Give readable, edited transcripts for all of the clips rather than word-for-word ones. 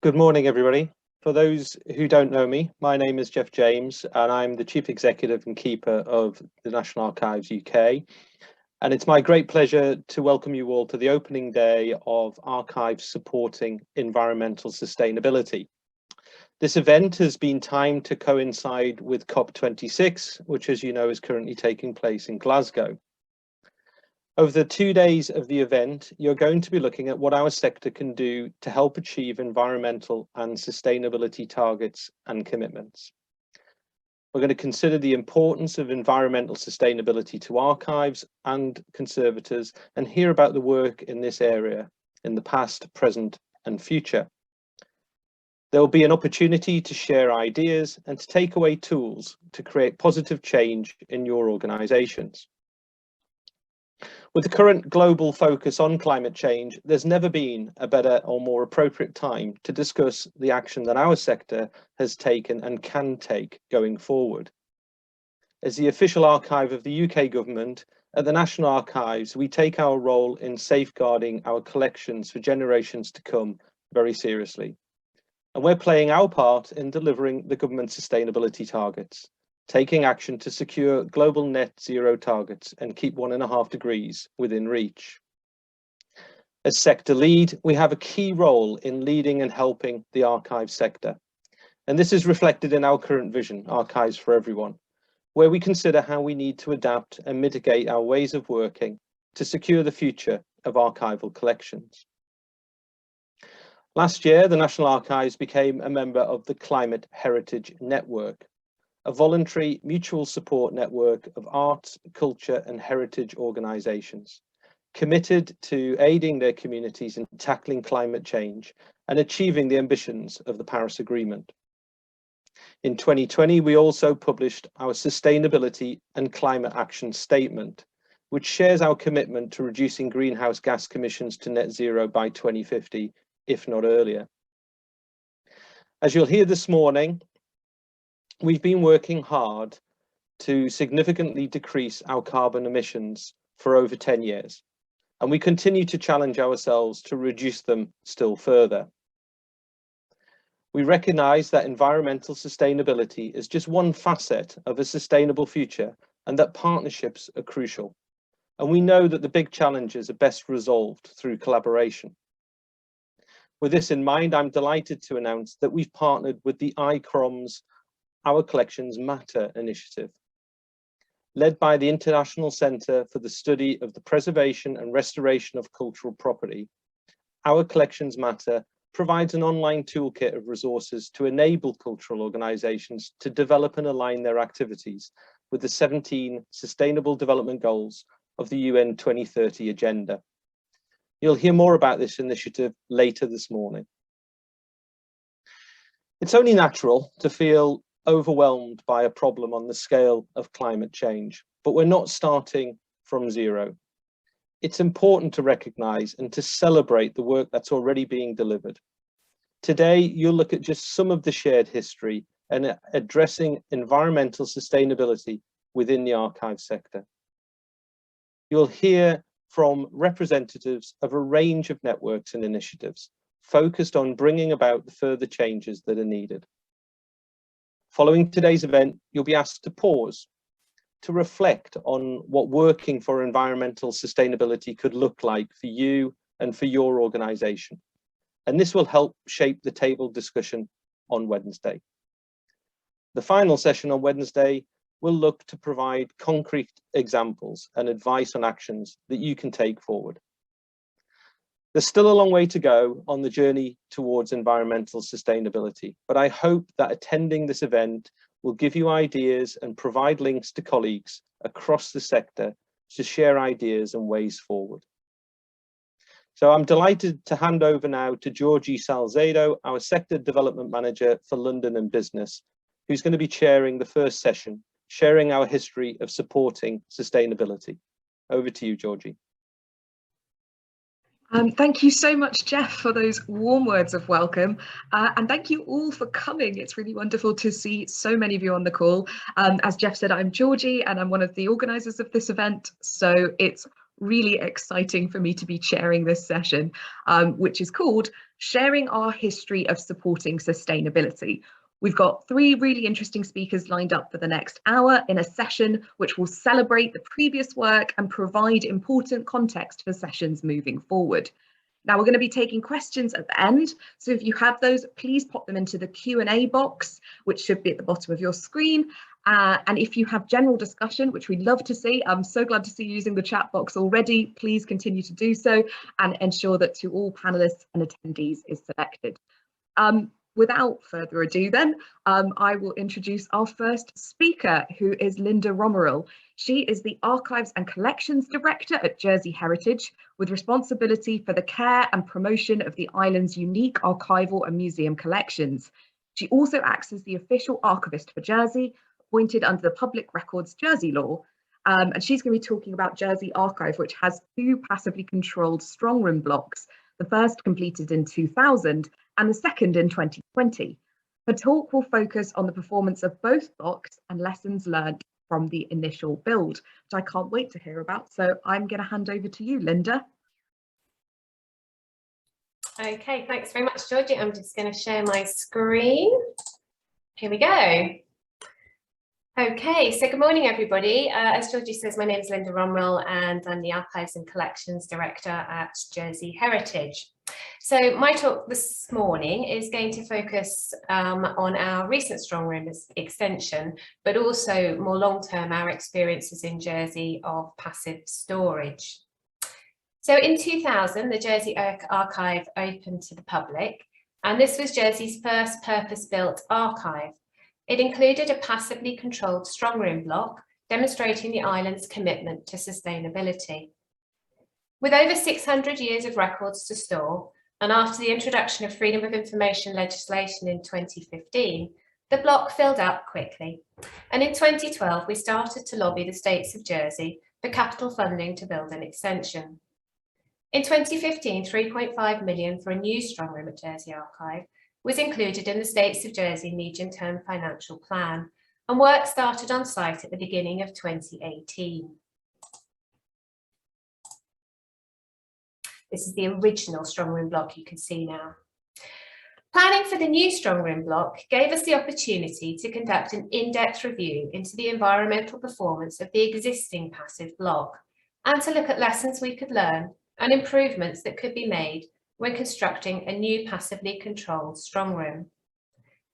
Good morning, everybody. For those who don't know me, my name is Jeff James, and I'm the Chief Executive and Keeper of the National Archives UK. And it's my great pleasure to welcome you all to the opening day of Archives Supporting Environmental Sustainability. This event has been timed to coincide with COP26, which, as you know, is currently taking place in Glasgow. Over the 2 days of the event, you're going to be looking at what our sector can do to help achieve environmental and sustainability targets and commitments. We're going to consider the importance of environmental sustainability to archives and conservators and hear about the work in this area in the past, present and future. There will be an opportunity to share ideas and to take away tools to create positive change in your organisations. With the current global focus on climate change, there's never been a better or more appropriate time to discuss the action that our sector has taken and can take going forward. As the official archive of the UK government, at the National Archives, we take our role in safeguarding our collections for generations to come very seriously. And we're playing our part in delivering the government's sustainability targets, taking action to secure global net zero targets and keep 1.5 degrees within reach. As sector lead, we have a key role in leading and helping the archives sector. And this is reflected in our current vision, Archives for Everyone, where we consider how we need to adapt and mitigate our ways of working to secure the future of archival collections. Last year, the National Archives became a member of the Climate Heritage Network, a voluntary mutual support network of arts, culture and heritage organisations, committed to aiding their communities in tackling climate change and achieving the ambitions of the Paris Agreement. In 2020, we also published our Sustainability and Climate Action Statement, which shares our commitment to reducing greenhouse gas emissions to net zero by 2050, if not earlier. As you'll hear this morning, we've been working hard to significantly decrease our carbon emissions for over 10 years, and we continue to challenge ourselves to reduce them still further. We recognise that environmental sustainability is just one facet of a sustainable future and that partnerships are crucial. And we know that the big challenges are best resolved through collaboration. With this in mind, I'm delighted to announce that we've partnered with the ICCROM's Our Collections Matter initiative. Led by the International Centre for the Study of the Preservation and Restoration of Cultural Property, Our Collections Matter provides an online toolkit of resources to enable cultural organisations to develop and align their activities with the 17 Sustainable Development Goals of the UN 2030 Agenda. You'll hear more about this initiative later this morning. It's only natural to feel overwhelmed by a problem on the scale of climate change, but we're not starting from zero. It's important to recognise and to celebrate the work that's already being delivered. Today, you'll look at just some of the shared history and addressing environmental sustainability within the archive sector. You'll hear from representatives of a range of networks and initiatives focused on bringing about the further changes that are needed. Following today's event, you'll be asked to pause, to reflect on what working for environmental sustainability could look like for you and for your organisation. And this will help shape the table discussion on Wednesday. The final session on Wednesday will look to provide concrete examples and advice on actions that you can take forward. There's still a long way to go on the journey towards environmental sustainability, but I hope that attending this event will give you ideas and provide links to colleagues across the sector to share ideas and ways forward. So I'm delighted to hand over now to Georgie Salzedo, our Sector Development Manager for London and Business, who's going to be chairing the first session, sharing our history of supporting sustainability. Over to you, Georgie. Thank you so much, Jeff, for those warm words of welcome. And thank you all for coming. It's really wonderful to see so many of you on the call. As Jeff said, I'm Georgie and I'm one of the organisers of this event. So it's really exciting for me to be chairing this session, which is called Sharing Our History of Supporting Sustainability. We've got 3 really interesting speakers lined up for the next hour in a session which will celebrate the previous work and provide important context for sessions moving forward. Now we're going to be taking questions at the end, so if you have those, please pop them into the Q&A box, which should be at the bottom of your screen. And if you have general discussion, which we'd love to see, I'm so glad to see you using the chat box already, please continue to do so and ensure that to all panelists and attendees is selected. Without further ado then, I will introduce our first speaker, who is Linda Romeril. She is the Archives and Collections Director at Jersey Heritage, with responsibility for the care and promotion of the island's unique archival and museum collections. She also acts as the official archivist for Jersey, appointed under the Public Records Jersey law. And she's going to be talking about Jersey Archive, which has 2 passively controlled strongroom blocks, the first completed in 2000 and the second in 2020. Her talk will focus on the performance of both blocks and lessons learned from the initial build, which I can't wait to hear about. So I'm going to hand over to you, Linda. Okay, thanks very much, Georgie. I'm just going to share my screen. Here we go. Okay, so good morning, everybody. As Georgie says, my name is Linda Romeril and I'm the Archives and Collections Director at Jersey Heritage. So my talk this morning is going to focus on our recent strongroom extension, but also more long-term our experiences in Jersey of passive storage. So in 2000, the Jersey Archive opened to the public, and this was Jersey's first purpose-built archive. It included a passively controlled strongroom block, demonstrating the island's commitment to sustainability. With over 600 years of records to store, and after the introduction of freedom of information legislation in 2015, the block filled up quickly. And in 2012, we started to lobby the states of Jersey for capital funding to build an extension. In 2015, 3.5 million for a new strongroom at Jersey Archive was included in the States of Jersey medium-term financial plan, and work started on site at the beginning of 2018. This is the original strongroom block you can see now. Planning for the new strongroom block gave us the opportunity to conduct an in-depth review into the environmental performance of the existing passive block, and to look at lessons we could learn and improvements that could be made when constructing a new passively controlled strongroom.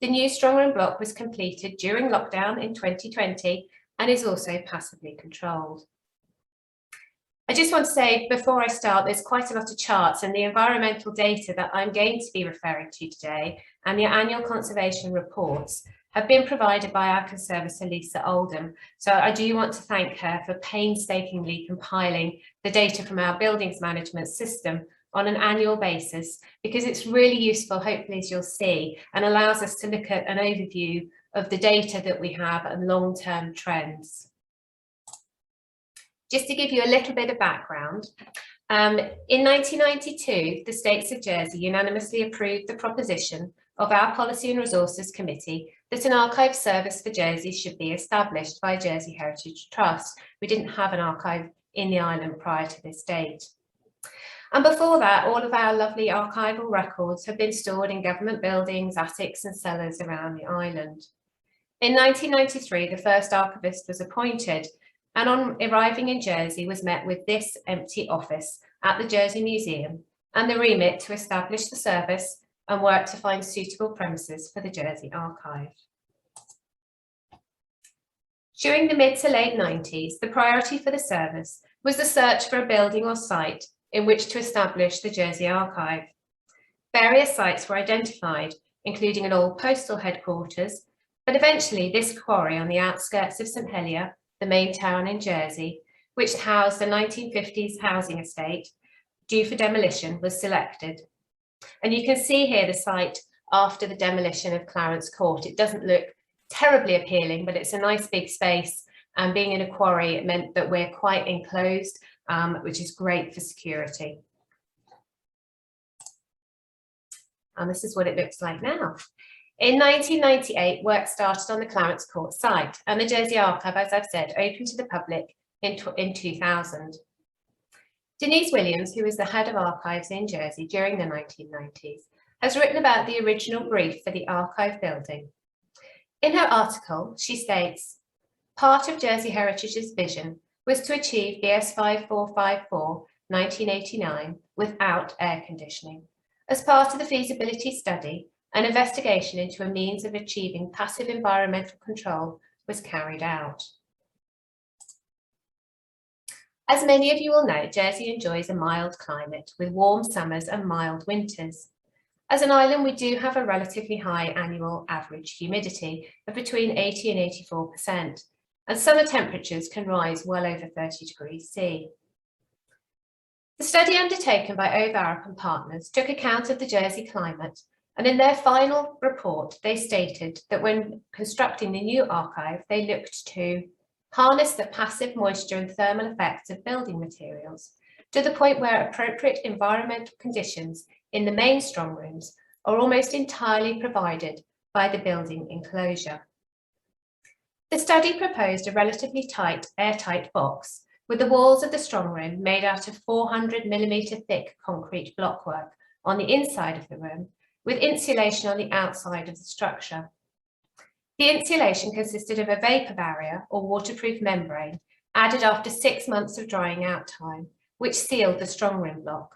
The new strongroom block was completed during lockdown in 2020 and is also passively controlled. I just want to say before I start, there's quite a lot of charts, and the environmental data that I'm going to be referring to today and the annual conservation reports have been provided by our conservator Lisa Oldham. So I do want to thank her for painstakingly compiling the data from our buildings management system on an annual basis, because it's really useful, hopefully, as you'll see, and allows us to look at an overview of the data that we have and long-term trends. Just to give you a little bit of background, in 1992, the States of Jersey unanimously approved the proposition of our Policy and Resources Committee that an archive service for Jersey should be established by Jersey Heritage Trust. We didn't have an archive in the island prior to this date. And before that, all of our lovely archival records have been stored in government buildings, attics and cellars around the island. In 1993, the first archivist was appointed, and on arriving in Jersey was met with this empty office at the Jersey Museum and the remit to establish the service and work to find suitable premises for the Jersey Archive. During the mid to late 90s, the priority for the service was the search for a building or site in which to establish the Jersey Archive. Various sites were identified, including an old postal headquarters, but eventually this quarry on the outskirts of St Helier, the main town in Jersey, which housed a 1950s housing estate due for demolition, was selected. And you can see here the site after the demolition of Clarence Court. It doesn't look terribly appealing, but it's a nice big space, and being in a quarry, it meant that we're quite enclosed, which is great for security. And this is what it looks like now. In 1998, work started on the Clarence Court site, and the Jersey Archive, as I've said, opened to the public in 2000. Denise Williams, who was the head of archives in Jersey during the 1990s, has written about the original brief for the archive building. In her article, she states, part of Jersey Heritage's vision was to achieve BS 5454 1989 without air conditioning. As part of the feasibility study, an investigation into a means of achieving passive environmental control was carried out. As many of you will know, Jersey enjoys a mild climate with warm summers and mild winters. As an island, we do have a relatively high annual average humidity of between 80 and 84%, and summer temperatures can rise well over 30 degrees C. The study undertaken by O'Varrick and partners took account of the Jersey climate, and in their final report, they stated that when constructing the new archive, they looked to harness the passive moisture and thermal effects of building materials to the point where appropriate environmental conditions in the main strong rooms are almost entirely provided by the building enclosure. The study proposed a relatively tight, airtight box with the walls of the strong room made out of 400mm thick concrete blockwork on the inside of the room, with insulation on the outside of the structure. The insulation consisted of a vapour barrier or waterproof membrane added after 6 months of drying out time, which sealed the strong room block.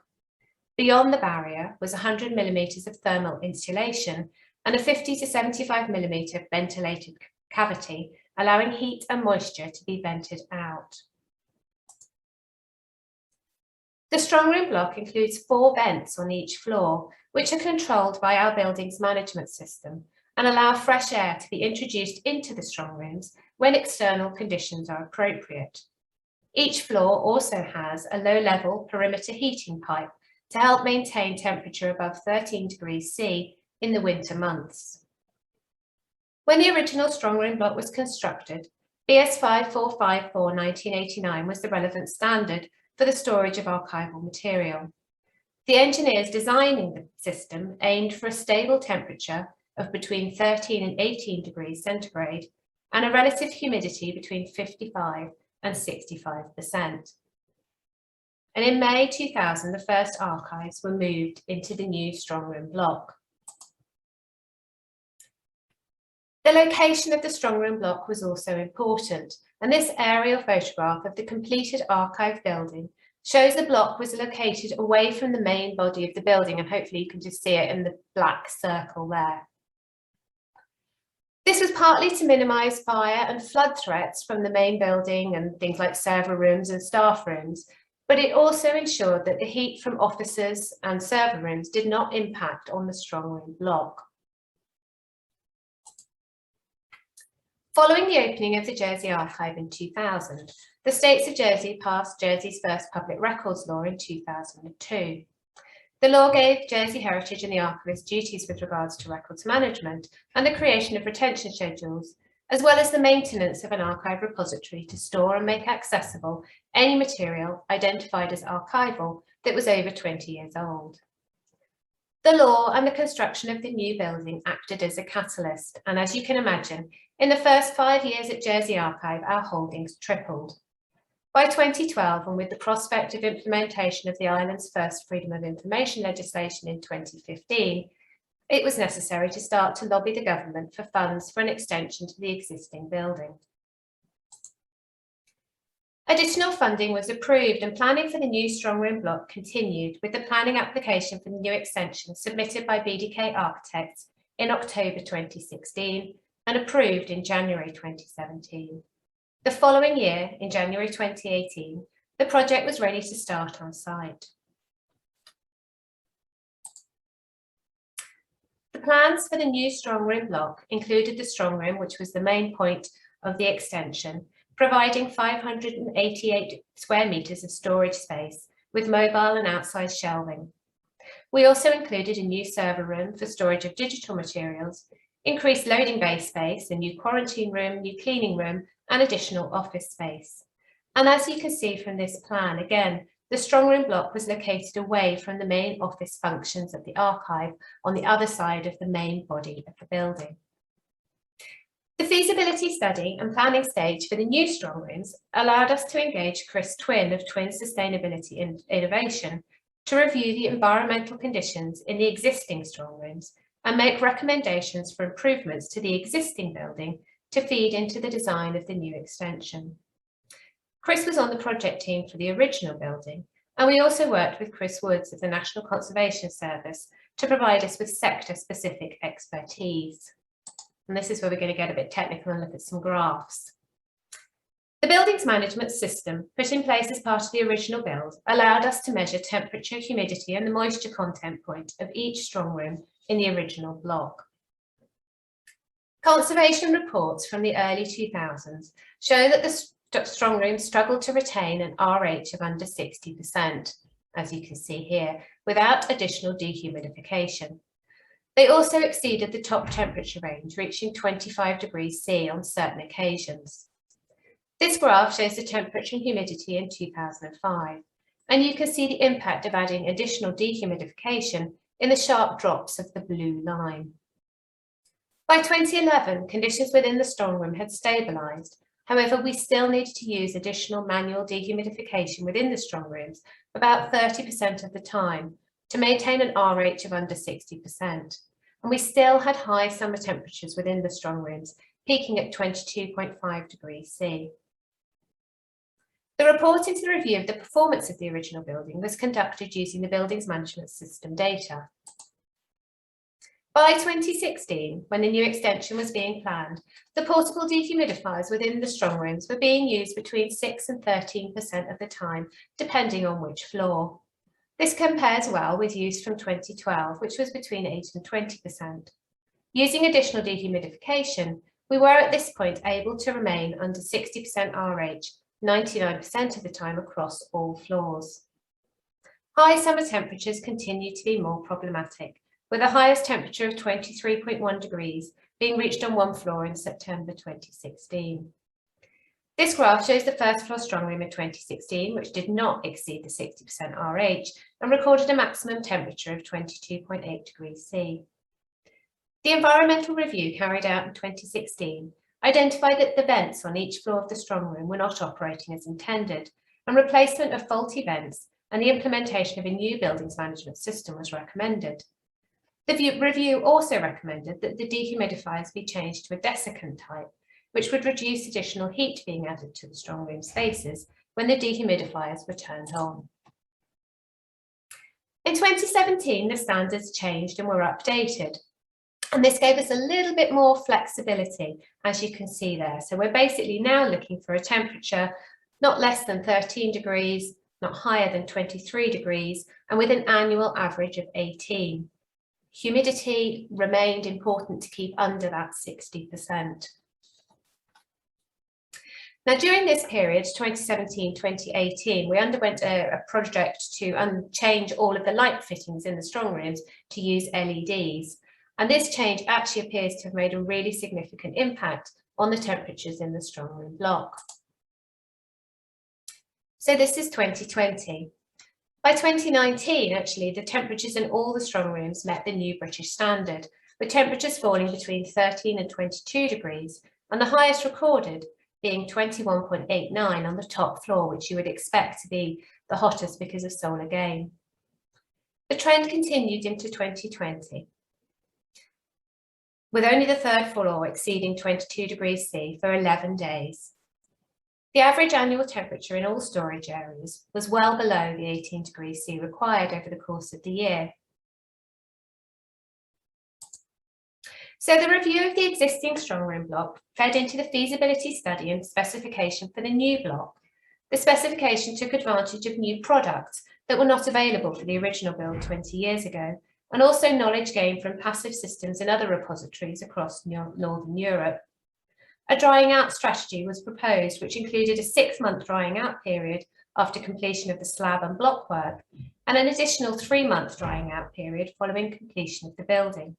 Beyond the barrier was 100mm of thermal insulation and a 50 to 75mm ventilated cavity, allowing heat and moisture to be vented out. The strong room block includes 4 vents on each floor, which are controlled by our building's management system and allow fresh air to be introduced into the strong rooms when external conditions are appropriate. Each floor also has a low-level perimeter heating pipe to help maintain temperature above 13 degrees C in the winter months. When the original strong room block was constructed, BS 5454 1989 was the relevant standard for the storage of archival material. The engineers designing the system aimed for a stable temperature of between 13 and 18 degrees centigrade and a relative humidity between 55 and 65%. And in May 2000, the first archives were moved into the new strong room block. The location of the strong room block was also important, and this aerial photograph of the completed archive building shows the block was located away from the main body of the building, and hopefully you can just see it in the black circle there. This was partly to minimise fire and flood threats from the main building and things like server rooms and staff rooms, but it also ensured that the heat from offices and server rooms did not impact on the strong room block. Following the opening of the Jersey Archive in 2000, the States of Jersey passed Jersey's first public records law in 2002. The law gave Jersey Heritage and the archivist duties with regards to records management and the creation of retention schedules, as well as the maintenance of an archive repository to store and make accessible any material identified as archival that was over 20 years old. The law and the construction of the new building acted as a catalyst, and as you can imagine, in the first 5 years at Jersey Archive, our holdings tripled. By 2012, and with the prospect of implementation of the island's first Freedom of Information legislation in 2015, it was necessary to start to lobby the government for funds for an extension to the existing building. Additional funding was approved and planning for the new strong room block continued, with the planning application for the new extension submitted by BDK Architects in October 2016 and approved in January 2017. The following year, in January 2018, the project was ready to start on site. The plans for the new strong room block included the strong room, which was the main point of the extension, providing 588 square metres of storage space with mobile and outside shelving. We also included a new server room for storage of digital materials, increased loading bay space, a new quarantine room, new cleaning room, and additional office space. And as you can see from this plan, again, the strong room block was located away from the main office functions of the archive on the other side of the main body of the building. The feasibility study and planning stage for the new strong rooms allowed us to engage Chris Twin of Twin Sustainability and Innovation to review the environmental conditions in the existing strong rooms and make recommendations for improvements to the existing building to feed into the design of the new extension. Chris was on the project team for the original building, and we also worked with Chris Woods of the National Conservation Service to provide us with sector-specific expertise. And this is where we're going to get a bit technical and look at some graphs. The buildings management system put in place as part of the original build allowed us to measure temperature, humidity and the moisture content point of each strong room in the original block. Conservation reports from the early 2000s show that the strong rooms struggled to retain an RH of under 60%, as you can see here, without additional dehumidification. They also exceeded the top temperature range, reaching 25 degrees C on certain occasions. This graph shows the temperature and humidity in 2005, and you can see the impact of adding additional dehumidification in the sharp drops of the blue line. By 2011, conditions within the strong room had stabilised. However, we still needed to use additional manual dehumidification within the strong rooms about 30% of the time to maintain an RH of under 60%. And we still had high summer temperatures within the strong rooms, peaking at 22.5 degrees C. The report into the review of the performance of the original building was conducted using the Buildings Management System data. By 2016, when the new extension was being planned, the portable dehumidifiers within the strong rooms were being used between 6 and 13% of the time, depending on which floor. This compares well with use from 2012, which was between 8 and 20%. Using additional dehumidification, we were at this point able to remain under 60% RH 99% of the time across all floors. High summer temperatures continue to be more problematic, with the highest temperature of 23.1 degrees being reached on one floor in September 2016. This graph shows the first floor strong room in 2016, which did not exceed the 60% RH and recorded a maximum temperature of 22.8 degrees C. The environmental review carried out in 2016 identified that the vents on each floor of the strong room were not operating as intended, and replacement of faulty vents and the implementation of a new buildings management system was recommended. The review also recommended that the dehumidifiers be changed to a desiccant type, which would reduce additional heat being added to the strong room spaces when the dehumidifiers were turned on. In 2017, the standards changed and were updated. And this gave us a little bit more flexibility, as you can see there. So we're basically now looking for a temperature not less than 13 degrees, not higher than 23 degrees, and with an annual average of 18. Humidity remained important to keep under that 60%. Now, during this period, 2017-2018, we underwent a project to change all of the light fittings in the strong rooms to use LEDs. And this change actually appears to have made a really significant impact on the temperatures in the strong room block. So this is 2020. By 2019, actually, the temperatures in all the strong rooms met the new British standard, with temperatures falling between 13 and 22 degrees, and the highest recorded being 21.89 on the top floor, which you would expect to be the hottest because of solar gain. The trend continued into 2020. With only the third floor exceeding 22 degrees C for 11 days. The average annual temperature in all storage areas was well below the 18 degrees C required over the course of the year. So the review of the existing strong room block fed into the feasibility study and specification for the new block. The specification took advantage of new products that were not available for the original build 20 years ago, and also knowledge gained from passive systems in other repositories across Northern Europe. A drying out strategy was proposed, which included a 6-month drying out period after completion of the slab and block work, and an additional 3-month drying out period following completion of the building.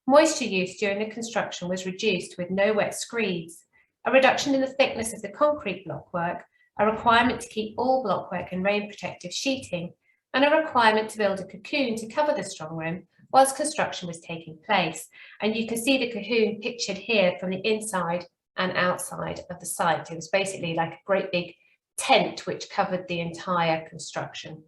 Moisture use during the construction was reduced with no wet screeds, a reduction in the thickness of the concrete blockwork, a requirement to keep all blockwork in rain protective sheeting, and a requirement to build a cocoon to cover the strong room whilst construction was taking place. And you can see the cahoon pictured here from the inside and outside of the site. It was basically like a great big tent which covered the entire construction.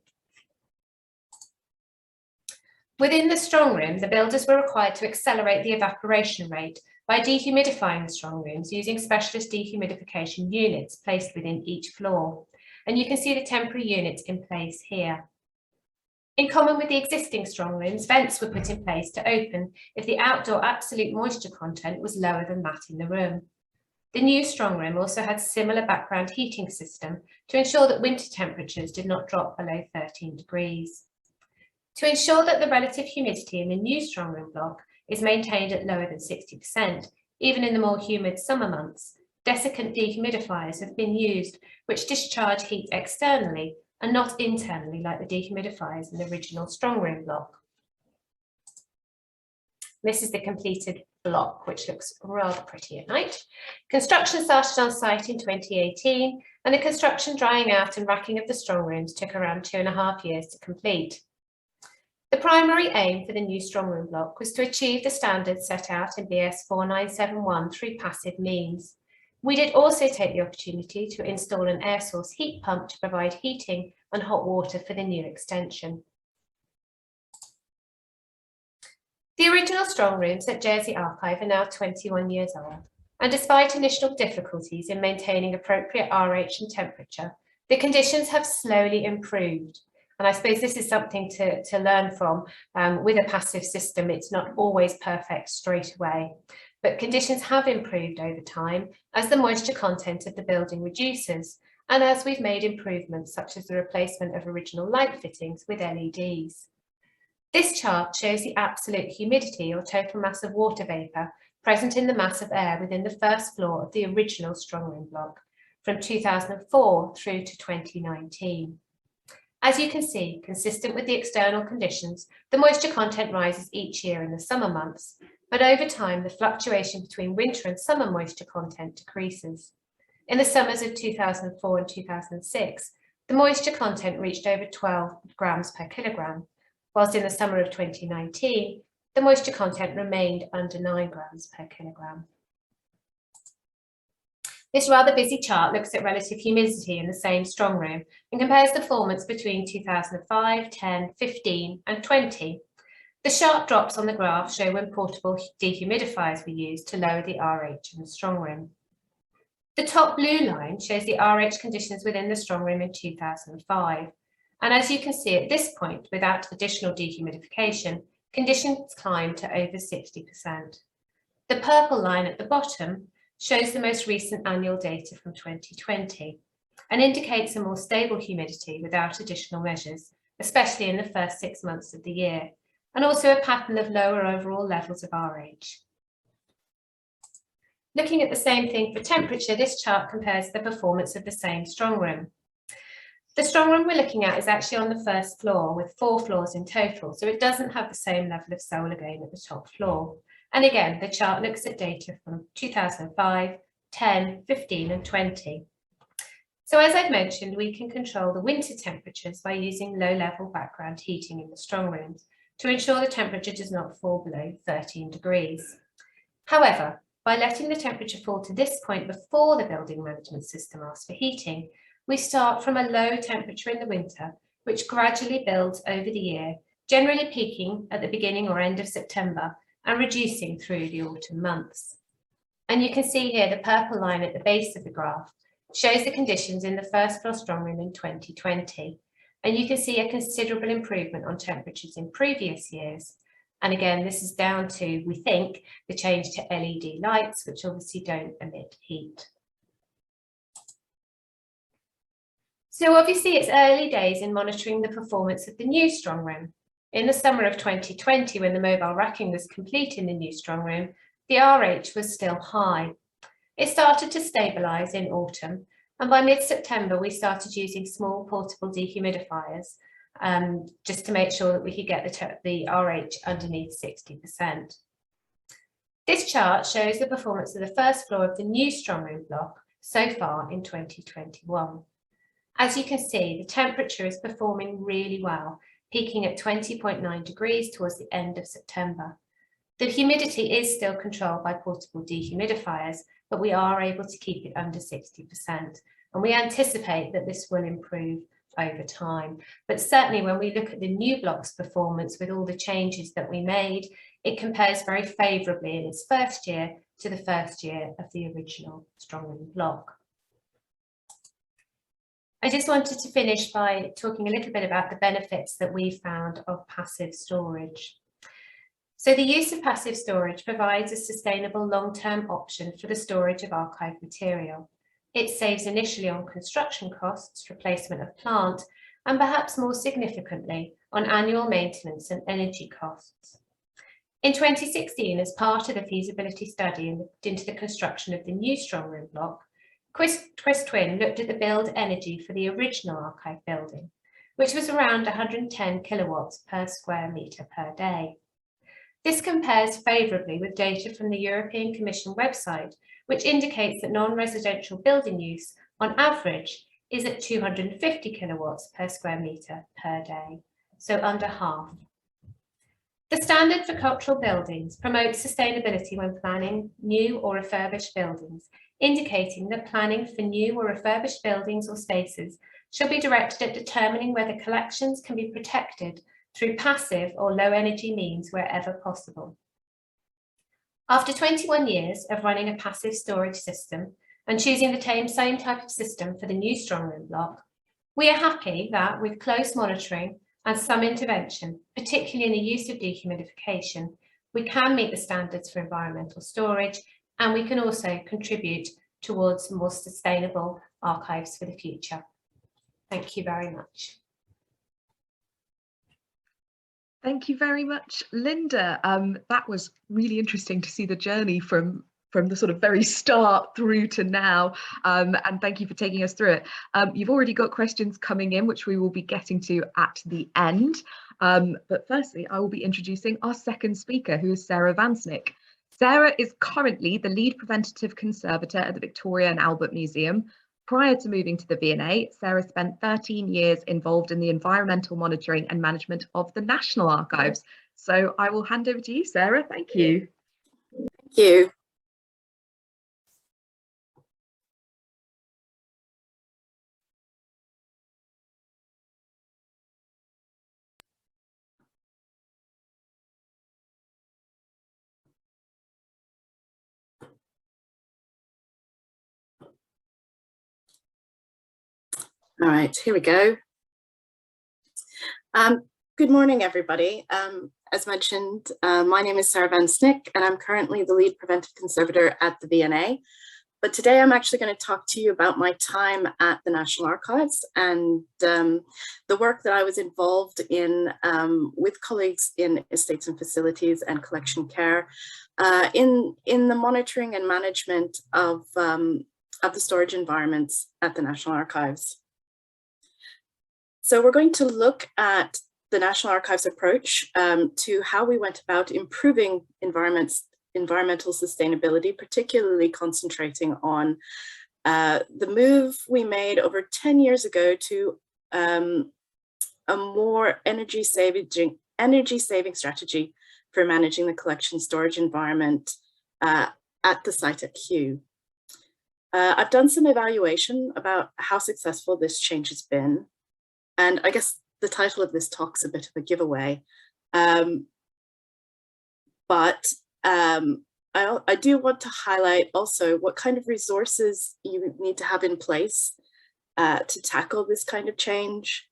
Within the strong room, the builders were required to accelerate the evaporation rate by dehumidifying the strong rooms using specialist dehumidification units placed within each floor. And you can see the temporary units in place here. In common with the existing strong rooms, vents were put in place to open if the outdoor absolute moisture content was lower than that in the room. The new strong room also had similar background heating system to ensure that winter temperatures did not drop below 13 degrees. To ensure that the relative humidity in the new strong room block is maintained at lower than 60%, even in the more humid summer months, desiccant dehumidifiers have been used which discharge heat externally and not internally like the dehumidifiers in the original strong room block. This is the completed block, which looks rather pretty at night. Construction started on site in 2018, and the construction, drying out and racking of the strong rooms took around 2.5 years to complete. The primary aim for the new strong room block was to achieve the standards set out in BS 4971 through passive means. We did also take the opportunity to install an air source heat pump to provide heating and hot water for the new extension. The original strong rooms at Jersey Archive are now 21 years old, and despite initial difficulties in maintaining appropriate RH and temperature, the conditions have slowly improved. And I suppose this is something to learn from. With a passive system, it's not always perfect straight away, but conditions have improved over time as the moisture content of the building reduces, and as we've made improvements such as the replacement of original light fittings with LEDs. This chart shows the absolute humidity or total mass of water vapour present in the mass of air within the first floor of the original strong room block from 2004 through to 2019. As you can see, consistent with the external conditions, the moisture content rises each year in the summer months, but over time, the fluctuation between winter and summer moisture content decreases. In the summers of 2004 and 2006, the moisture content reached over 12 grams per kilogram, whilst in the summer of 2019, the moisture content remained under 9 grams per kilogram. This rather busy chart looks at relative humidity in the same strong room and compares the performance between 2005, 10, 15 and 20. The sharp drops on the graph show when portable dehumidifiers were used to lower the RH in the strong room. The top blue line shows the RH conditions within the strong room in 2005. And as you can see at this point, without additional dehumidification, conditions climbed to over 60%. The purple line at the bottom shows the most recent annual data from 2020 and indicates a more stable humidity without additional measures, especially in the first 6 months of the year, and also a pattern of lower overall levels of RH. Looking at the same thing for temperature, this chart compares the performance of the same strong room. The strong room we're looking at is actually on the first floor with 4 floors in total, so it doesn't have the same level of solar gain at the top floor. And again, the chart looks at data from 2005, 10, 15 and 20. So as I've mentioned, we can control the winter temperatures by using low-level background heating in the strong rooms to ensure the temperature does not fall below 13 degrees. However, by letting the temperature fall to this point before the building management system asks for heating, we start from a low temperature in the winter, which gradually builds over the year, generally peaking at the beginning or end of September and reducing through the autumn months. And you can see here the purple line at the base of the graph shows the conditions in the first floor strong room in 2020. And you can see a considerable improvement on temperatures in previous years. And again, this is down to, we think, the change to LED lights, which obviously don't emit heat. So obviously it's early days in monitoring the performance of the new strong room. In the summer of 2020, when the mobile racking was complete in the new strong room, the RH was still high. It started to stabilise in autumn, and by mid-September we started using small portable dehumidifiers just to make sure that we could get the RH underneath 60%. This chart shows the performance of the first floor of the new strong room block so far in 2021. As you can see, the temperature is performing really well, peaking at 20.9 degrees towards the end of September. The humidity is still controlled by portable dehumidifiers, but we are able to keep it under 60%. And we anticipate that this will improve over time. But certainly when we look at the new block's performance with all the changes that we made, it compares very favourably in its first year to the first year of the original Strongman block. I just wanted to finish by talking a little bit about the benefits that we found of passive storage. So the use of passive storage provides a sustainable long-term option for the storage of archive material. It saves initially on construction costs, replacement of plant, and perhaps more significantly on annual maintenance and energy costs. In 2016, as part of the feasibility study into the construction of the new Strongman block, Quist Twin looked at the build energy for the original archive building, which was around 110 kilowatts per square metre per day. This compares favourably with data from the European Commission website, which indicates that non-residential building use, on average, is at 250 kilowatts per square metre per day, so under half. The standard for cultural buildings promotes sustainability when planning new or refurbished buildings, indicating that planning for new or refurbished buildings or spaces shall be directed at determining whether collections can be protected through passive or low energy means wherever possible. After 21 years of running a passive storage system and choosing the same type of system for the new Strongman block, we are happy that with close monitoring and some intervention, particularly in the use of dehumidification, we can meet the standards for environmental storage, and we can also contribute towards more sustainable archives for the future. Thank you very much. Thank you very much, Linda. That was really interesting to see the journey from the sort of very start through to now, and thank you for taking us through it. You've already got questions coming in, which we will be getting to at the end. But firstly, I will be introducing our second speaker, who is Sara VanSnick. Sara is currently the lead preventative conservator at the Victoria and Albert Museum. Prior to moving to the V&A, Sara spent 13 years involved in the environmental monitoring and management of the National Archives. So I will hand over to you, Sara. Thank you. Thank you. All right, here we go. Good morning, everybody. As mentioned, my name is Sara VanSnick, and I'm currently the lead preventive conservator at the V&A. But today I'm actually going to talk to you about my time at the National Archives and the work that I was involved in with colleagues in estates and facilities and collection care in the monitoring and management of the storage environments at the National Archives. So we're going to look at the National Archives approach to how we went about improving environmental sustainability, particularly concentrating on the move we made over 10 years ago to a more energy saving strategy for managing the collection storage environment at the site at Kew. I've done some evaluation about how successful this change has been. And I guess the title of this talk's a bit of a giveaway, but I do want to highlight also what kind of resources you need to have in place to tackle this kind of change,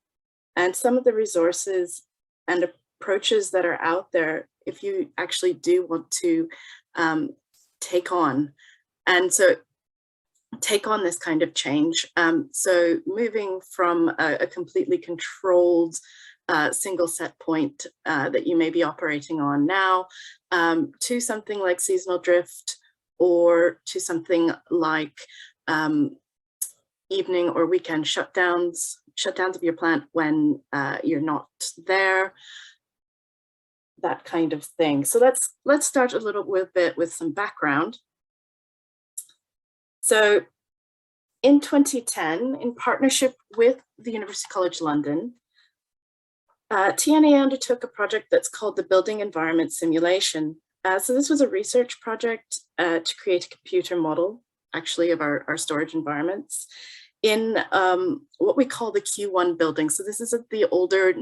and some of the resources and approaches that are out there if you actually do want to take on this kind of change. So moving from a completely controlled single set point that you may be operating on now to something like seasonal drift, or to something like evening or weekend shutdowns of your plant when you're not there, that kind of thing. So let's start a little bit with some background. So in 2010, in partnership with the University College London, TNA undertook a project that's called the Building Environment Simulation. So this was a research project to create a computer model, actually, of our storage environments in what we call the Q1 building. So this is the older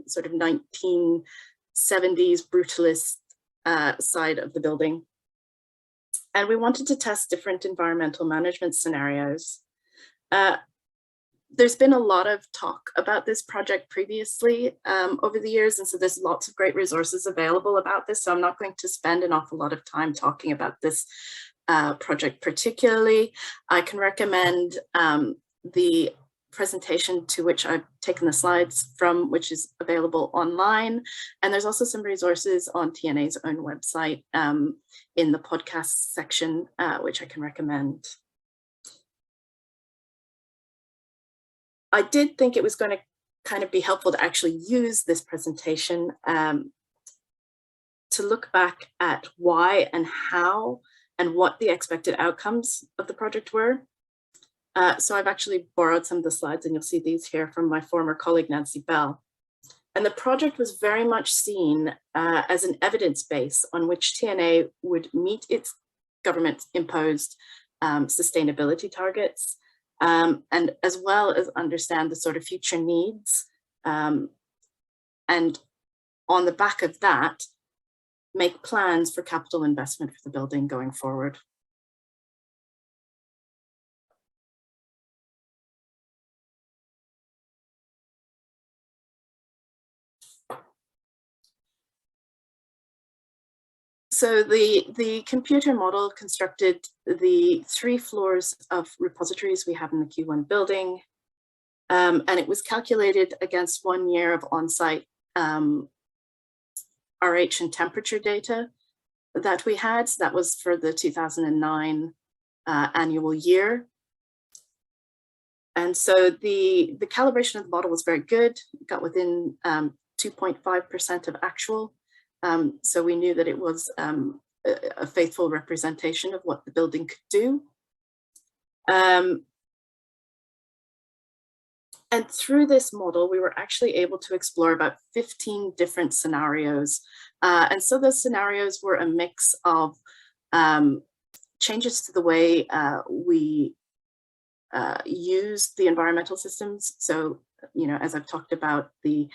sort of 1970s brutalist side of the building. And we wanted to test different environmental management scenarios. There's been a lot of talk about this project previously over the years, and so there's lots of great resources available about this. So I'm not going to spend an awful lot of time talking about this project particularly. I can recommend the presentation to which I've taken the slides from, which is available online. And there's also some resources on TNA's own website in the podcast section, which I can recommend. I did think it was going to kind of be helpful to actually use this presentation to look back at why and how and what the expected outcomes of the project were. So I've actually borrowed some of the slides, and you'll see these here from my former colleague, Nancy Bell. And the project was very much seen as an evidence base on which TNA would meet its government-imposed sustainability targets, and as well as understand the sort of future needs. And on the back of that, make plans for capital investment for the building going forward. So the computer model constructed the 3 floors of repositories we have in the Q1 building, and it was calculated against 1 year of on-site RH and temperature data that we had. So that was for the 2009 annual year. And so the calibration of the model was very good. It got within 2.5% of actual. So we knew that it was a faithful representation of what the building could do. And through this model, we were actually able to explore about 15 different scenarios. And so those scenarios were a mix of changes to the way we use the environmental systems. So, you know, as I've talked about, the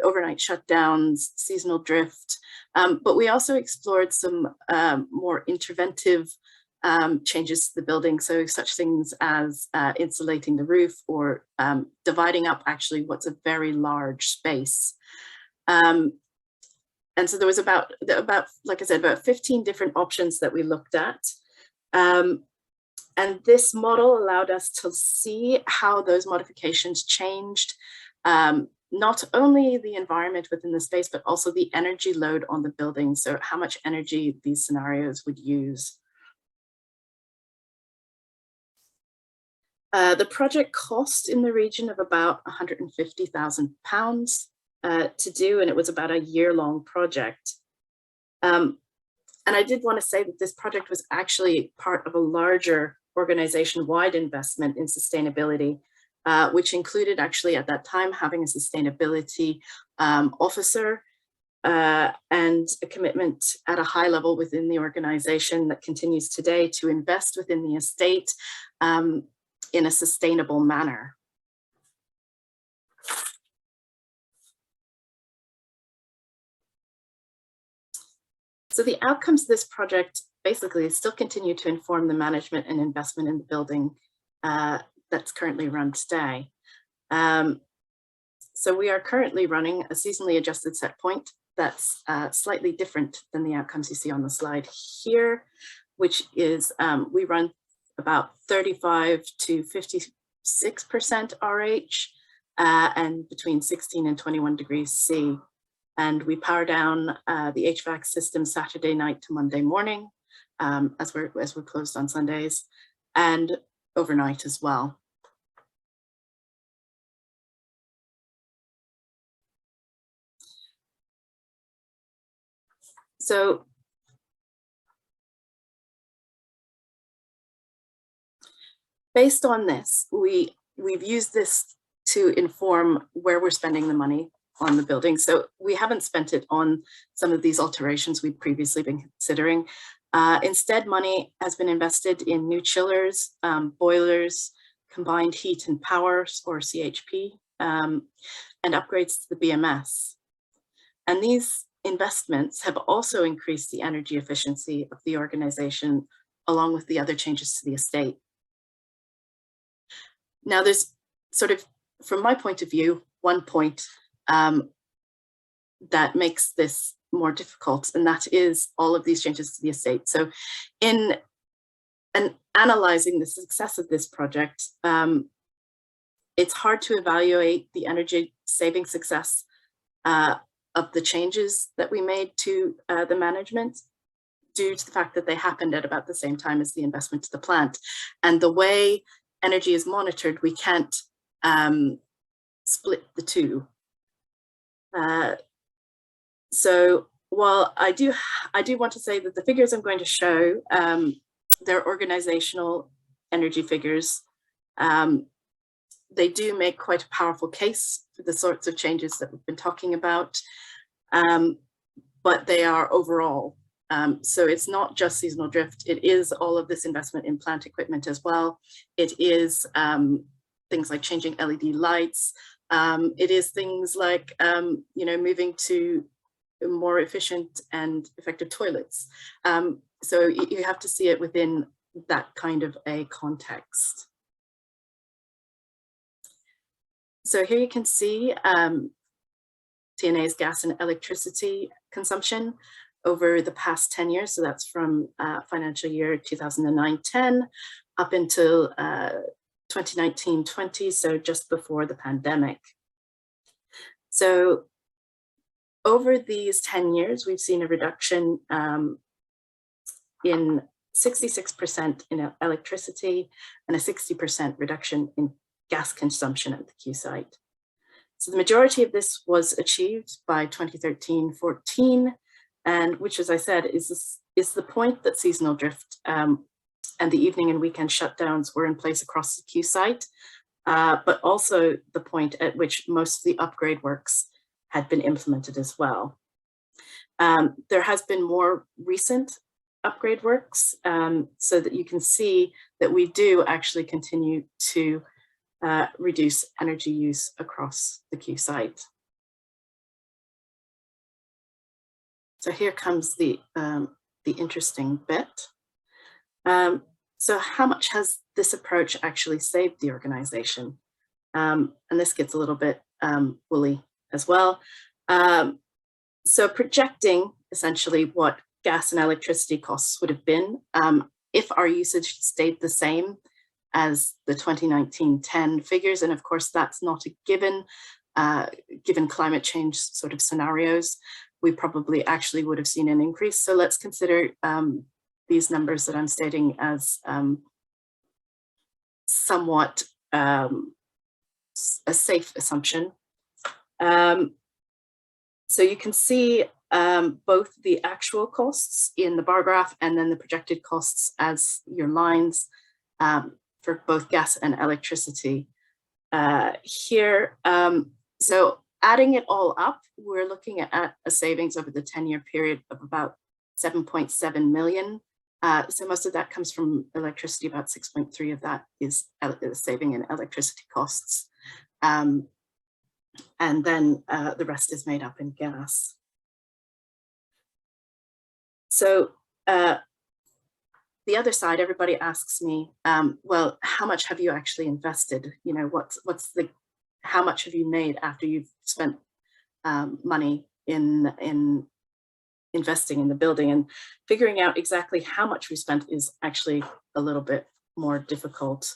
overnight shutdowns, seasonal drift, but we also explored some more interventive changes to the building. So such things as insulating the roof or dividing up actually what's a very large space. And so there was about, like I said, about 15 different options that we looked at. And this model allowed us to see how those modifications changed not only the environment within the space, but also the energy load on the building. So how much energy these scenarios would use. The project cost in the region of about £150,000 to do, and it was about a year-long project. And I did want to say that this project was actually part of a larger organization-wide investment in sustainability, which included actually at that time having a sustainability officer and a commitment at a high level within the organization that continues today to invest within the estate in a sustainable manner. So the outcomes of this project basically still continue to inform the management and investment in the building that's currently run today. So we are currently running a seasonally adjusted set point that's slightly different than the outcomes you see on the slide here, which is we run about 35 to 56% RH and between 16 and 21 degrees C. And we power down the HVAC system Saturday night to Monday morning, as we're closed on Sundays, and overnight as well. So based on this, we've used this to inform where we're spending the money on the building. So we haven't spent it on some of these alterations we'd previously been considering. Instead, money has been invested in new chillers, boilers, combined heat and power, or CHP, and upgrades to the BMS. And these investments have also increased the energy efficiency of the organization, along with the other changes to the estate. Now, there's sort of, from my point of view, one point that makes this more difficult, and that is all of these changes to the estate. So in analyzing the success of this project, it's hard to evaluate the energy saving success of the changes that we made to the management, due to the fact that they happened at about the same time as the investment to the plant. And the way energy is monitored, we can't split the two. So while I do want to say that the figures I'm going to show, they're organizational energy figures. They do make quite a powerful case for the sorts of changes that we've been talking about, but they are overall. So it's not just seasonal drift, it is all of this investment in plant equipment as well. It is things like changing LED lights. It is things like, moving to more efficient and effective toilets. So you have to see it within that kind of a context. So here you can see TNA's gas and electricity consumption over the past 10 years. So that's from financial year 2009-10 up until 2019-20, so just before the pandemic. So over these 10 years, we've seen a reduction in 66% in electricity and a 60% reduction in gas consumption at the Q site. So the majority of this was achieved by 2013-14, and which, as I said, is the point that seasonal drift and the evening and weekend shutdowns were in place across the Q site, but also the point at which most of the upgrade works had been implemented as well. There has been more recent upgrade works, so that you can see that we do actually continue to reduce energy use across the Q site. So here comes the interesting bit. So how much has this approach actually saved the organization? And this gets a little bit woolly as well. So projecting essentially what gas and electricity costs would have been if our usage stayed the same as the 2019-10 figures. And of course, that's not a given, given climate change sort of scenarios, we probably actually would have seen an increase. So let's consider these numbers that I'm stating as somewhat a safe assumption. So you can see both the actual costs in the bar graph and then the projected costs as your lines for both gas and electricity here. So adding it all up, we're looking at a savings over the 10-year period of about 7.7 million. So most of that comes from electricity, about 6.3 of that is saving in electricity costs. And then the rest is made up in gas. So the other side, everybody asks me, well, how much have you actually invested? You know, how much have you made after you've spent money in investing in the building? And figuring out exactly how much we spent is actually a little bit more difficult.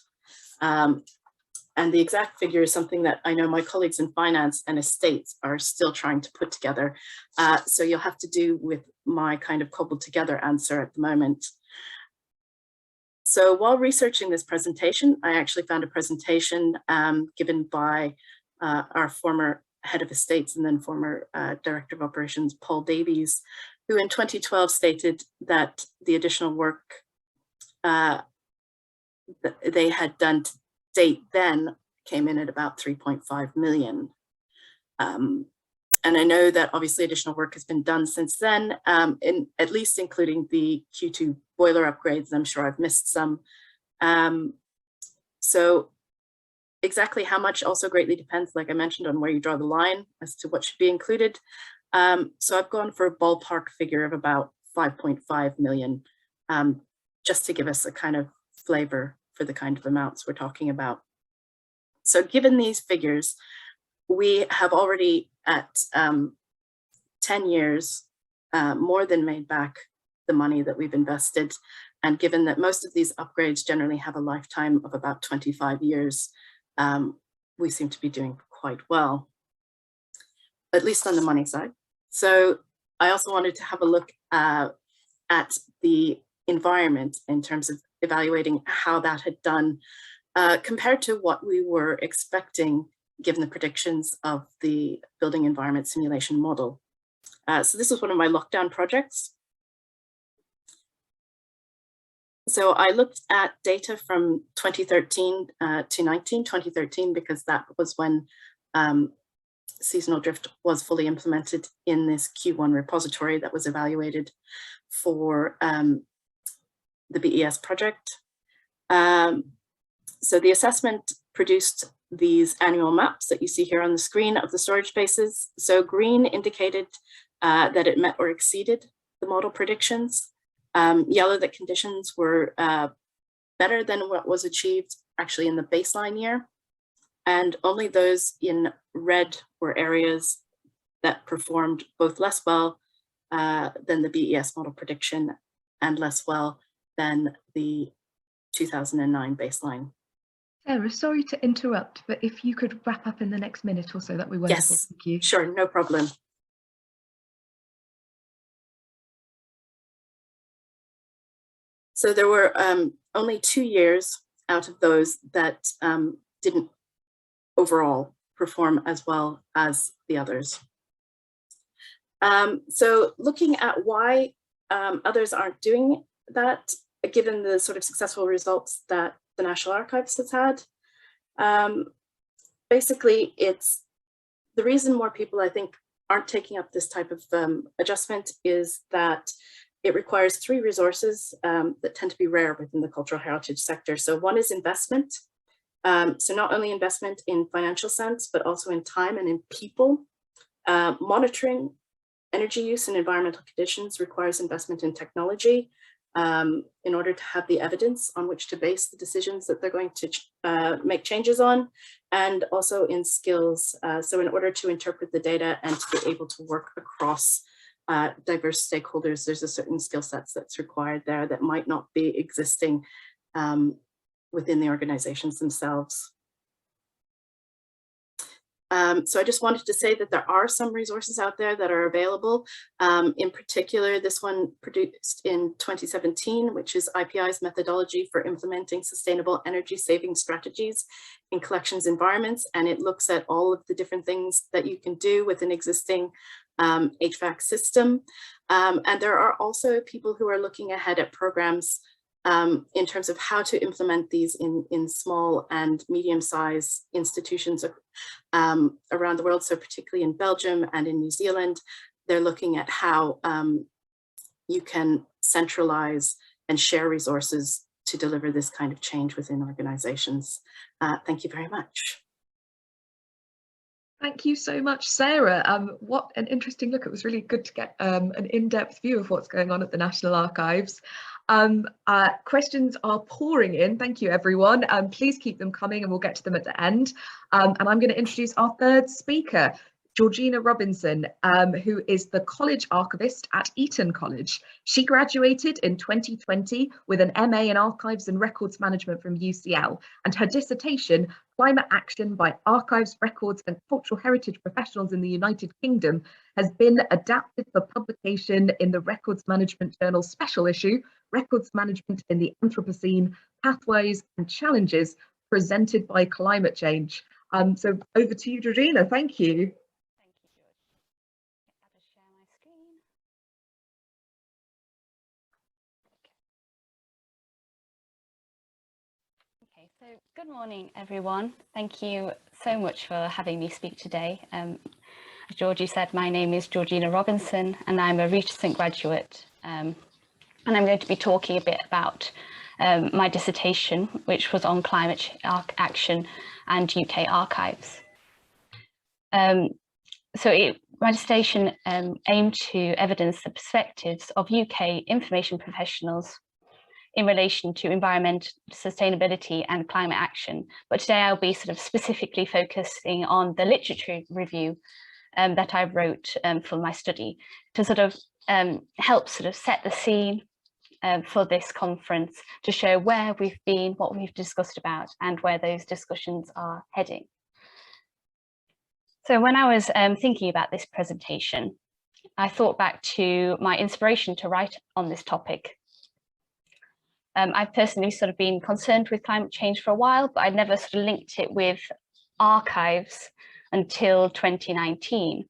And the exact figure is something that I know my colleagues in finance and estates are still trying to put together. So you'll have to do with my kind of cobbled together answer at the moment. So while researching this presentation, I actually found a presentation given by our former head of estates and then former director of operations, Paul Davies, who in 2012 stated that the additional work that they had done to date then came in at about 3.5 million. And I know that obviously additional work has been done since then, at least including the Q2 boiler upgrades. I'm sure I've missed some. So exactly how much also greatly depends, like I mentioned, on where you draw the line as to what should be included. So I've gone for a ballpark figure of about 5.5 million, just to give us a kind of flavor for the kind of amounts we're talking about. So given these figures, we have already at 10 years more than made back the money that we've invested. And given that most of these upgrades generally have a lifetime of about 25 years, we seem to be doing quite well, at least on the money side. So I also wanted to have a look at the environment in terms of evaluating how that had done compared to what we were expecting given the predictions of the building environment simulation model. So this was one of my lockdown projects. So I looked at data from 2013 to 19, 2013, because that was when seasonal drift was fully implemented in this Q1 repository that was evaluated for the BES project. So the assessment produced these annual maps that you see here on the screen of the storage spaces. So green indicated that it met or exceeded the model predictions. Yellow, that conditions were better than what was achieved actually in the baseline year. And only those in red were areas that performed both less well than the BES model prediction and less well than the 2009 baseline. Sarah, sorry to interrupt, but if you could wrap up in the next minute or so, that'd be wonderful. Yes, thank you. Sure, no problem. So there were only 2 years out of those that didn't overall perform as well as the others. So looking at why others aren't doing that, given the sort of successful results that the National Archives has had, basically it's the reason more people, I think, aren't taking up this type of adjustment is that it requires 3 resources that tend to be rare within the cultural heritage sector. So one is investment. So not only investment in financial sense, but also in time and in people. Monitoring energy use and environmental conditions requires investment in technology in order to have the evidence on which to base the decisions that they're going to make changes on, and also in skills. So in order to interpret the data and to be able to work across diverse stakeholders, there's a certain skill sets that's required there that might not be existing within the organizations themselves. So I just wanted to say that there are some resources out there that are available. In particular, this one produced in 2017, which is IPI's methodology for implementing sustainable energy saving strategies in collections environments. And it looks at all of the different things that you can do with an existing HVAC system. And there are also people who are looking ahead at programs in terms of how to implement these in small and medium-sized institutions around the world. So particularly in Belgium and in New Zealand, they're looking at how you can centralize and share resources to deliver this kind of change within organizations. Thank you very much. Thank you so much, Sarah. What an interesting look. It was really good to get an in-depth view of what's going on at the National Archives. Questions are pouring in. Thank you, everyone. Please keep them coming and we'll get to them at the end. And I'm going to introduce our third speaker, Georgina Robinson, who is the college archivist at Eton College. She graduated in 2020 with an MA in Archives and Records Management from UCL, and her dissertation, Climate Action by Archives, Records and Cultural Heritage Professionals in the United Kingdom, has been adapted for publication in the Records Management Journal special issue, Records Management in the Anthropocene, Pathways and Challenges, presented by Climate Change. So over to you, Georgina. Thank you. Okay, so good morning, everyone. Thank you so much for having me speak today. As Georgie said, my name is Georgina Robinson, and I'm a recent graduate. And I'm going to be talking a bit about my dissertation, which was on climate action and UK archives. My dissertation aimed to evidence the perspectives of UK information professionals in relation to environmental sustainability and climate action. But today I'll be sort of specifically focusing on the literature review that I wrote for my study to sort of help sort of set the scene for this conference, to show where we've been, what we've discussed about, and where those discussions are heading. So when I was thinking about this presentation, I thought back to my inspiration to write on this topic. I've personally sort of been concerned with climate change for a while, but I'd never sort of linked it with archives until 2019,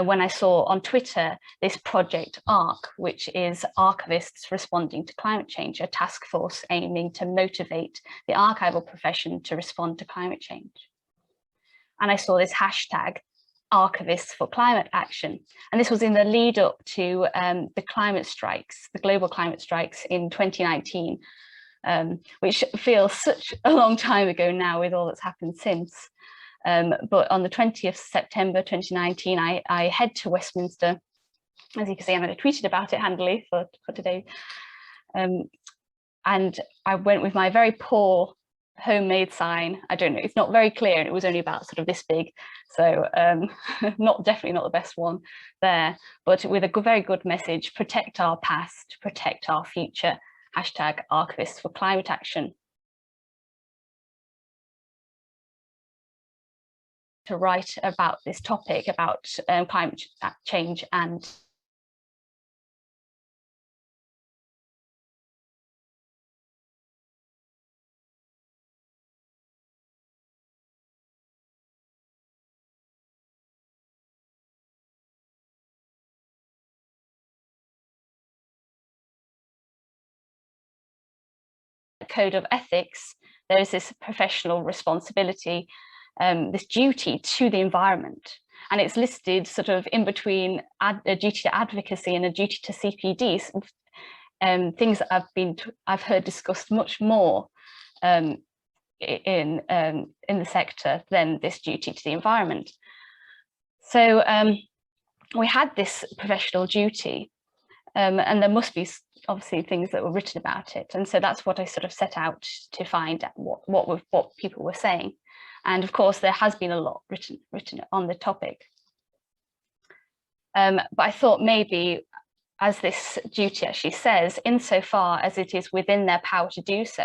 when I saw on Twitter this project ARC, which is Archivists Responding to Climate Change, a task force aiming to motivate the archival profession to respond to climate change. And I saw this hashtag, Archivists for Climate Action. And this was in the lead up to the climate strikes, the global climate strikes in 2019, which feels such a long time ago now with all that's happened since. But on the 20th September 2019, I head to Westminster. As you can see, I tweeted about it handily for today. And I went with my very poor homemade sign. I don't know, it's not very clear, and it was only about sort of this big, so definitely not the best one there, but with a very good message: protect our past, protect our future, hashtag Archivists for Climate Action. To write about this topic, about climate change and code of ethics, there is this professional responsibility, this duty to the environment, and it's listed sort of in between a duty to advocacy and a duty to CPDs, things that I've heard discussed much more in the sector than this duty to the environment. So we had this professional duty, and there must be obviously things that were written about it, and so that's what I sort of set out to find out what people were saying. And of course there has been a lot written on the topic, but I thought maybe, as this duty actually says, insofar as it is within their power to do so,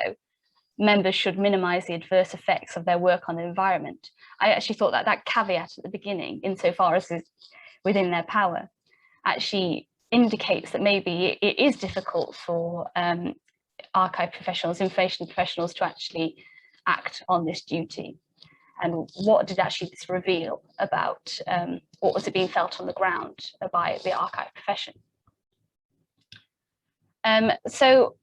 members should minimize the adverse effects of their work on the environment. I actually thought that caveat at the beginning, insofar as it's within their power, actually indicates that maybe it is difficult for archive professionals, information professionals, to actually act on this duty. And what did actually this reveal about what was it being felt on the ground by the archive profession? So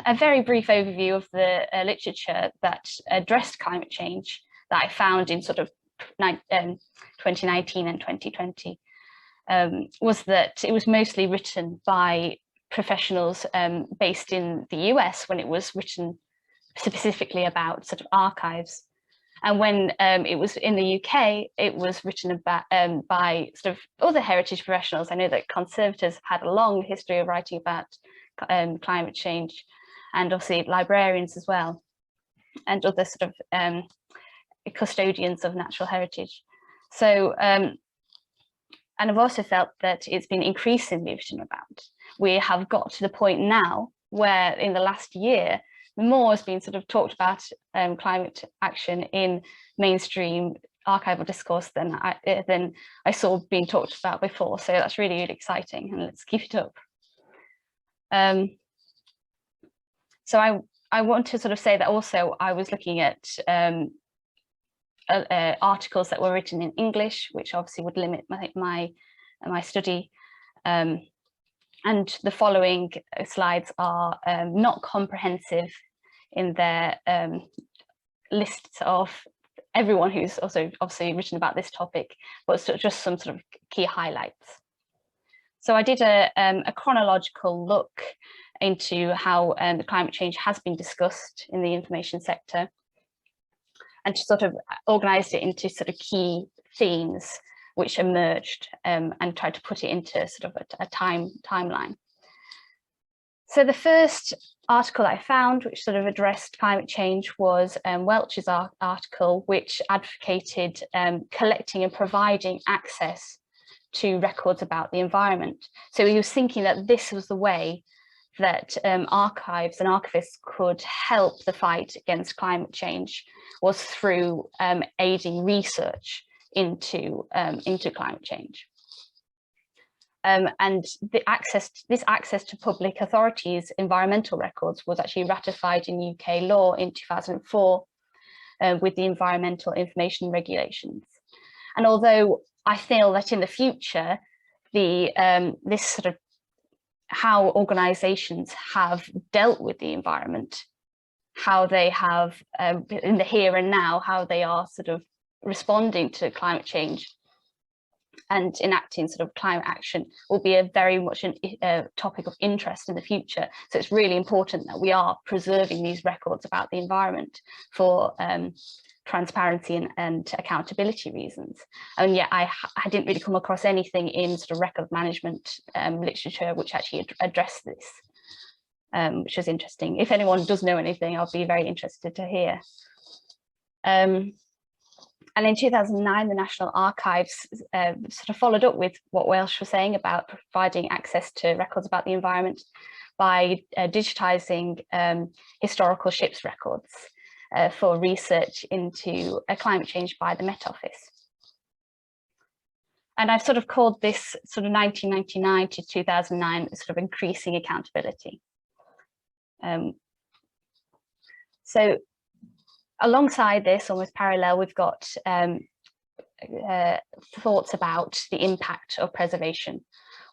a very brief overview of the literature that addressed climate change that I found in sort of 2019 and 2020. Was that it was mostly written by professionals based in the US when it was written specifically about sort of archives. And when it was in the UK, it was written about by sort of other heritage professionals. I know that conservators have had a long history of writing about climate change, and obviously librarians as well, and other sort of custodians of natural heritage. So, and I've also felt that it's been increasingly written about. We have got to the point now where in the last year, more has been sort of talked about climate action in mainstream archival discourse than I saw being talked about before. So that's really, really exciting, and let's keep it up. So I want to sort of say that also I was looking at articles that were written in English, which obviously would limit my study. And the following slides are not comprehensive in their lists of everyone who's also obviously written about this topic, but just some sort of key highlights. So I did a chronological look into how the climate change has been discussed in the information sector, and to sort of organised it into sort of key themes which emerged, and tried to put it into sort of a timeline. So the first article I found, which sort of addressed climate change, was Welch's article, which advocated collecting and providing access to records about the environment. So he was thinking that this was the way that archives and archivists could help the fight against climate change, was through aiding research into climate change. And this access to public authorities' environmental records was actually ratified in UK law in 2004 with the Environmental Information Regulations. And although I feel that in the future, this sort of how organisations have dealt with the environment, how they have in the here and now, how they are sort of responding to climate change and enacting sort of climate action, will be a very much a topic of interest in the future. So it's really important that we are preserving these records about the environment for transparency and accountability reasons. And yet I didn't really come across anything in sort of record management literature which actually addressed this, which was interesting. If anyone does know anything, I'll be very interested to hear. And in 2009, the National Archives sort of followed up with what Welsh was saying about providing access to records about the environment by digitising historical ships records for research into climate change by the Met Office. And I've sort of called this sort of 1999 to 2009 sort of increasing accountability. So alongside this, almost parallel, we've got thoughts about the impact of preservation.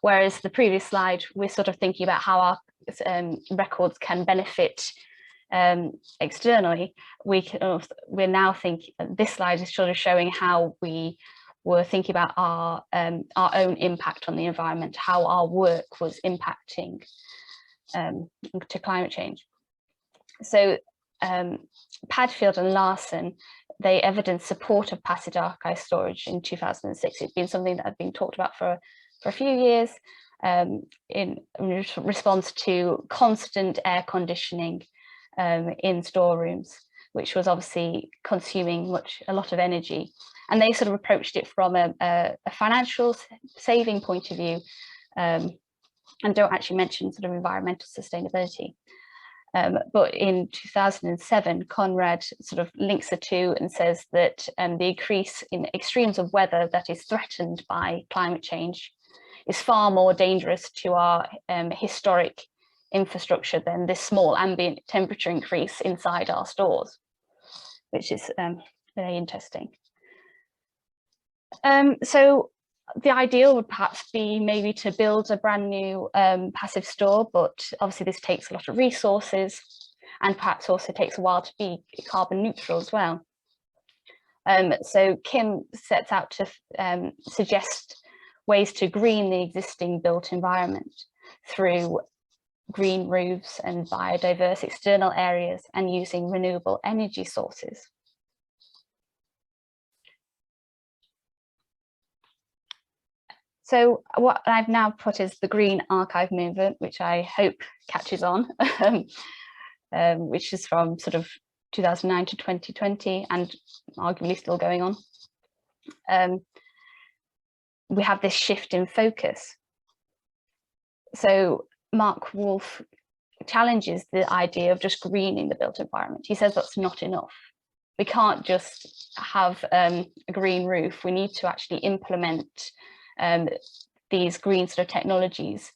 Whereas the previous slide, we're sort of thinking about how our records can benefit externally. We're now thinking, this slide is sort of showing how we were thinking about our own impact on the environment, how our work was impacting to climate change. So Padfield and Larson, they evidenced support of passive archive storage in 2006. It's been something that had been talked about for a few years in response to constant air conditioning in storerooms, which was obviously consuming a lot of energy. And they sort of approached it from a financial saving point of view, and don't actually mention sort of environmental sustainability. But in 2007, Conrad sort of links the two and says that the increase in extremes of weather that is threatened by climate change is far more dangerous to our historic infrastructure than this small ambient temperature increase inside our stores, which is very interesting. So the ideal would perhaps be maybe to build a brand new passive store, but obviously this takes a lot of resources and perhaps also takes a while to be carbon neutral as well. So Kim sets out to suggest ways to green the existing built environment through green roofs and biodiverse external areas and using renewable energy sources. So what I've now put is the Green Archive movement, which I hope catches on, which is from sort of 2009 to 2020 and arguably still going on. We have this shift in focus. So Mark Wolf challenges the idea of just greening the built environment. He says that's not enough. We can't just have a green roof. We need to actually implement these green sort of technologies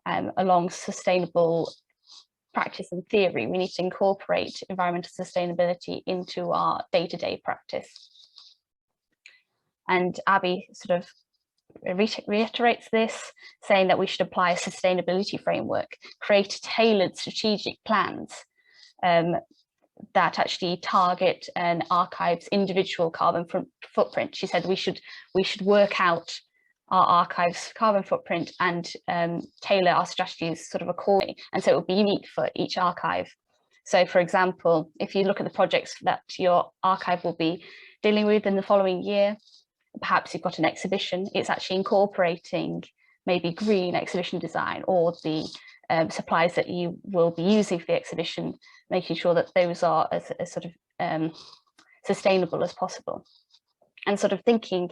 along sustainable practice and theory. We need to incorporate environmental sustainability into our day-to-day practice. And Abby sort of reiterates this, saying that we should apply a sustainability framework, create tailored strategic plans that actually target an archive's individual carbon footprint. She said we should work out our archive's carbon footprint and tailor our strategies sort of accordingly, and so it will be unique for each archive. So, for example, if you look at the projects that your archive will be dealing with in the following year, perhaps you've got an exhibition, it's actually incorporating maybe green exhibition design, or the supplies that you will be using for the exhibition, making sure that those are as sort of sustainable as possible. And sort of thinking,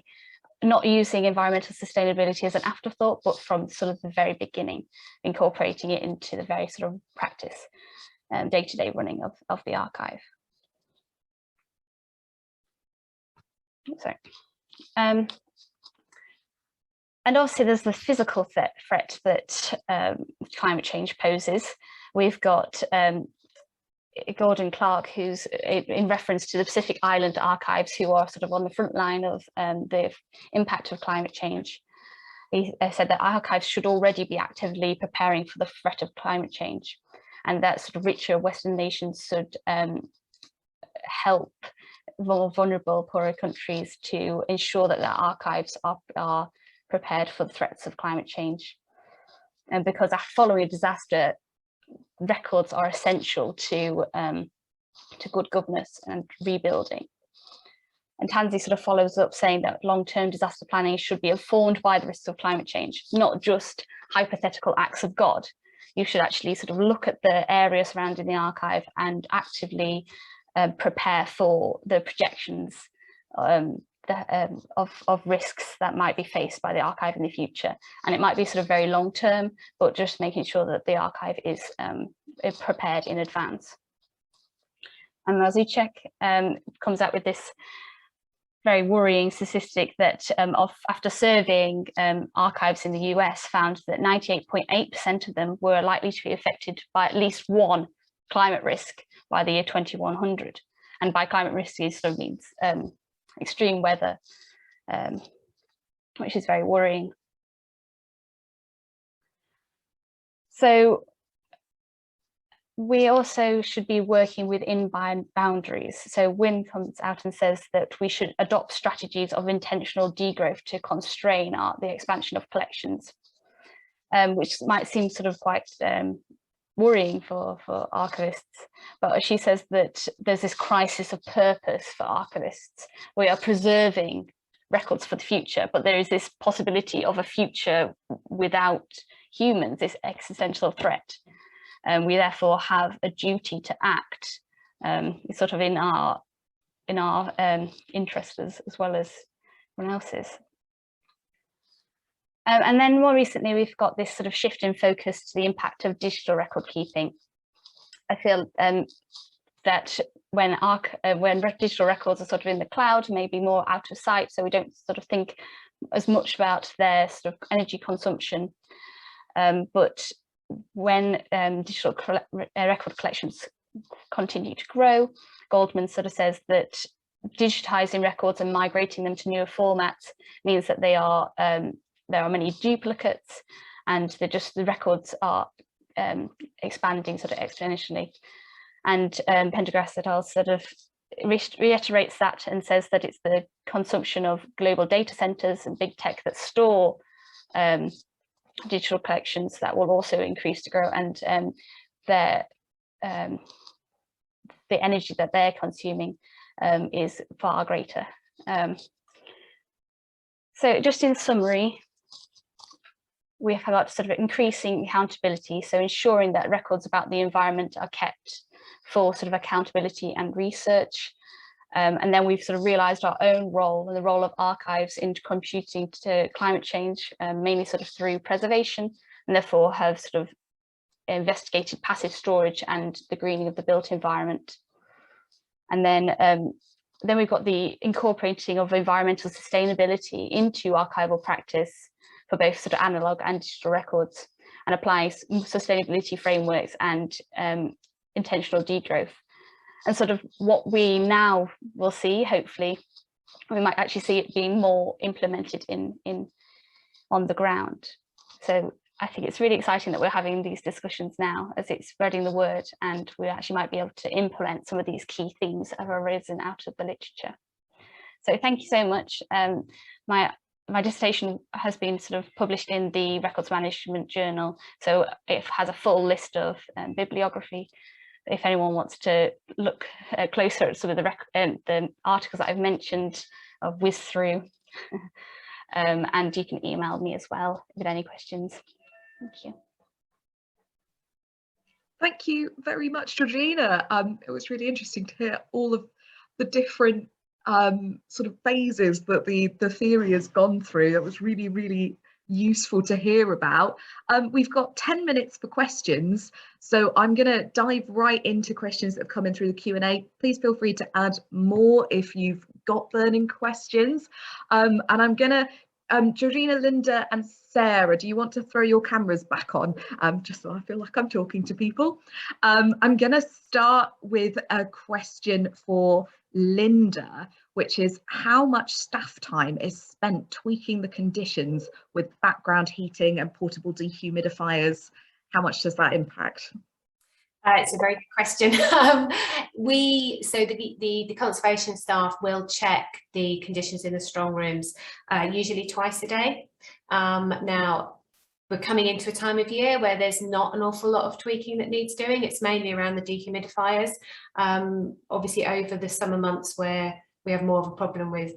not using environmental sustainability as an afterthought, but from sort of the very beginning, incorporating it into the very sort of practice, day-to-day running of the archive. Sorry. And obviously there's the physical threat that climate change poses. We've got Gordon Clark, who's in reference to the Pacific Island archives, who are sort of on the front line of the impact of climate change. He said that archives should already be actively preparing for the threat of climate change, and that sort of richer Western nations should help more vulnerable, poorer countries to ensure that their archives are prepared for the threats of climate change. And because following a disaster, records are essential to good governance and rebuilding. And Tansy sort of follows up saying that long-term disaster planning should be informed by the risks of climate change, not just hypothetical acts of God. You should actually sort of look at the area surrounding the archive and actively prepare for the projections of risks that might be faced by the archive in the future. And it might be sort of very long term, but just making sure that the archive is prepared in advance. And Mazuchek comes out with this very worrying statistic that after surveying archives in the US, found that 98.8% of them were likely to be affected by at least one climate risk by the year 2100. And by climate risk, it sort of means extreme weather, which is very worrying. So we also should be working within boundaries. So Wynne comes out and says that we should adopt strategies of intentional degrowth to constrain the expansion of collections, which might seem sort of quite worrying for archivists, but she says that there's this crisis of purpose for archivists. We are preserving records for the future, but there is this possibility of a future without humans, this existential threat. And we therefore have a duty to act sort of in our interest as well as everyone else's. And then more recently, we've got this sort of shift in focus to the impact of digital record keeping. I feel that when digital records are sort of in the cloud, maybe more out of sight, so we don't sort of think as much about their sort of energy consumption. But when digital record collections continue to grow, Goldman sort of says that digitizing records and migrating them to newer formats means that there are many duplicates, and the records are expanding sort of exponentially. And Pendergrass et al. Sort of reiterates that and says that it's the consumption of global data centers and big tech that store digital collections that will also increase to grow, and the energy that they're consuming is far greater. So just in summary, we have got sort of increasing accountability, so ensuring that records about the environment are kept for sort of accountability and research. And then we've sort of realised our own role and the role of archives in contributing to climate change, mainly sort of through preservation, and therefore have sort of investigated passive storage and the greening of the built environment. And then we've got the incorporating of environmental sustainability into archival practice for both sort of analogue and digital records, and applying sustainability frameworks and intentional degrowth. And sort of what we now will see, hopefully, we might actually see it being more implemented on the ground. So I think it's really exciting that we're having these discussions now, as it's spreading the word, and we actually might be able to implement some of these key themes that have arisen out of the literature. So thank you so much. My dissertation has been sort of published in the Records Management Journal, so it has a full list of bibliography. If anyone wants to look closer at some of the articles that I've mentioned, I've whizzed through, and you can email me as well with any questions. Thank you. Thank you very much, Georgina. It was really interesting to hear all of the different sort of phases that the theory has gone through. That was really, really useful to hear about. We've got 10 minutes for questions, so I'm going to dive right into questions that have come in through the Q&A. Please feel free to add more if you've got burning questions. And I'm going to, Georgina, Linda and Sarah, do you want to throw your cameras back on, just so I feel like I'm talking to people? I'm going to start with a question for Linda, which is how much staff time is spent tweaking the conditions with background heating and portable dehumidifiers? How much does that impact? It's a very good question. So the conservation staff will check the conditions in the strong rooms usually twice a day. Now, we're coming into a time of year where there's not an awful lot of tweaking that needs doing. It's mainly around the dehumidifiers. Obviously, over the summer months where we have more of a problem with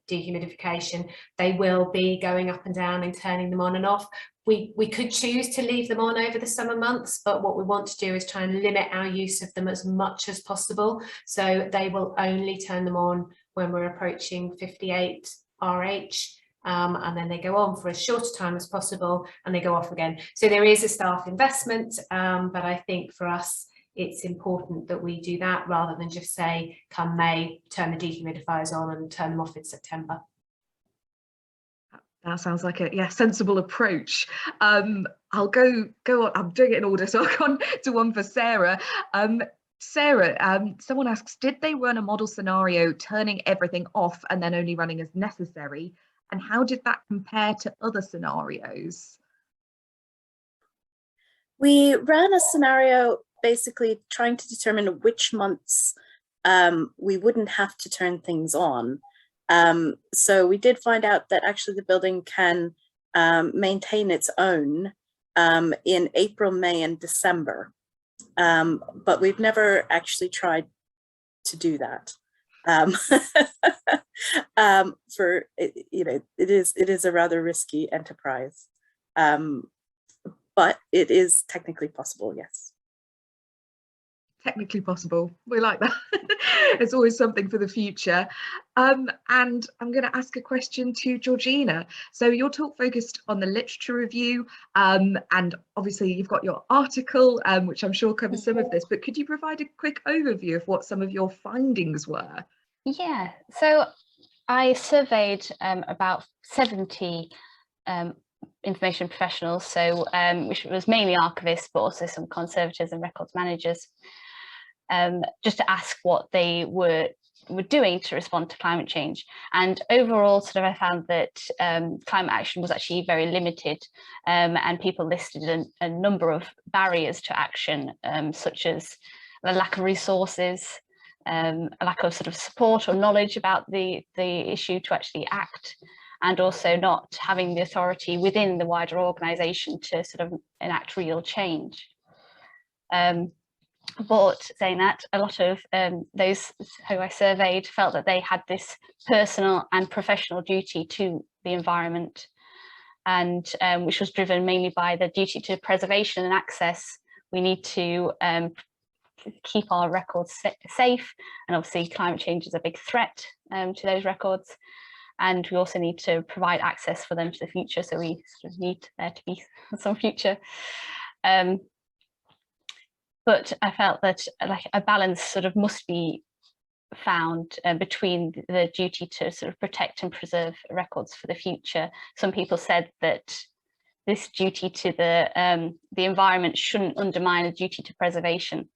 dehumidification, they will be going up and down and turning them on and off. We could choose to leave them on over the summer months, but what we want to do is try and limit our use of them as much as possible. So they will only turn them on when we're approaching 58 RH. And then they go on for as short a time as possible and they go off again. So there is a staff investment, but I think for us it's important that we do that rather than just say come May, turn the dehumidifiers on and turn them off in September. That sounds like a sensible approach. I'll go on. I'm doing it in order, so I'll go on to one for Sarah. Sarah, someone asks, did they run a model scenario turning everything off and then only running as necessary? And how did that compare to other scenarios? We ran a scenario basically trying to determine which months we wouldn't have to turn things on. So we did find out that actually the building can maintain its own in April, May, and December. But we've never actually tried to do that. It is a rather risky enterprise, but it is technically possible, yes. Technically possible. We like that. It's always something for the future. And I'm going to ask a question to Georgina. So your talk focused on the literature review, and obviously you've got your article, which I'm sure covers some of this, but could you provide a quick overview of what some of your findings were? Yeah, so I surveyed about 70 information professionals, so which was mainly archivists, but also some conservators and records managers, just to ask what they were doing to respond to climate change. And overall, sort of, I found that climate action was actually very limited, and people listed a number of barriers to action, such as the lack of resources, a lack of sort of support or knowledge about the issue to actually act, and also not having the authority within the wider organisation to sort of enact real change. But saying that, a lot of those who I surveyed felt that they had this personal and professional duty to the environment, and which was driven mainly by the duty to preservation and access. We need to keep our records safe, and obviously climate change is a big threat to those records, and we also need to provide access for them to the future, so we sort of need there to be some future. But I felt that like a balance sort of must be found between the duty to sort of protect and preserve records for the future. Some people said that this duty to the environment shouldn't undermine the duty to preservation.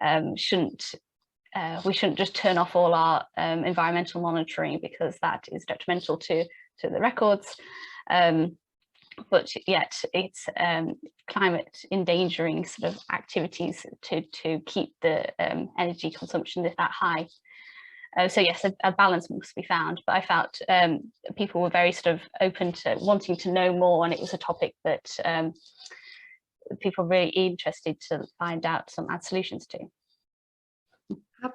We shouldn't just turn off all our environmental monitoring, because that is detrimental to the records. but yet it's climate endangering sort of activities to keep the energy consumption that high. So yes, a balance must be found, but I felt people were very sort of open to wanting to know more, and it was a topic that people were really interested to find out some solutions to.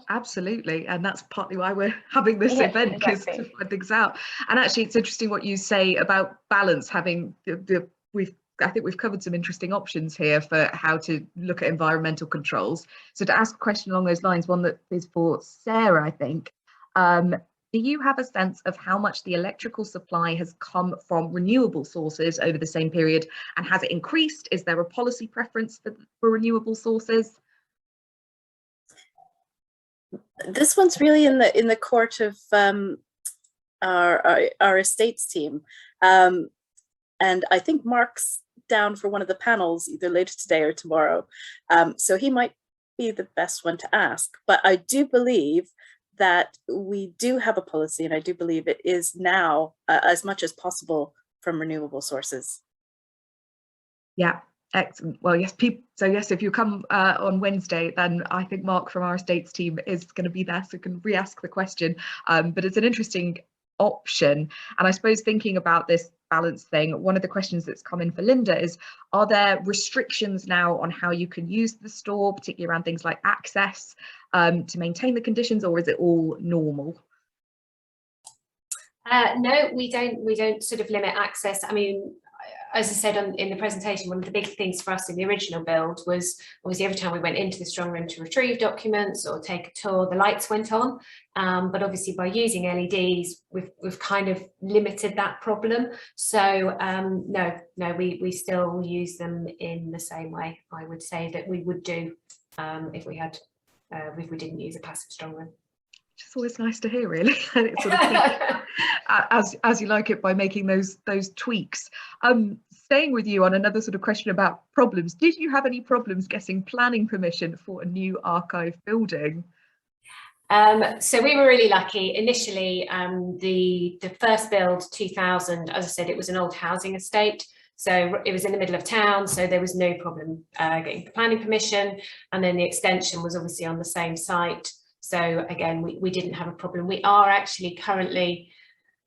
Absolutely, and that's partly why we're having this event, because to find things out. And actually, it's interesting what you say about balance. Having I think we've covered some interesting options here for how to look at environmental controls. So to ask a question along those lines, one that is for Sara, I think. Do you have a sense of how much the electrical supply has come from renewable sources over the same period, and has it increased? Is there a policy preference for renewable sources? This one's really in the court of our estates team, and I think Mark's down for one of the panels either later today or tomorrow, so he might be the best one to ask. But I do believe that we do have a policy, and I do believe it is now as much as possible from renewable sources. Yeah. Excellent. Well, yes, so yes, if you come on Wednesday, then I think Mark from our estates team is going to be there, so can re-ask the question. But it's an interesting option. And I suppose thinking about this balance thing, one of the questions that's come in for Linda is, are there restrictions now on how you can use the store, particularly around things like access, to maintain the conditions, or is it all normal? No, we don't sort of limit access. I mean, as I said in the presentation, one of the big things for us in the original build was obviously every time we went into the strong room to retrieve documents or take a tour, the lights went on. But obviously by using LEDs, we've kind of limited that problem. So no, we still use them in the same way, I would say, that we would do if we didn't use a passive strong room. It's always nice to hear, really, and it sort of as you like it by making those tweaks. Staying with you on another sort of question about problems, did you have any problems getting planning permission for a new archive building? So we were really lucky. Initially, the first build, 2000, as I said, it was an old housing estate. So it was in the middle of town, so there was no problem getting planning permission. And then the extension was obviously on the same site. So again, we didn't have a problem. We are actually currently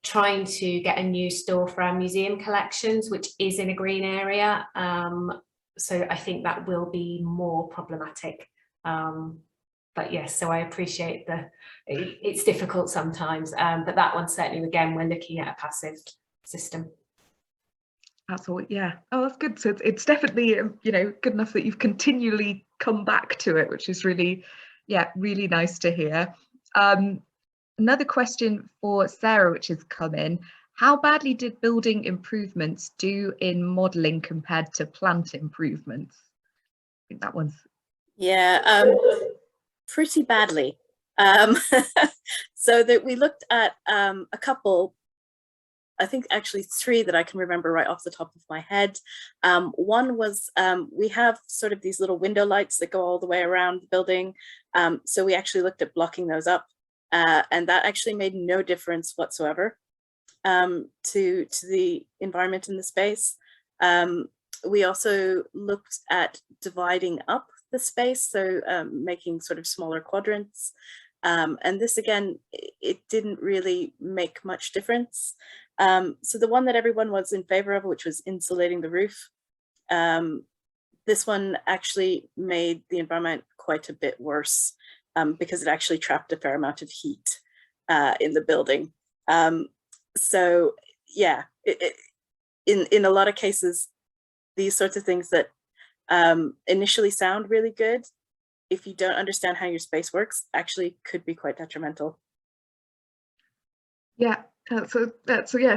trying to get a new store for our museum collections, which is in a green area. So I think that will be more problematic. But yes, so I appreciate it's difficult sometimes, but that one certainly, again, we're looking at a passive system. That's all, yeah. Oh, that's good. So it's definitely, good enough that you've continually come back to it, which is really, really nice to hear. Another question for Sara, which has come in. How badly did building improvements do in modelling compared to plant improvements? I think that one's... Yeah, pretty badly. So that we looked at a couple, I think actually 3 that I can remember right off the top of my head. One was we have sort of these little window lights that go all the way around the building. So we actually looked at blocking those up, and that actually made no difference whatsoever to the environment in the space. We also looked at dividing up the space, so making sort of smaller quadrants. And this, again, it didn't really make much difference. So the one that everyone was in favor of, which was insulating the roof, this one actually made the environment quite a bit worse because it actually trapped a fair amount of heat in the building. So yeah, in a lot of cases, these sorts of things that initially sound really good, if you don't understand how your space works, actually could be quite detrimental. Yeah, that's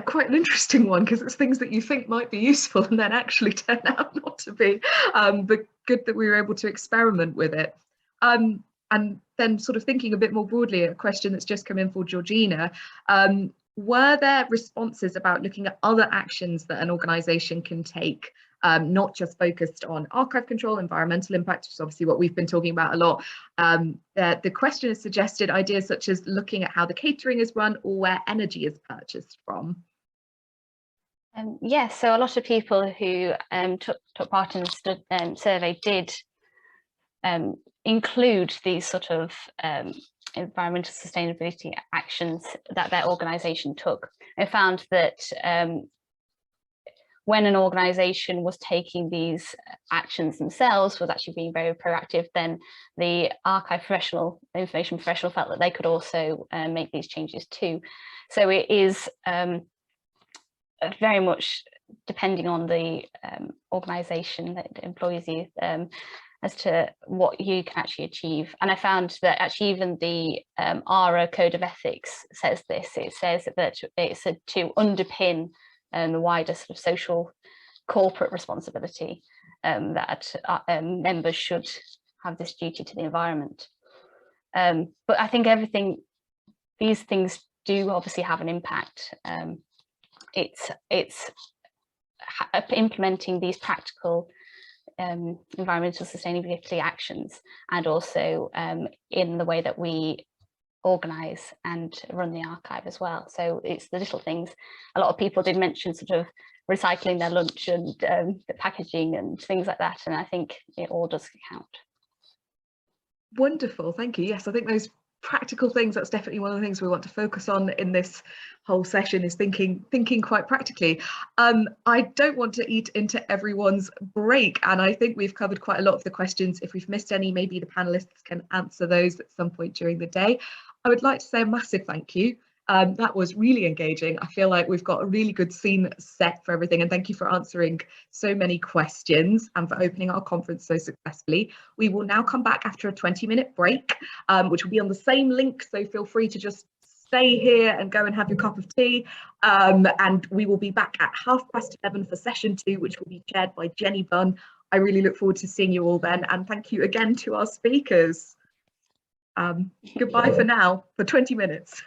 quite an interesting one, because it's things that you think might be useful and then actually turn out not to be. But good that we were able to experiment with it. And then sort of thinking a bit more broadly, a question that's just come in for Georgina. Were there responses about looking at other actions that an organisation can take, not just focused on archive control, environmental impact, which is obviously what we've been talking about a lot? The question has suggested ideas such as looking at how the catering is run or where energy is purchased from. Yeah, so a lot of people who took part in the survey did include these sort of environmental sustainability actions that their organisation took. I found that when an organisation was taking these actions themselves, was actually being very proactive, then the archive professional, the information professional, felt that they could also make these changes too. So it is very much depending on the organisation that employs you as to what you can actually achieve. And I found that actually even the ARA Code of Ethics says this. It says that it's to underpin the wider sort of social corporate responsibility that members should have this duty to the environment. But I think these things do obviously have an impact. It's implementing these practical environmental sustainability actions, and also in the way that we organise and run the archive as well. So it's the little things. A lot of people did mention sort of recycling their lunch and the packaging and things like that, and I think it all does count. Wonderful, thank you. Yes, I think those practical things, that's definitely one of the things we want to focus on in this whole session, is thinking quite practically. I don't want to eat into everyone's break, and I think we've covered quite a lot of the questions. If we've missed any, maybe the panelists can answer those at some point during the day. I would like to say a massive thank you. That was really engaging. I feel like we've got a really good scene set for everything, and thank you for answering so many questions and for opening our conference so successfully. We will now come back after a 20-minute break, which will be on the same link, so feel free to just stay here and go and have your cup of tea, and we will be back at 11:30 for session 2, which will be chaired by Jenny Bunn. I really look forward to seeing you all then, and thank you again to our speakers. Goodbye for now, for 20 minutes.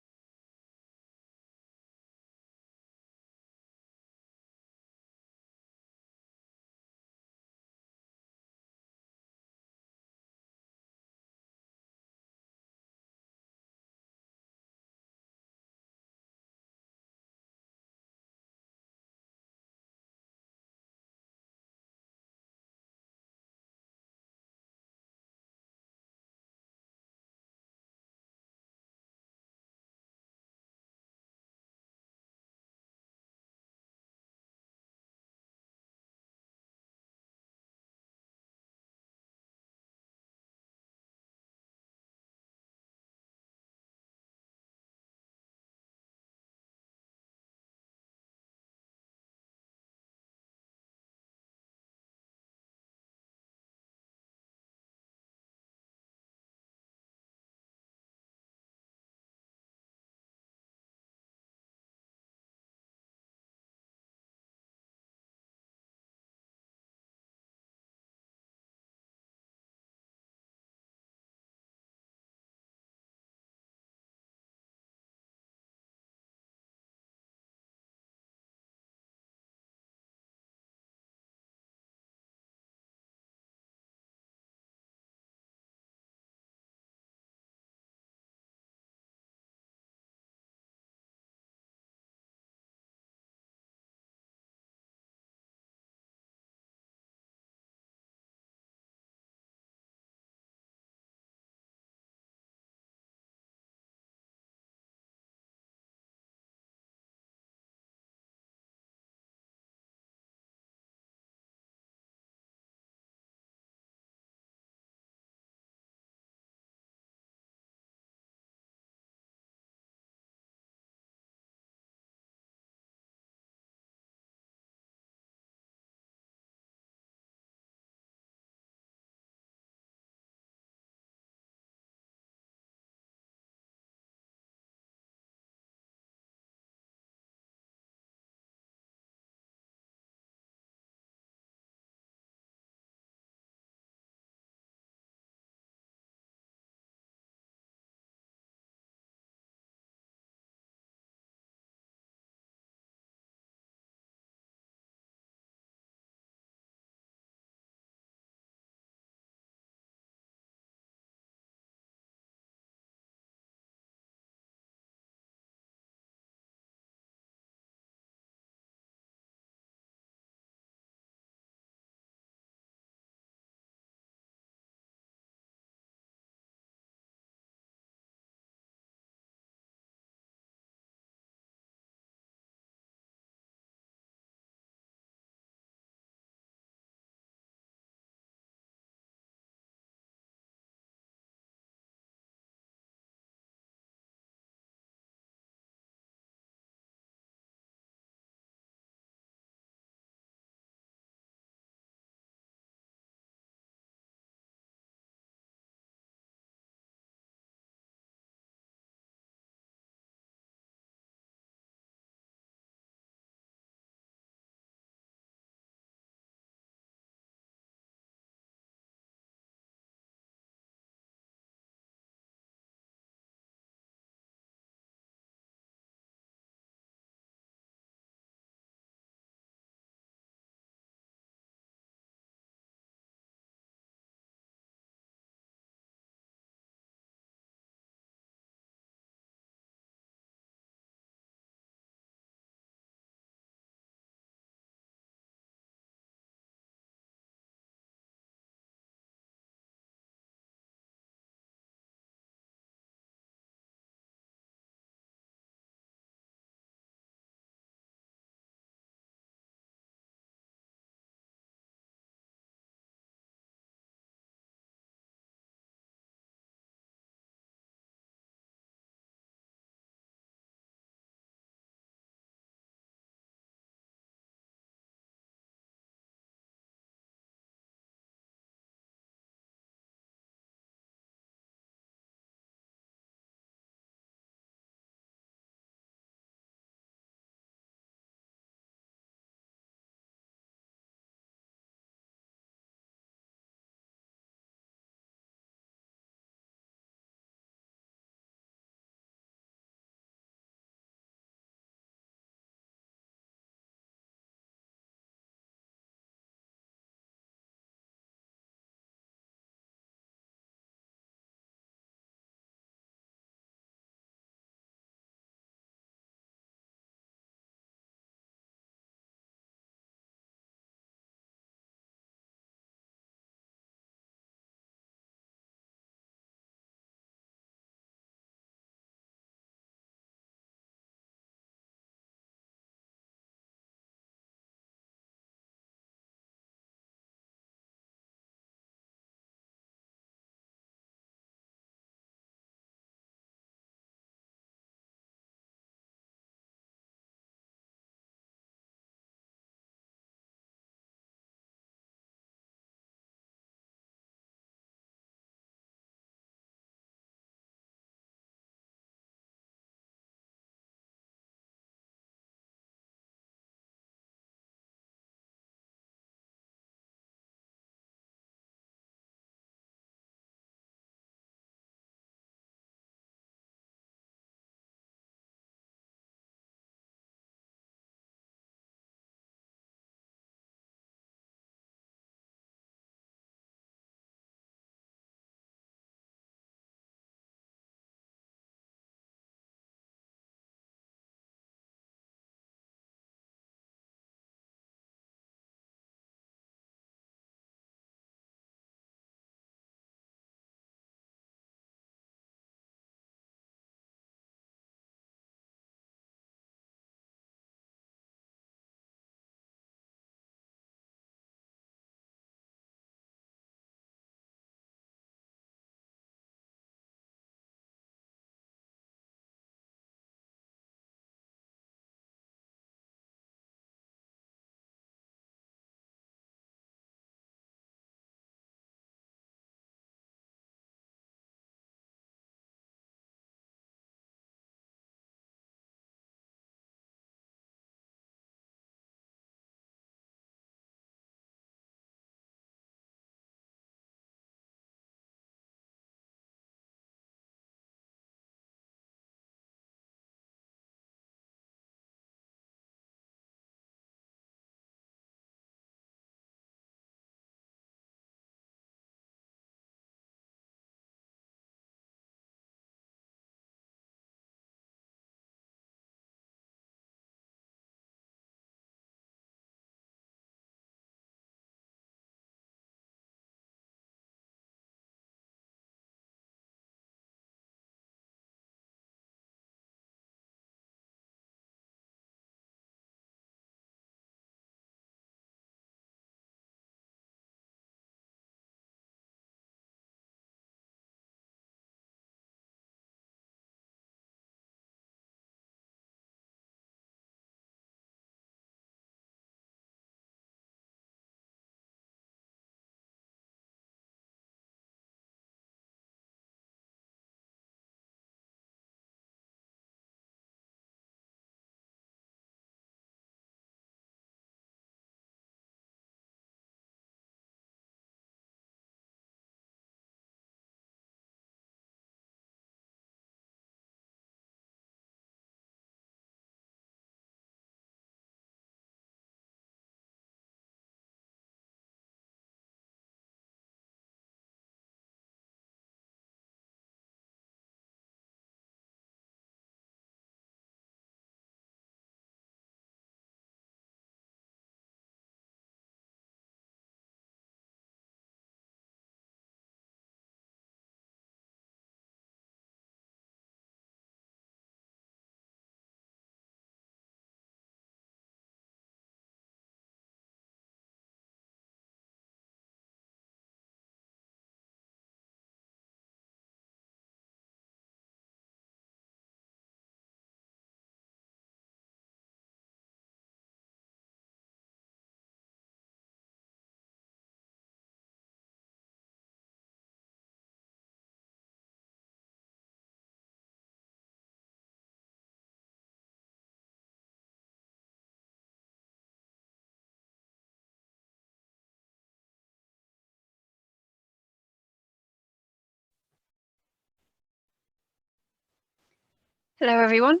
Hello everyone,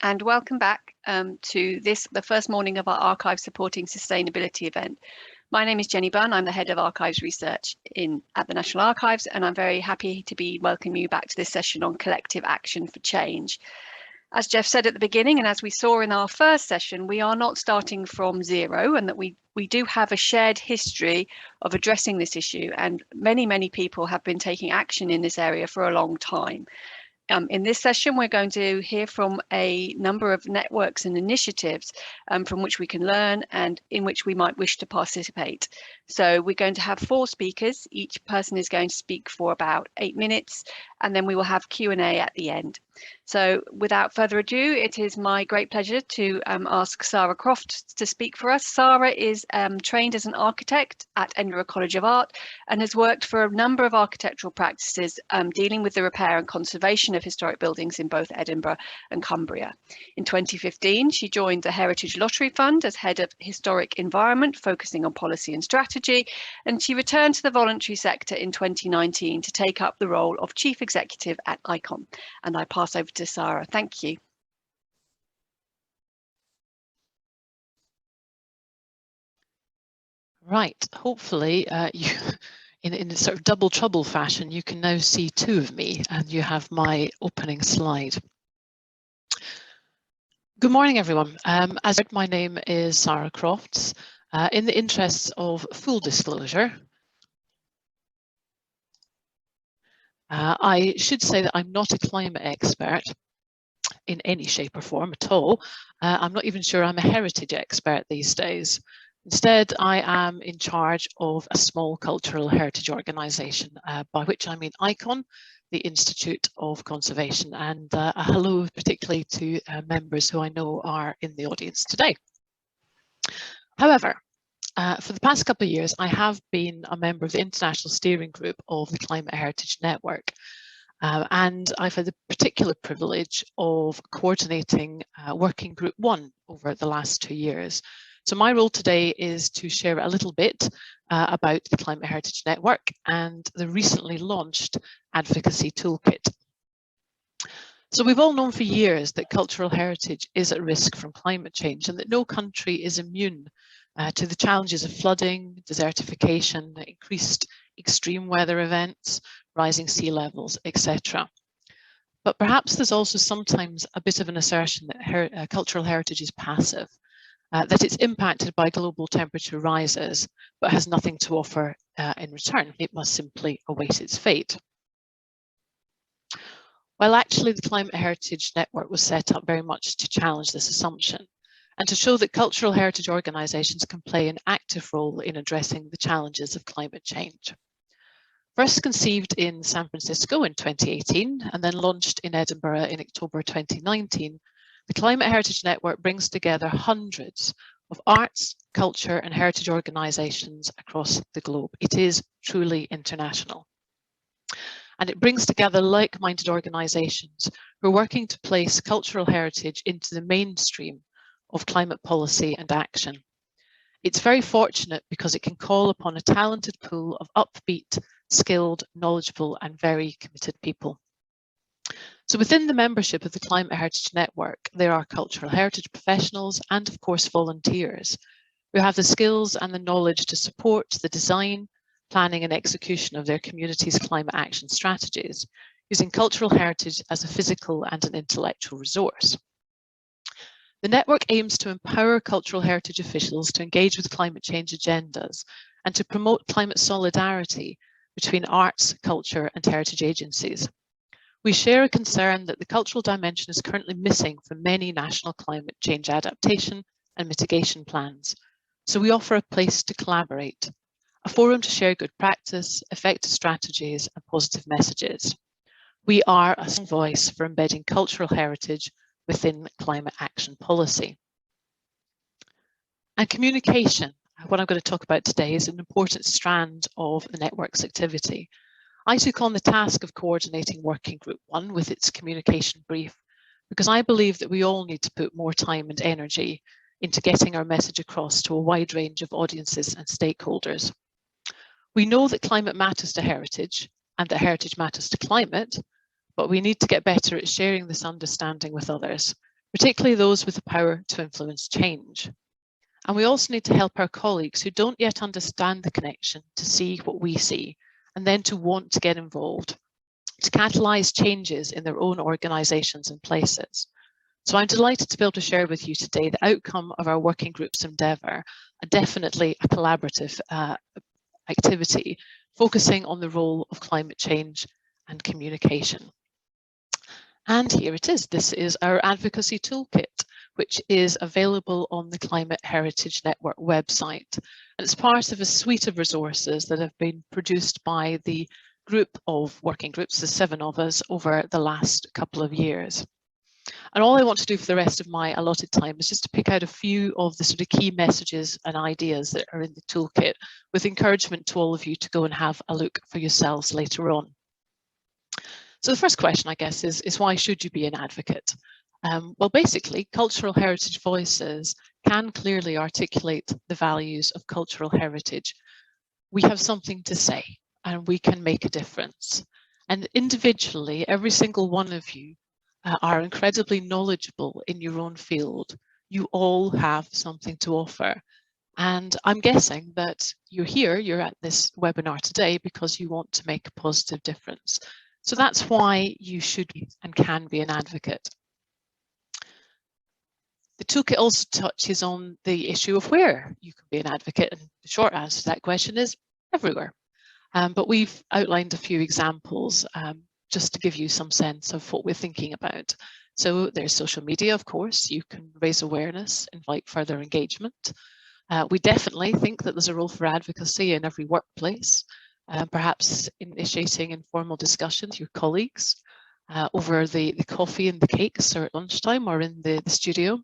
and welcome back to the first morning of our Archive Supporting Sustainability event. My name is Jenny Bunn. I'm the Head of Archives Research at the National Archives, and I'm very happy to be welcoming you back to this session on collective action for change. As Jeff said at the beginning, and as we saw in our first session, we are not starting from zero, and that we do have a shared history of addressing this issue, and many people have been taking action in this area for a long time. In this session, we're going to hear from a number of networks and initiatives from which we can learn and in which we might wish to participate. So we're going to have 4 speakers. Each person is going to speak for about 8 minutes, and then we will have Q&A at the end. So without further ado, it is my great pleasure to ask Sara Crofts to speak for us. Sara is trained as an architect at Edinburgh College of Art and has worked for a number of architectural practices dealing with the repair and conservation of historic buildings in both Edinburgh and Cumbria. In 2015, she joined the Heritage Lottery Fund as Head of Historic Environment, focusing on policy and strategy, and she returned to the voluntary sector in 2019 to take up the role of Chief Executive at ICCROM. And I pass over to Sara. Thank you. Right, hopefully you, in a sort of double trouble fashion, you can now see 2 of me and you have my opening slide. Good morning, everyone. As I said, my name is Sara Crofts. In the interests of full disclosure, I should say that I'm not a climate expert in any shape or form at all. I'm not even sure I'm a heritage expert these days. Instead, I am in charge of a small cultural heritage organisation, by which I mean ICON, the Institute of Conservation, and a hello particularly to members who I know are in the audience today. However, for the past couple of years, I have been a member of the International Steering Group of the Climate Heritage Network. And I've had the particular privilege of coordinating Working Group 1 over the last 2 years. So my role today is to share a little bit about the Climate Heritage Network and the recently launched Advocacy Toolkit. So we've all known for years that cultural heritage is at risk from climate change and that no country is immune to the challenges of flooding, desertification, increased extreme weather events, rising sea levels, etc. But perhaps there's also sometimes a bit of an assertion that cultural heritage is passive, that it's impacted by global temperature rises, but has nothing to offer in return. It must simply await its fate. Well, actually, the Climate Heritage Network was set up very much to challenge this assumption and to show that cultural heritage organisations can play an active role in addressing the challenges of climate change. First conceived in San Francisco in 2018 and then launched in Edinburgh in October 2019, the Climate Heritage Network brings together hundreds of arts, culture and heritage organisations across the globe. It is truly international. And it brings together like-minded organisations who are working to place cultural heritage into the mainstream of climate policy and action. It's very fortunate because it can call upon a talented pool of upbeat, skilled, knowledgeable and very committed people. So within the membership of the Climate Heritage Network, there are cultural heritage professionals and of course volunteers who have the skills and the knowledge to support the design, planning and execution of their community's climate action strategies, using cultural heritage as a physical and an intellectual resource. The network aims to empower cultural heritage officials to engage with climate change agendas and to promote climate solidarity between arts, culture and heritage agencies. We share a concern that the cultural dimension is currently missing from many national climate change adaptation and mitigation plans. So we offer a place to collaborate, a forum to share good practice, effective strategies and positive messages. We are a strong voice for embedding cultural heritage within climate action policy. And communication, what I'm going to talk about today, is an important strand of the network's activity. I took on the task of coordinating Working Group 1 with its communication brief because I believe that we all need to put more time and energy into getting our message across to a wide range of audiences and stakeholders. We know that climate matters to heritage and that heritage matters to climate, but we need to get better at sharing this understanding with others, particularly those with the power to influence change. And we also need to help our colleagues who don't yet understand the connection to see what we see, and then to want to get involved, to catalyse changes in their own organisations and places. So I'm delighted to be able to share with you today the outcome of our working group's endeavour, definitely a collaborative activity, focusing on the role of climate change and communication. And here it is. This is our advocacy toolkit, which is available on the Climate Heritage Network website. And it's part of a suite of resources that have been produced by the group of working groups, the 7 of us, over the last couple of years. And all I want to do for the rest of my allotted time is just to pick out a few of the sort of key messages and ideas that are in the toolkit, with encouragement to all of you to go and have a look for yourselves later on. So the first question, I guess, is why should you be an advocate? Well, basically, cultural heritage voices can clearly articulate the values of cultural heritage. We have something to say and we can make a difference. And individually, every single one of you are incredibly knowledgeable in your own field. You all have something to offer. And I'm guessing that you're at this webinar today because you want to make a positive difference. So that's why you should and can be an advocate. The toolkit also touches on the issue of where you can be an advocate, and the short answer to that question is everywhere. But we've outlined a few examples just to give you some sense of what we're thinking about. So there's social media, of course. You can raise awareness, invite further engagement. We definitely think that there's a role for advocacy in every workplace. Perhaps initiating informal discussions with your colleagues over the coffee and the cakes, or at lunchtime, or in the studio.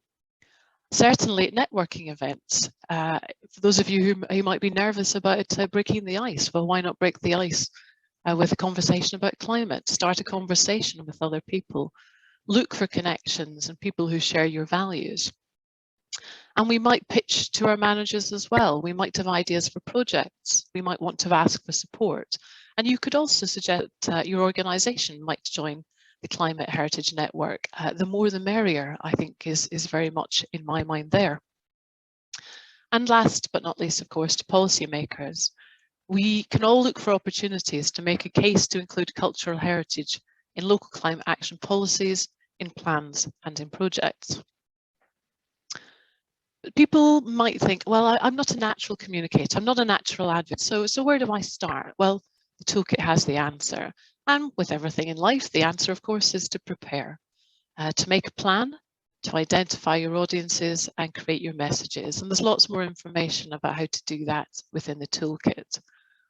Certainly at networking events. For those of you who might be nervous about breaking the ice, well, why not break the ice with a conversation about climate? Start a conversation with other people. Look for connections and people who share your values. And we might pitch to our managers as well. We might have ideas for projects. We might want to ask for support. And you could also suggest your organisation might join the Climate Heritage Network. The more the merrier, I think, is very much in my mind there. And last but not least, of course, to policymakers. We can all look for opportunities to make a case to include cultural heritage in local climate action policies, in plans and in projects. People might think, well, I'm not a natural communicator, I'm not a natural advocate, so where do I start? Well, the toolkit has the answer. And with everything in life, the answer, of course, is to prepare, to make a plan, to identify your audiences and create your messages. And there's lots more information about how to do that within the toolkit.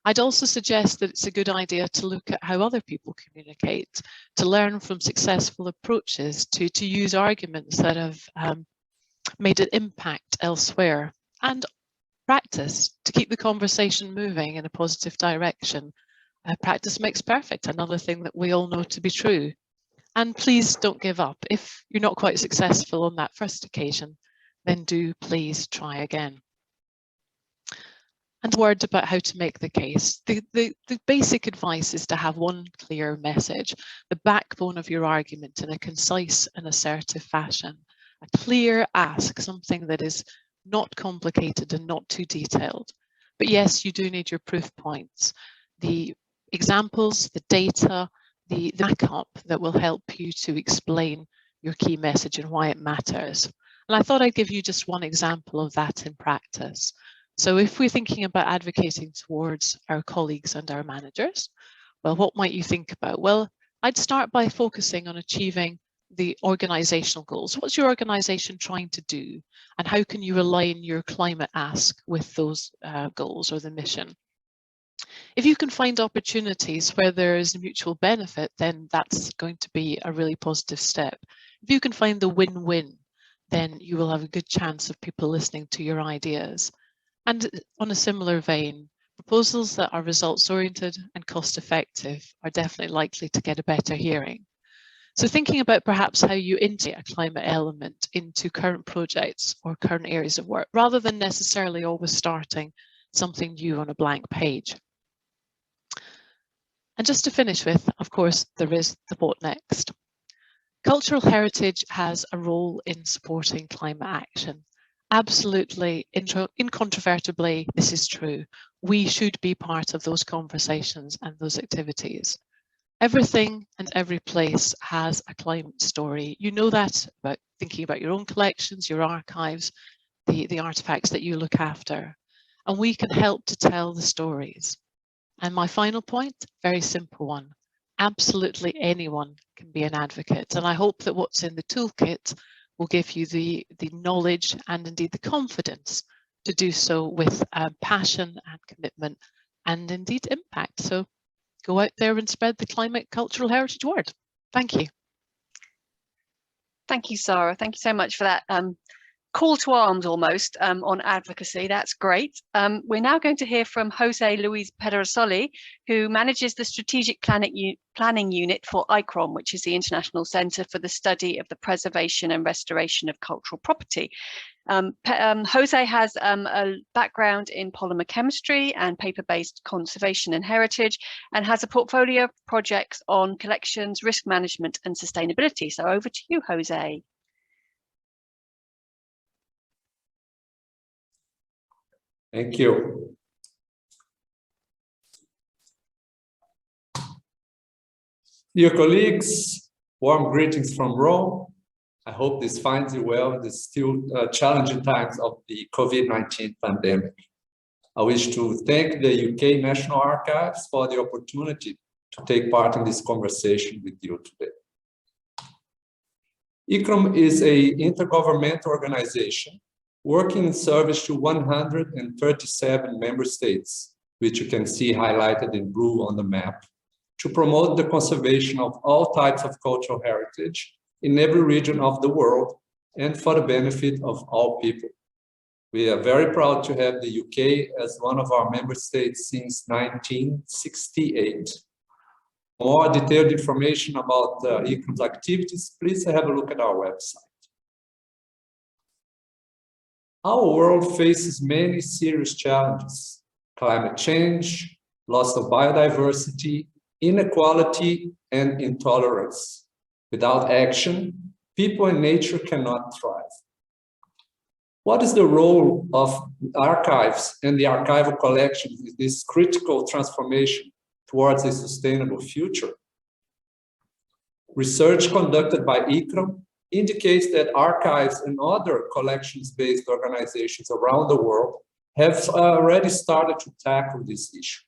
I'd also suggest that it's a good idea to look at how other people communicate, to learn from successful approaches, to use arguments that have made an impact elsewhere, and practice to keep the conversation moving in a positive direction. Practice makes perfect, another thing that we all know to be true. And please don't give up. If you're not quite successful on that first occasion, then do please try again. And a word about how to make the case. The basic advice is to have one clear message, the backbone of your argument in a concise and assertive fashion. A clear ask, something that is not complicated and not too detailed. But yes, you do need your proof points, the examples, the data, the backup that will help you to explain your key message and why it matters. And I thought I'd give you just one example of that in practice. So if we're thinking about advocating towards our colleagues and our managers, well, what might you think about? Well, I'd start by focusing on achieving the organisational goals. What's your organisation trying to do? And how can you align your climate ask with those goals or the mission? If you can find opportunities where there is mutual benefit, then that's going to be a really positive step. If you can find the win-win, then you will have a good chance of people listening to your ideas. And on a similar vein, proposals that are results-oriented and cost-effective are definitely likely to get a better hearing. So thinking about perhaps how you integrate a climate element into current projects or current areas of work, rather than necessarily always starting something new on a blank page. And just to finish with, of course, there is the what next. Cultural heritage has a role in supporting climate action. Absolutely, incontrovertibly, this is true. We should be part of those conversations and those activities. Everything and every place has a climate story. You know that about thinking about your own collections, your archives, the artifacts that you look after. And we can help to tell the stories. And my final point, very simple one. Absolutely anyone can be an advocate. And I hope that what's in the toolkit will give you the knowledge and indeed the confidence to do so with passion and commitment and indeed impact. So go out there and spread the climate cultural heritage word. Thank you. Thank you, Sara. Thank you so much for that call to arms almost on advocacy. That's great. We're now going to hear from José Luiz Pedersoli, who manages the Strategic Planning Unit for ICCROM, which is the International Centre for the Study of the Preservation and Restoration of Cultural Property. José has a background in polymer chemistry and paper-based conservation and heritage, and has a portfolio of projects on collections, risk management and sustainability. So over to you, José. Thank you. Dear colleagues, warm greetings from Rome. I hope this finds you well in the still challenging times of the COVID-19 pandemic. I wish to thank the UK National Archives for the opportunity to take part in this conversation with you today. ICCROM is an intergovernmental organization working in service to 137 member states, which you can see highlighted in blue on the map, to promote the conservation of all types of cultural heritage in every region of the world and for the benefit of all people. We are very proud to have the UK as one of our member states since 1968. For more detailed information about ICCROM's activities, please have a look at our website. Our world faces many serious challenges: climate change, loss of biodiversity, inequality, and intolerance. Without action, people and nature cannot thrive. What is the role of archives and the archival collections in this critical transformation towards a sustainable future? Research conducted by ICCROM indicates that archives and other collections-based organizations around the world have already started to tackle this issue.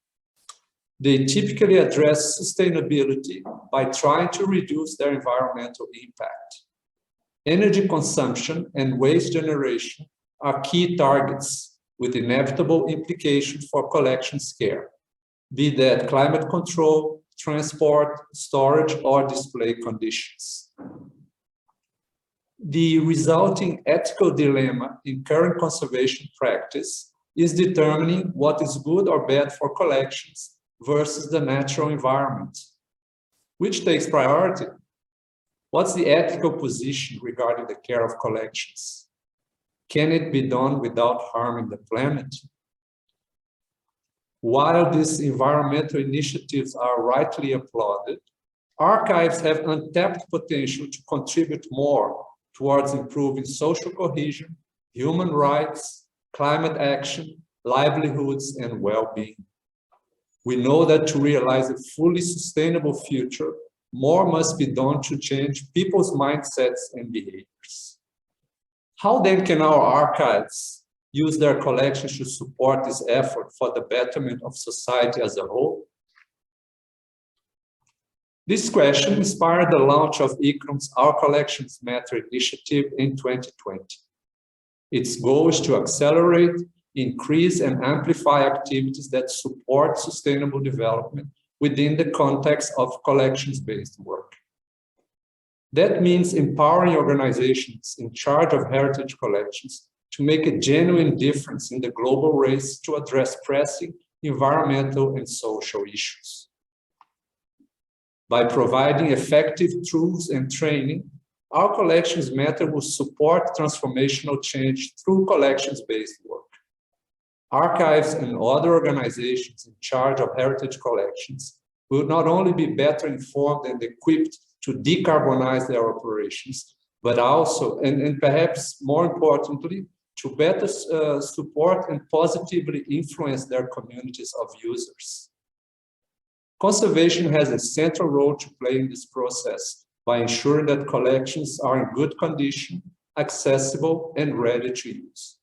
They typically address sustainability by trying to reduce their environmental impact. Energy consumption and waste generation are key targets with inevitable implications for collections care, be that climate control, transport, storage, or display conditions. The resulting ethical dilemma in current conservation practice is determining what is good or bad for collections versus the natural environment. Which takes priority? What's the ethical position regarding the care of collections? Can it be done without harming the planet? While these environmental initiatives are rightly applauded, archives have untapped potential to contribute more towards improving social cohesion, human rights, climate action, livelihoods, and well-being. We know that to realize a fully sustainable future, more must be done to change people's mindsets and behaviors. How then can our archives use their collections to support this effort for the betterment of society as a whole? This question inspired the launch of ICCROM's Our Collections Matter initiative in 2020. Its goal is to accelerate, increase, and amplify activities that support sustainable development within the context of collections-based work. That means empowering organizations in charge of heritage collections to make a genuine difference in the global race to address pressing environmental and social issues. By providing effective tools and training, Our Collections Matter will support transformational change through collections-based work. Archives and other organizations in charge of heritage collections will not only be better informed and equipped to decarbonize their operations, but also, and perhaps more importantly, to better support and positively influence their communities of users. Conservation has a central role to play in this process by ensuring that collections are in good condition, accessible, and ready to use.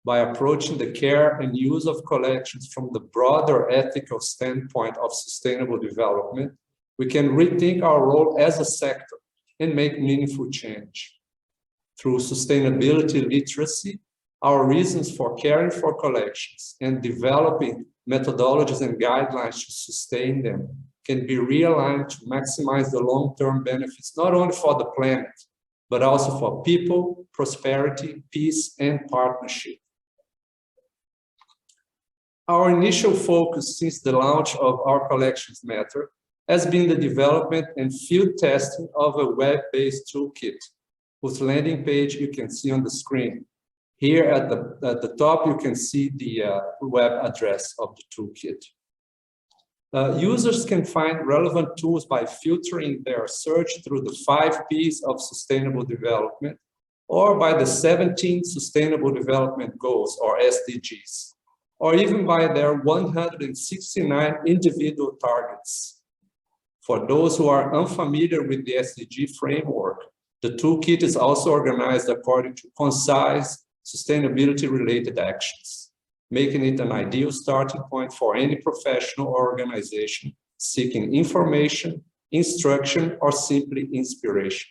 By approaching the care and use of collections from the broader ethical standpoint of sustainable development, we can rethink our role as a sector and make meaningful change. Through sustainability literacy, our reasons for caring for collections and developing methodologies and guidelines to sustain them can be realigned to maximize the long-term benefits, not only for the planet, but also for people, prosperity, peace, and partnership. Our initial focus since the launch of Our Collections Matter has been the development and field testing of a web-based toolkit, whose landing page you can see on the screen. Here at the top, you can see the web address of the toolkit. Users can find relevant tools by filtering their search through the 5 Ps of sustainable development, or by the 17 Sustainable Development Goals, or SDGs, or even by their 169 individual targets. For those who are unfamiliar with the SDG framework, the toolkit is also organized according to concise, sustainability-related actions, making it an ideal starting point for any professional or organization seeking information, instruction, or simply inspiration.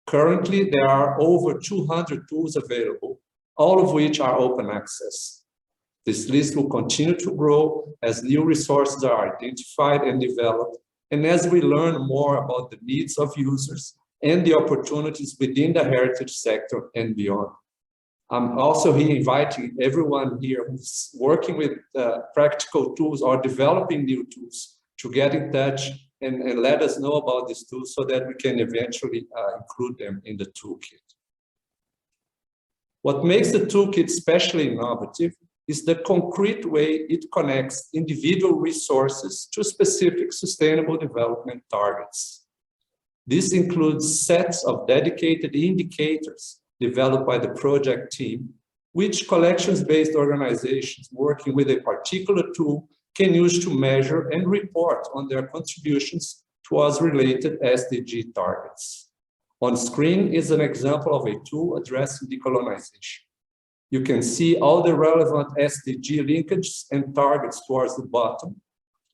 Currently, there are over 200 tools available, all of which are open access. This list will continue to grow as new resources are identified and developed, and as we learn more about the needs of users and the opportunities within the heritage sector and beyond. I'm also here inviting everyone here who's working with practical tools or developing new tools to get in touch and let us know about these tools so that we can eventually include them in the toolkit. What makes the toolkit especially innovative is the concrete way it connects individual resources to specific sustainable development targets. This includes sets of dedicated indicators developed by the project team, which collections-based organizations working with a particular tool can use to measure and report on their contributions towards related SDG targets. On screen is an example of a tool addressing decolonization. You can see all the relevant SDG linkages and targets towards the bottom.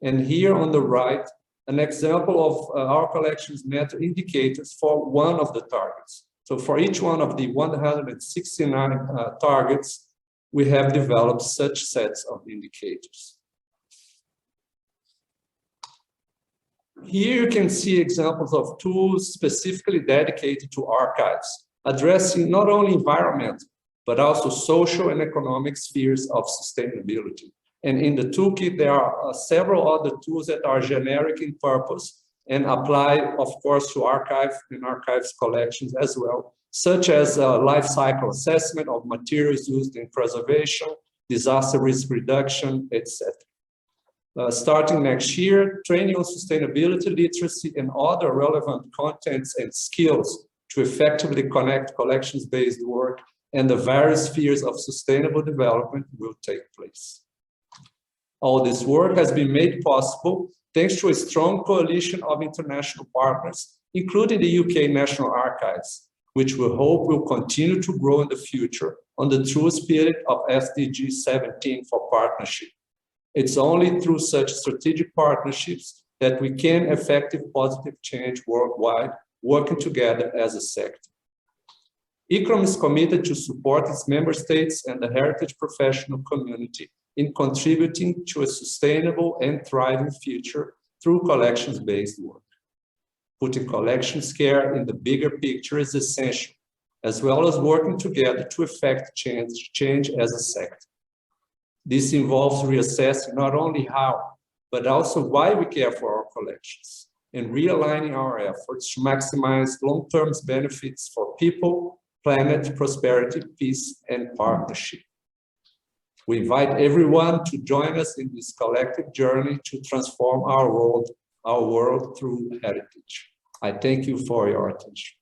And here on the right, an example of Our Collections Matter indicators for one of the targets. So for each one of the 169 targets, we have developed such sets of indicators. Here you can see examples of tools specifically dedicated to archives, addressing not only environmental, but also social and economic spheres of sustainability. And in the toolkit, there are several other tools that are generic in purpose and apply, of course, to archive and archives collections as well, such as life cycle assessment of materials used in preservation, disaster risk reduction, etc. Starting next year, training on sustainability literacy and other relevant contents and skills to effectively connect collections-based work and the various spheres of sustainable development will take place. All this work has been made possible thanks to a strong coalition of international partners, including the UK National Archives, which we hope will continue to grow in the future on the true spirit of SDG 17 for partnership. It's only through such strategic partnerships that we can effect positive change worldwide, working together as a sector. ICCROM is committed to support its member states and the heritage professional community in contributing to a sustainable and thriving future through collections-based work. Putting collections care in the bigger picture is essential, as well as working together to effect change as a sector. This involves reassessing not only how, but also why we care for our collections, and realigning our efforts to maximize long-term benefits for people, planet, prosperity, peace, and partnership. We invite everyone to join us in this collective journey to transform our world through heritage. I thank you for your attention.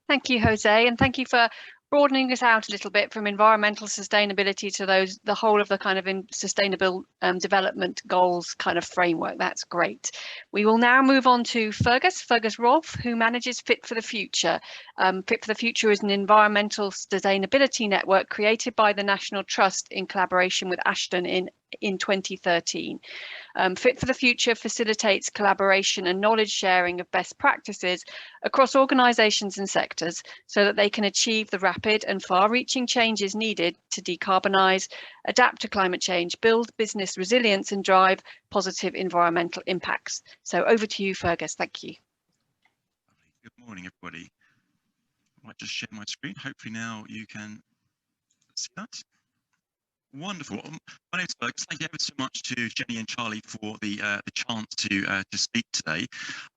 Thank you, Jose, and thank you for broadening this out a little bit from environmental sustainability to the whole of the kind of sustainable development goals kind of framework. That's great. We will now move on to Fergus Rolfe, who manages Fit for the Future. Fit for the Future is an environmental sustainability network created by the National Trust in collaboration with Ashton in 2013. Fit for the Future facilitates collaboration and knowledge sharing of best practices across organisations and sectors so that they can achieve the rapid and far-reaching changes needed to decarbonise, adapt to climate change, build business resilience and drive positive environmental impacts. So over to you, Fergus. Thank you. Good morning, everybody. I might just share my screen. Hopefully now you can see that. Wonderful. My name's Fergus. Thank you ever so much to Jenny and Charlie for the chance to speak today.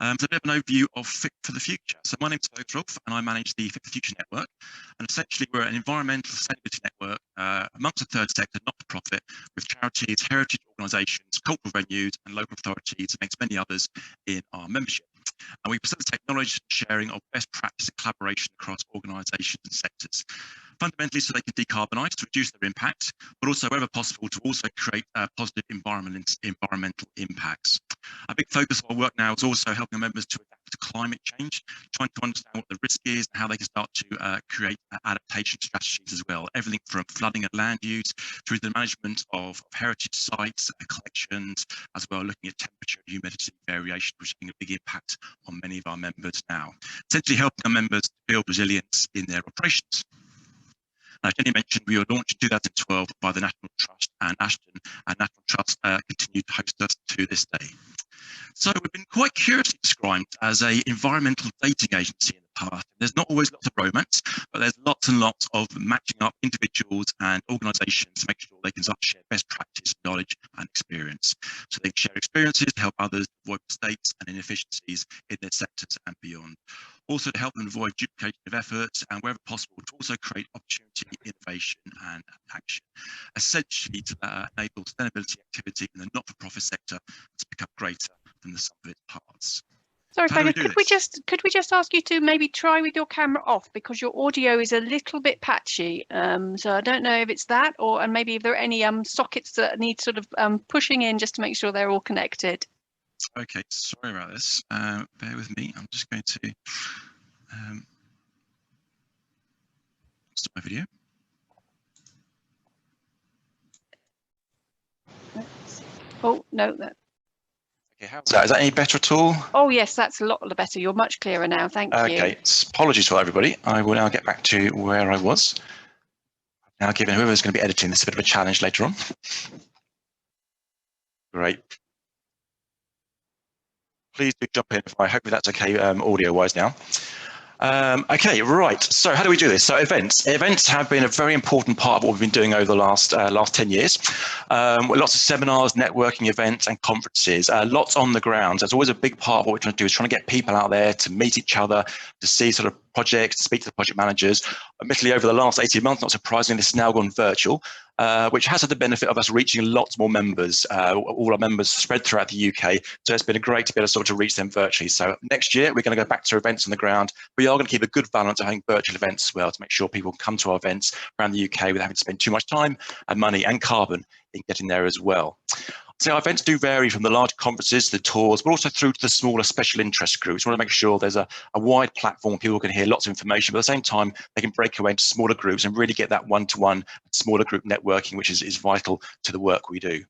So a bit of an overview of Fit for the Future. So my name's Fergus Rolfe and I manage the Fit for the Future network. And essentially we're an environmental sustainability network amongst the third sector, not-for-profit, with charities, heritage organisations, cultural venues and local authorities, amongst many others in our membership. And we facilitate knowledge sharing of best practice and collaboration across organisations and sectors. Fundamentally so they can decarbonise to reduce their impact, but also wherever possible to also create positive environmental impacts. A big focus of our work now is also helping our members to adapt to climate change, trying to understand what the risk is and how they can start to create adaptation strategies as well. Everything from flooding and land use through the management of heritage sites, collections, as well looking at temperature and humidity variation, which is having a big impact on many of our members now. Essentially helping our members build resilience in their operations. As Jenny mentioned, we were launched in 2012 by the National Trust and Ashton, and National Trust continued to host us to this day. So we've been quite curiously described as an environmental dating agency in the past. There's not always lots of romance, but there's lots and lots of matching up individuals and organisations to make sure they can share best practice, knowledge and experience. So they can share experiences to help others avoid mistakes and inefficiencies in their sectors and beyond. Also to help them avoid duplication of efforts and wherever possible to also create opportunity, innovation and action. Essentially to enable sustainability activity in the not-for-profit sector to become greater than the sum of its parts. Sorry, Fergus, could we just ask you to maybe try with your camera off because your audio is a little bit patchy. So I don't know if it's that and maybe if there are any sockets that need sort of pushing in just to make sure they're all connected. Okay, sorry about this. Bear with me. I'm just going to stop my video. Oh, no. Okay, how's that? Is that any better at all? Oh, yes, that's a lot better. You're much clearer now. Thank you. Okay, apologies for that, everybody. I will now get back to where I was. Now, given whoever's going to be editing this, a bit of a challenge later on. Great. Please do jump in if I hope that's okay audio-wise now. Okay, right. So how do we do this? So events have been a very important part of what we've been doing over the last 10 years. Lots of seminars, networking events and conferences, lots on the ground. That's always a big part of what we're trying to do is trying to get people out there to meet each other, to see sort of projects, to speak to the project managers. Admittedly, over the last 18 months, not surprisingly, this has now gone virtual, which has had the benefit of us reaching lots more members, all our members spread throughout the UK. So it's been great to be able to sort of reach them virtually. So next year, we're going to go back to events on the ground. We are going to keep a good balance of having virtual events as well to make sure people come to our events around the UK without having to spend too much time and money and carbon in getting there as well. So our events do vary from the large conferences to the tours, but also through to the smaller special interest groups. We want to make sure there's a wide platform, people can hear lots of information, but at the same time, they can break away into smaller groups and really get that one-to-one smaller group networking, which is vital to the work we do.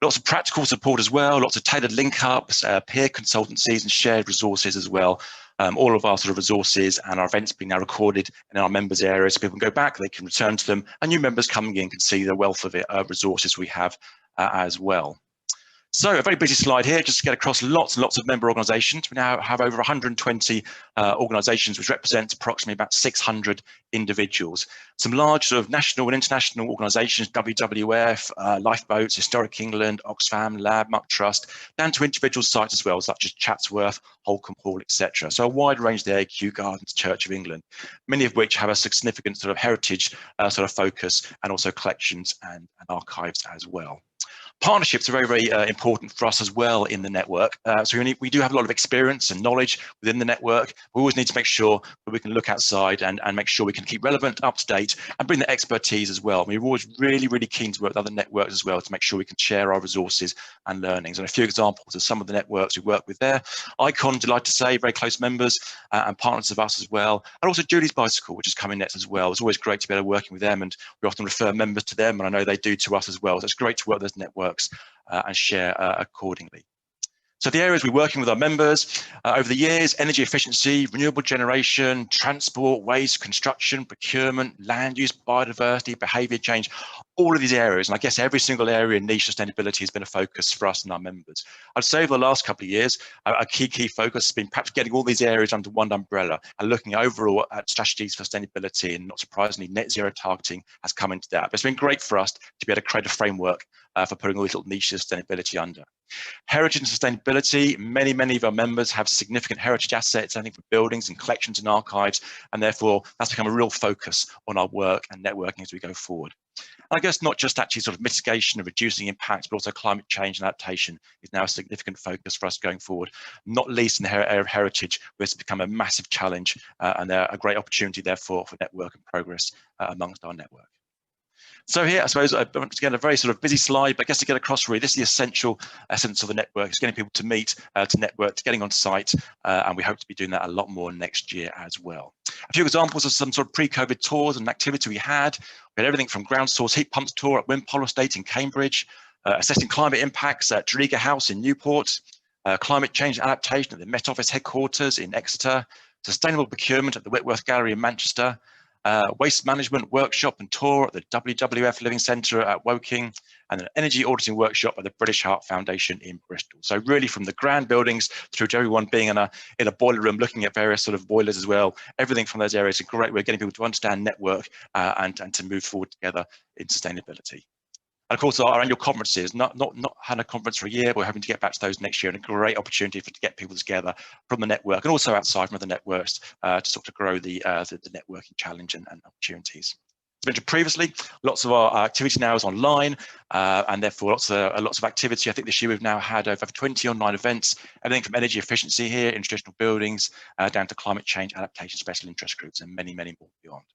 Lots of practical support as well, lots of tailored link-ups, peer consultancies and shared resources as well. All of our sort of resources and our events being now recorded in our members' areas. So people can go back, they can return to them, and new members coming in can see the wealth of resources we have as well. So a very busy slide here, just to get across lots and lots of member organisations. We now have over 120 organisations, which represents approximately about 600 individuals. Some large sort of national and international organisations, WWF, Lifeboats, Historic England, Oxfam, Lab, Muck Trust, down to individual sites as well, such as Chatsworth, Holcombe Hall, etc. So a wide range there, Kew Gardens, Church of England, many of which have a significant sort of heritage sort of focus, and also collections and archives as well. Partnerships are very, very important for us as well in the network. So we do have a lot of experience and knowledge within the network. We always need to make sure that we can look outside and make sure we can keep relevant, up to date, and bring the expertise as well. We're always really, really keen to work with other networks as well to make sure we can share our resources and learnings. And a few examples of some of the networks we work with there. Icon, delighted to say, very close members and partners of us as well. And also Julie's Bicycle, which is coming next as well. It's always great to be able to working with them, and we often refer members to them, and I know they do to us as well. So it's great to work with those networks and share accordingly. So the areas we're working with our members over the years: energy efficiency, renewable generation, transport, waste, construction, procurement, land use, biodiversity, behaviour change, all of these areas. And I guess every single area in niche sustainability has been a focus for us and our members. I'd say over the last couple of years, a key focus has been perhaps getting all these areas under one umbrella and looking overall at strategies for sustainability, and not surprisingly, net zero targeting has come into that. But it's been great for us to be able to create a framework for putting all these little niches of sustainability under. Heritage and sustainability, many of our members have significant heritage assets, I think, for buildings and collections and archives, and therefore that's become a real focus on our work and networking as we go forward. And I guess not just actually sort of mitigation and reducing impacts, but also climate change and adaptation is now a significant focus for us going forward, not least in the area of heritage, where it's become a massive challenge and a great opportunity therefore for network and progress amongst our network. So here, I suppose, I want to get a very sort of busy slide, but I guess to get across really, this is the essential essence of the network. It's getting people to meet, to network, to getting on site, and we hope to be doing that a lot more next year as well. A few examples of some sort of pre-COVID tours and activity we had. We had everything from ground source heat pumps tour at Wimpole Estate in Cambridge, assessing climate impacts at Driga House in Newport, climate change adaptation at the Met Office headquarters in Exeter, sustainable procurement at the Whitworth Gallery in Manchester, waste management workshop and tour at the WWF Living Centre at Woking, and an energy auditing workshop at the British Heart Foundation in Bristol. So really from the grand buildings through to everyone being in a boiler room looking at various sort of boilers as well, everything from those areas is a great way of getting people to understand network and to move forward together in sustainability. And of course, our annual conferences, not had a conference for a year, but we're hoping to get back to those next year, and a great opportunity to get people together from the network and also outside from other networks to sort of grow the networking challenge and opportunities. As mentioned previously, lots of our activity now is online, and therefore lots of activity. I think this year we've now had over 20 online events, everything from energy efficiency here in traditional buildings down to climate change adaptation special interest groups, and many more beyond.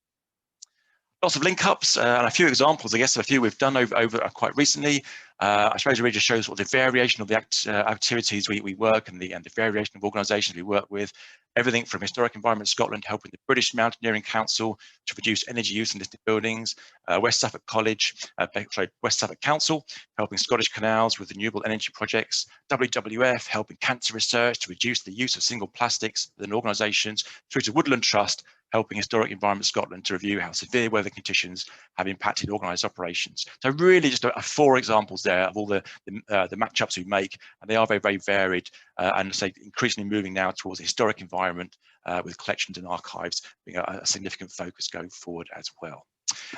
Lots of link ups and a few examples, I guess, of a few we've done over quite recently. I suppose it really just shows what the variation of the activities we work and the variation of organisations we work with. Everything from Historic Environment Scotland helping the British Mountaineering Council to reduce energy use in listed buildings, West Suffolk Council helping Scottish Canals with renewable energy projects, WWF helping cancer research to reduce the use of single plastics within organisations, through to Woodland Trust helping Historic Environment Scotland to review how severe weather conditions have impacted organised operations. So really just 4 examples there of all the matchups we make, and they are very varied and say increasingly moving now towards a historic environment with collections and archives being a significant focus going forward as well.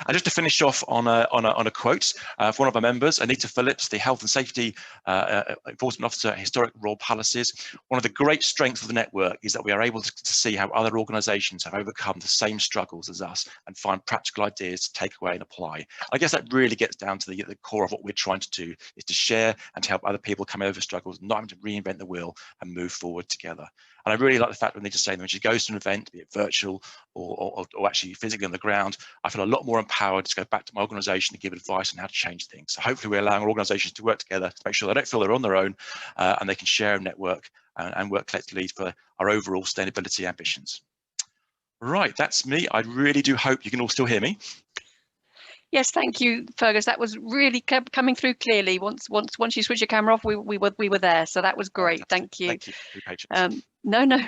And just to finish off on a quote for one of our members, Anita Phillips, the Health and Safety Enforcement Officer at Historic Royal Palaces. One of the great strengths of the network is that we are able to see how other organisations have overcome the same struggles as us and find practical ideas to take away and apply. I guess that really gets down to the core of what we're trying to do, is to share and to help other people come over struggles, not having to reinvent the wheel and move forward together. And I really like the fact when they just say that when she goes to an event, be it virtual or actually physically on the ground, I feel a lot more empowered to go back to my organisation and give advice on how to change things. So hopefully we're allowing organisations to work together to make sure they don't feel they're on their own and they can share and network and work collectively for our overall sustainability ambitions. Right, that's me. I really do hope you can all still hear me. Yes, thank you, Fergus. That was really coming through clearly. Once you switch your camera off, we were there. So that was great. Thank you. Thank you for your patience. No,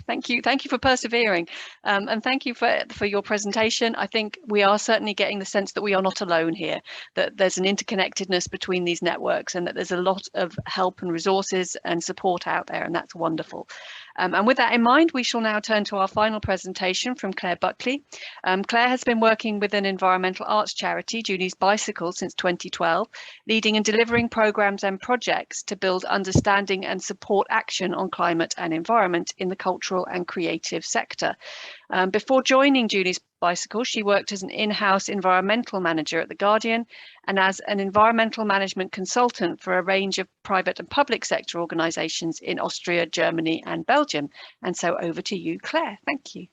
thank you for persevering, and thank you for your presentation. I think we are certainly getting the sense that we are not alone here, that there's an interconnectedness between these networks, and that there's a lot of help and resources and support out there, and that's wonderful. And with that in mind, we shall now turn to our final presentation from Claire Buckley. Claire has been working with an environmental arts charity, Julie's Bicycle, since 2012, leading and delivering programs and projects to build understanding and support action on climate and environment in the cultural and creative sector. Before joining Julie's Bicycle, she worked as an in-house environmental manager at The Guardian and as an environmental management consultant for a range of private and public sector organisations in Austria, Germany and Belgium. And so over to you, Claire. Thank you.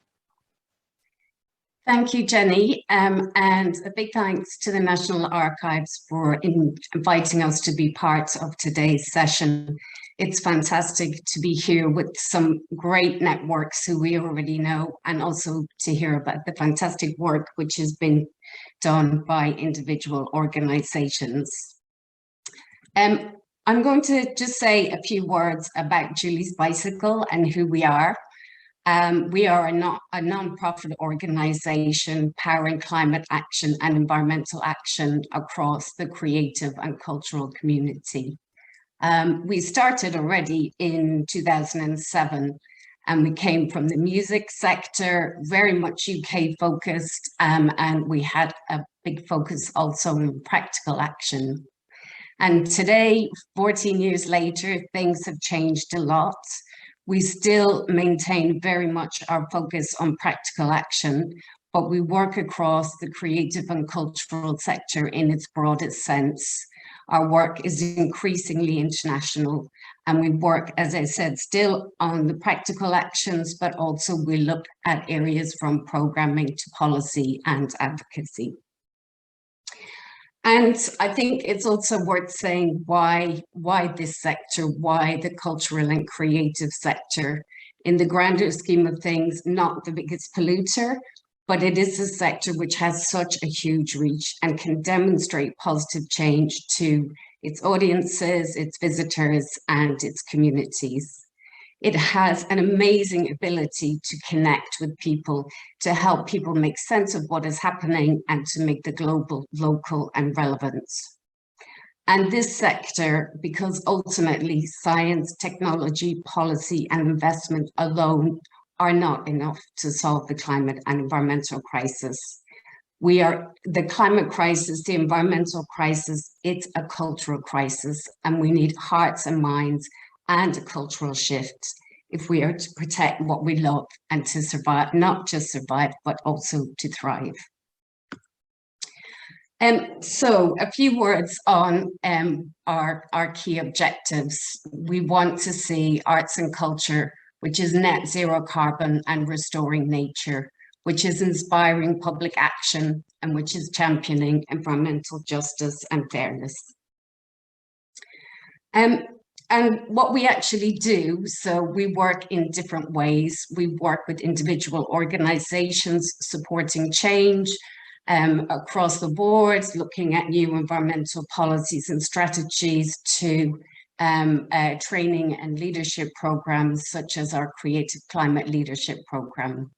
Thank you, Jenny, and a big thanks to the National Archives for inviting us to be part of today's session. It's fantastic to be here with some great networks who we already know, and also to hear about the fantastic work which has been done by individual organisations. I'm going to just say a few words about Julie's Bicycle and who we are. We are a non-profit organisation powering climate action and environmental action across the creative and cultural community. We started already in 2007, and we came from the music sector, very much UK focused, and we had a big focus also on practical action. And today, 14 years later, things have changed a lot. We still maintain very much our focus on practical action, but we work across the creative and cultural sector in its broadest sense. Our work is increasingly international, and we work, as I said, still on the practical actions, but also we look at areas from programming to policy and advocacy. And I think it's also worth saying why this sector, why the cultural and creative sector. In the grander scheme of things, not the biggest polluter, but it is a sector which has such a huge reach and can demonstrate positive change to its audiences, its visitors, and its communities. It has an amazing ability to connect with people, to help people make sense of what is happening and to make the global, local and relevant. And this sector, because ultimately science, technology, policy and investment alone are not enough to solve the climate and environmental crisis. The climate crisis, the environmental crisis, it's a cultural crisis, and we need hearts and minds and a cultural shift if we are to protect what we love and to survive, not just survive, but also to thrive. So a few words on our key objectives. We want to see arts and culture, which is net zero carbon and restoring nature, which is inspiring public action, and which is championing environmental justice and fairness. And what we actually do, so we work in different ways. We work with individual organizations supporting change across the board, looking at new environmental policies and strategies, to training and leadership programs such as our Creative Climate Leadership Program.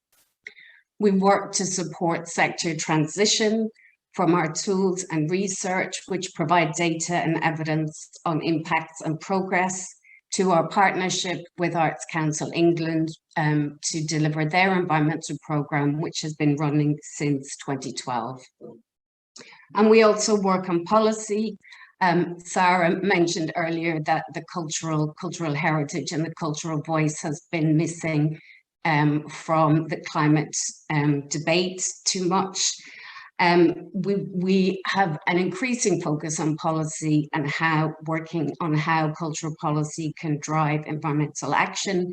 We work to support sector transition from our tools and research, which provide data and evidence on impacts and progress, to our partnership with Arts Council England to deliver their environmental program, which has been running since 2012. And we also work on policy. Sara mentioned earlier that the cultural heritage and the cultural voice has been missing from the climate debate too much. We have an increasing focus on policy and working on how cultural policy can drive environmental action,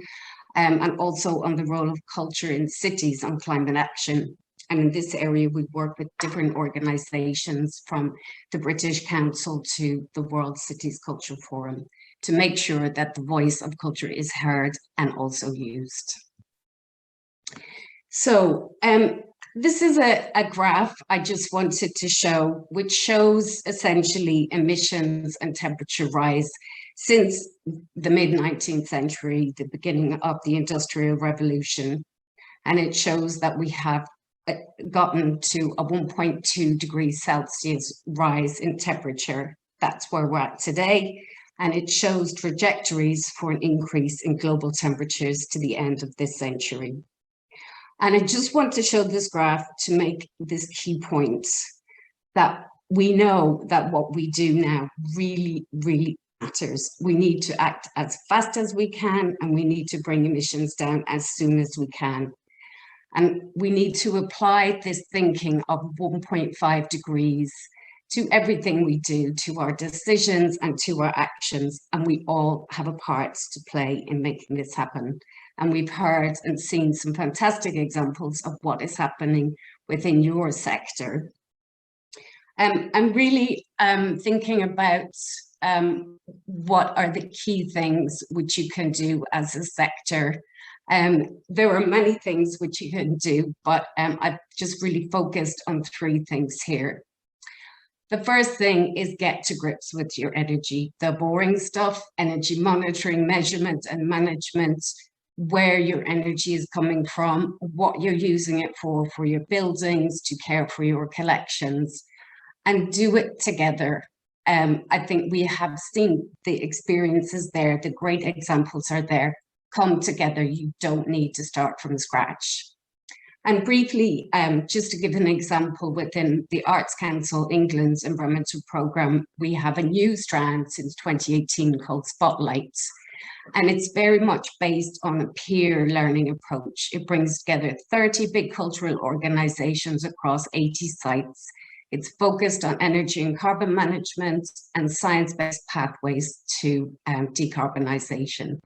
and also on the role of culture in cities on climate action. And in this area, we work with different organizations from the British Council to the World Cities Culture Forum to make sure that the voice of culture is heard and also used. So This is a graph I just wanted to show, which shows essentially emissions and temperature rise since the mid-19th century, the beginning of the Industrial Revolution. And it shows that we have gotten to a 1.2 degrees Celsius rise in temperature. That's where we're at today. And it shows trajectories for an increase in global temperatures to the end of this century. And I just want to show this graph to make this key point, that we know that what we do now really, really matters. We need to act as fast as we can, and we need to bring emissions down as soon as we can. And we need to apply this thinking of 1.5 degrees to everything we do, to our decisions and to our actions. And we all have a part to play in making this happen. And we've heard and seen some fantastic examples of what is happening within your sector. I'm really thinking about what are the key things which you can do as a sector. There are many things which you can do, but I've just really focused on 3 things here. The first thing is get to grips with your energy, the boring stuff, energy monitoring, measurement and management, where your energy is coming from, what you're using it for your buildings, to care for your collections, and do it together. I think we have seen the experiences there, the great examples are there. Come together, you don't need to start from scratch. And briefly, just to give an example, within the Arts Council England's environmental programme, we have a new strand since 2018 called Spotlights. And it's very much based on a peer learning approach. It brings together 30 big cultural organisations across 80 sites. It's focused on energy and carbon management and science-based pathways to decarbonisation.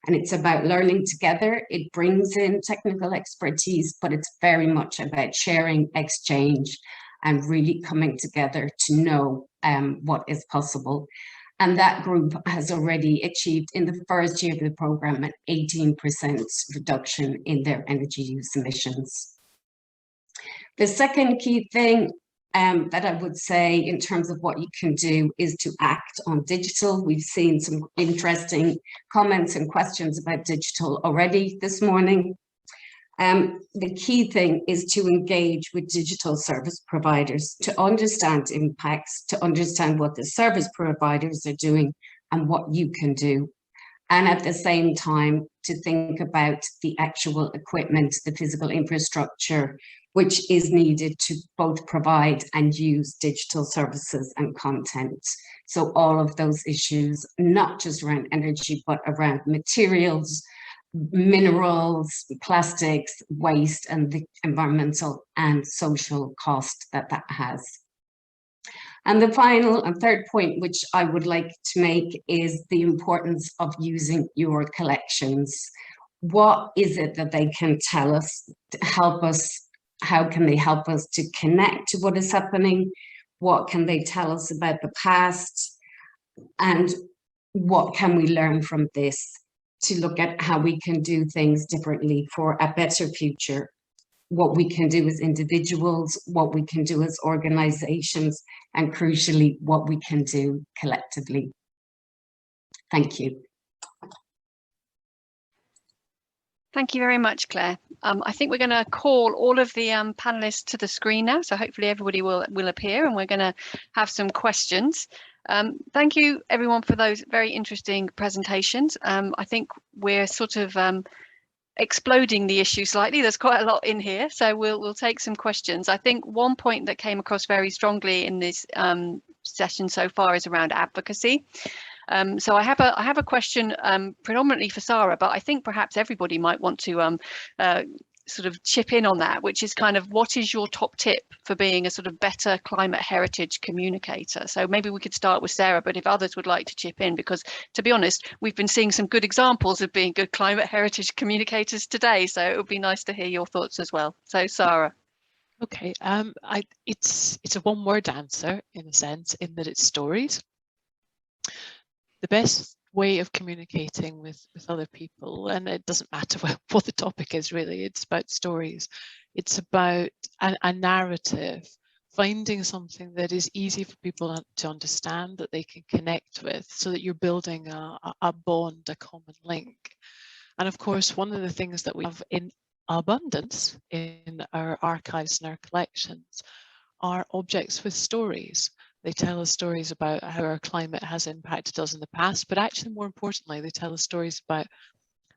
And it's about learning together. It brings in technical expertise, but it's very much about sharing, exchange, and really coming together to know what is possible. And that group has already achieved in the first year of the programme an 18% reduction in their energy use emissions. The second key thing that I would say in terms of what you can do is to act on digital. We've seen some interesting comments and questions about digital already this morning. The key thing is to engage with digital service providers, to understand impacts, to understand what the service providers are doing and what you can do. And at the same time, to think about the actual equipment, the physical infrastructure, which is needed to both provide and use digital services and content. So all of those issues, not just around energy, but around materials, minerals, plastics, waste, and the environmental and social cost that that has. And the final and third point, which I would like to make, is the importance of using your collections. What is it that they can tell us to help us? How can they help us to connect to what is happening? What can they tell us about the past? And what can we learn from this to look at how we can do things differently for a better future? What we can do as individuals, what we can do as organizations, and crucially, what we can do collectively. Thank you. Thank you very much, Claire. I think we're going to call all of the panelists to the screen now, so hopefully everybody will appear, and we're going to have some questions. Thank you, everyone, for those very interesting presentations. I think we're sort of exploding the issue slightly. There's quite a lot in here, so we'll take some questions. I think one point that came across very strongly in this session so far is around advocacy. So I have a question predominantly for Sara, but I think perhaps everybody might want to sort of chip in on that, which is kind of, what is your top tip for being a sort of better climate heritage communicator? So maybe we could start with Sara, but if others would like to chip in, because to be honest, we've been seeing some good examples of being good climate heritage communicators today, so it would be nice to hear your thoughts as well. So Sara. Okay, it's a one-word answer in a sense, in that it's stories. The best way of communicating with other people. And it doesn't matter what the topic is really, it's about stories. It's about a narrative, finding something that is easy for people to understand, that they can connect with, so that you're building a bond, a common link. And of course, one of the things that we have in abundance in our archives and our collections are objects with stories. They tell us stories about how our climate has impacted us in the past, but actually more importantly, they tell us stories about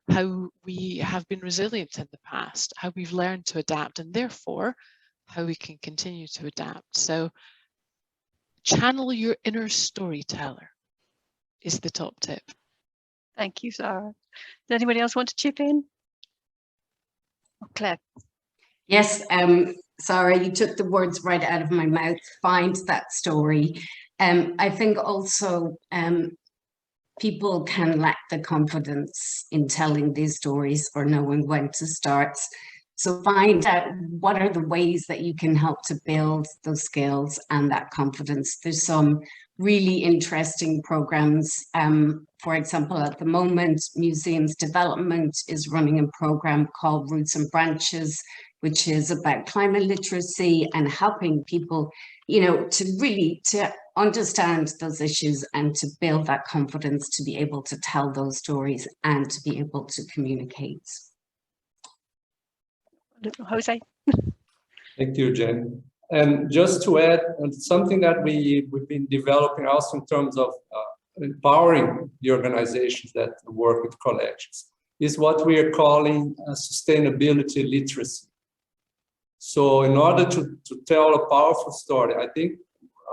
how we have been resilient in the past, how we've learned to adapt, and therefore how we can continue to adapt. So channel your inner storyteller is the top tip. Thank you, Sara. Does anybody else want to chip in? Oh, Claire. Yes, Sara, you took the words right out of my mouth. Find that story. I think also people can lack the confidence in telling these stories or knowing when to start. So find out what are the ways that you can help to build those skills and that confidence. There's some really interesting programs. For example, at the moment, Museums Development is running a program called Roots and Branches, which is about climate literacy and helping people, you know, to understand those issues and to build that confidence to be able to tell those stories and to be able to communicate. Jose. Thank you, Jen. And just to add, something that we've been developing also in terms of empowering the organizations that work with collections is what we are calling sustainability literacy. So in order to tell a powerful story, I think,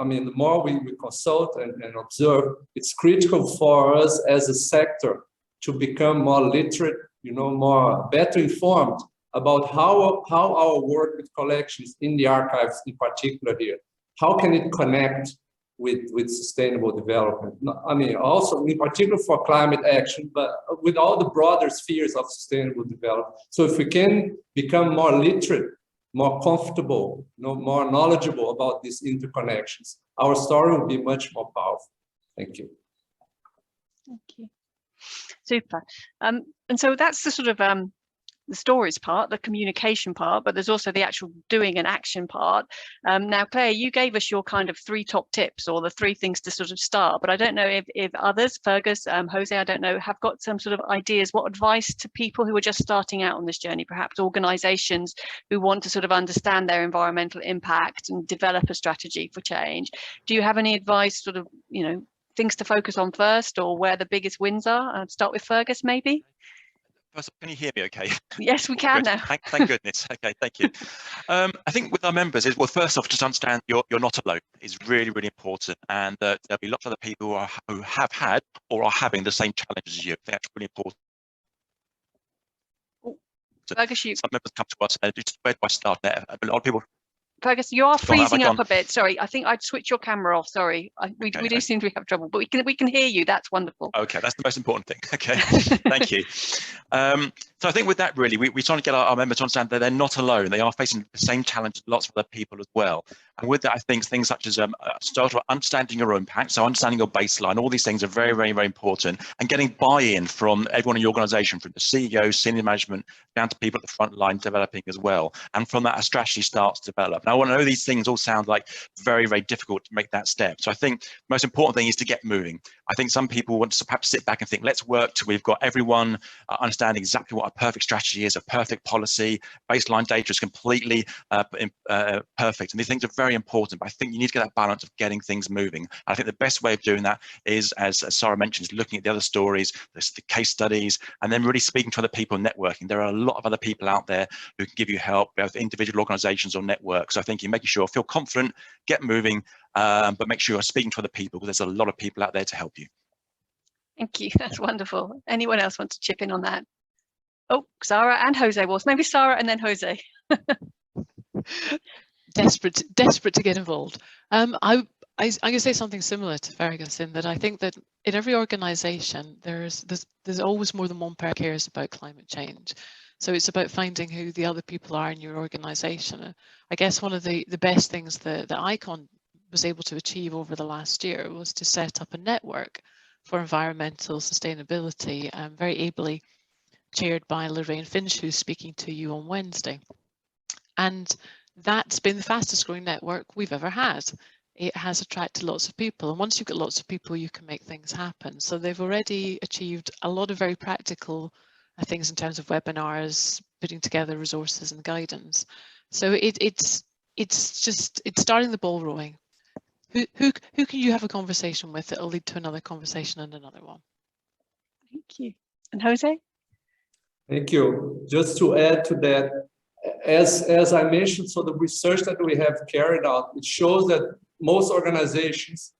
I mean, the more we consult and observe, it's critical for us as a sector to become more literate, you know, better informed about how our work with collections in the archives in particular here, how can it connect with sustainable development? I mean, also in particular for climate action, but with all the broader spheres of sustainable development. So if we can become more literate, more comfortable, you know, more knowledgeable about these interconnections, our story will be much more powerful. Thank you. Thank you. Super. And so that's the sort of the stories part, the communication part, but there's also the actual doing and action part. Now, Claire, you gave us your kind of 3 top tips or the 3 things to sort of start, but I don't know if others, Fergus, Jose, I don't know, have got some sort of ideas, what advice to people who are just starting out on this journey, perhaps organizations who want to sort of understand their environmental impact and develop a strategy for change. Do you have any advice, sort of, you know, things to focus on first or where the biggest wins are? Start with Fergus, maybe? Can you hear me okay? Yes, we can now. Thank goodness. Okay, thank you. I think with our members is, well, first off, just understand you're not alone is really, really important, and that there'll be lots of other people who have had or are having the same challenges as you. That's really important. Fergus, some members come to us and just where do I start there? A lot of people. Fergus, you are freezing up a bit. Sorry, I think I'd switch your camera off. Sorry, we do seem to have trouble, but we can hear you. That's wonderful. Okay, that's the most important thing. Okay, thank you. So I think with that, really, we're trying to get our members to understand that they're not alone. They are facing the same challenge as lots of other people as well. And with that, I think things such as start with understanding your impact, so understanding your baseline, all these things are very, very, very important, and getting buy-in from everyone in your organisation, from the CEO, senior management, down to people at the front line developing as well. And from that, a strategy starts to develop. Now, I know these things all sound like very, very difficult to make that step. So I think the most important thing is to get moving. I think some people want to perhaps sit back and think, let's work till we've got everyone understanding exactly what a perfect strategy is, a perfect policy, baseline data is completely perfect. And these things are very important, but I think you need to get that balance of getting things moving. And I think the best way of doing that is, as Sara mentioned, is looking at the other stories, the case studies, and then really speaking to other people and networking. There are a lot of other people out there who can give you help, both individual organizations or networks. So I think you're making sure, feel confident, get moving, but make sure you're speaking to other people, because there's a lot of people out there to help you. Thank you. That's wonderful. Anyone else want to chip in on that? Oh, Sara and Jose. Well, maybe Sara and then Jose. Desperate to get involved. I'm going to say something similar to Fergus, in that I think that in every organisation there's always more than one person who cares about climate change. So it's about finding who the other people are in your organisation. I guess one of the best things that ICCROM was able to achieve over the last year was to set up a network for Environmental Sustainability, very ably chaired by Lorraine Finch, who's speaking to you on Wednesday. And that's been the fastest growing network we've ever had. It has attracted lots of people, and once you've got lots of people, you can make things happen. So they've already achieved a lot of very practical things in terms of webinars, putting together resources and guidance. So it's starting the ball rolling. Who can you have a conversation with that will lead to another conversation and another one? Thank you. And Jose? Thank you. Just to add to that, as I mentioned, so the research that we have carried out, it shows that most organizations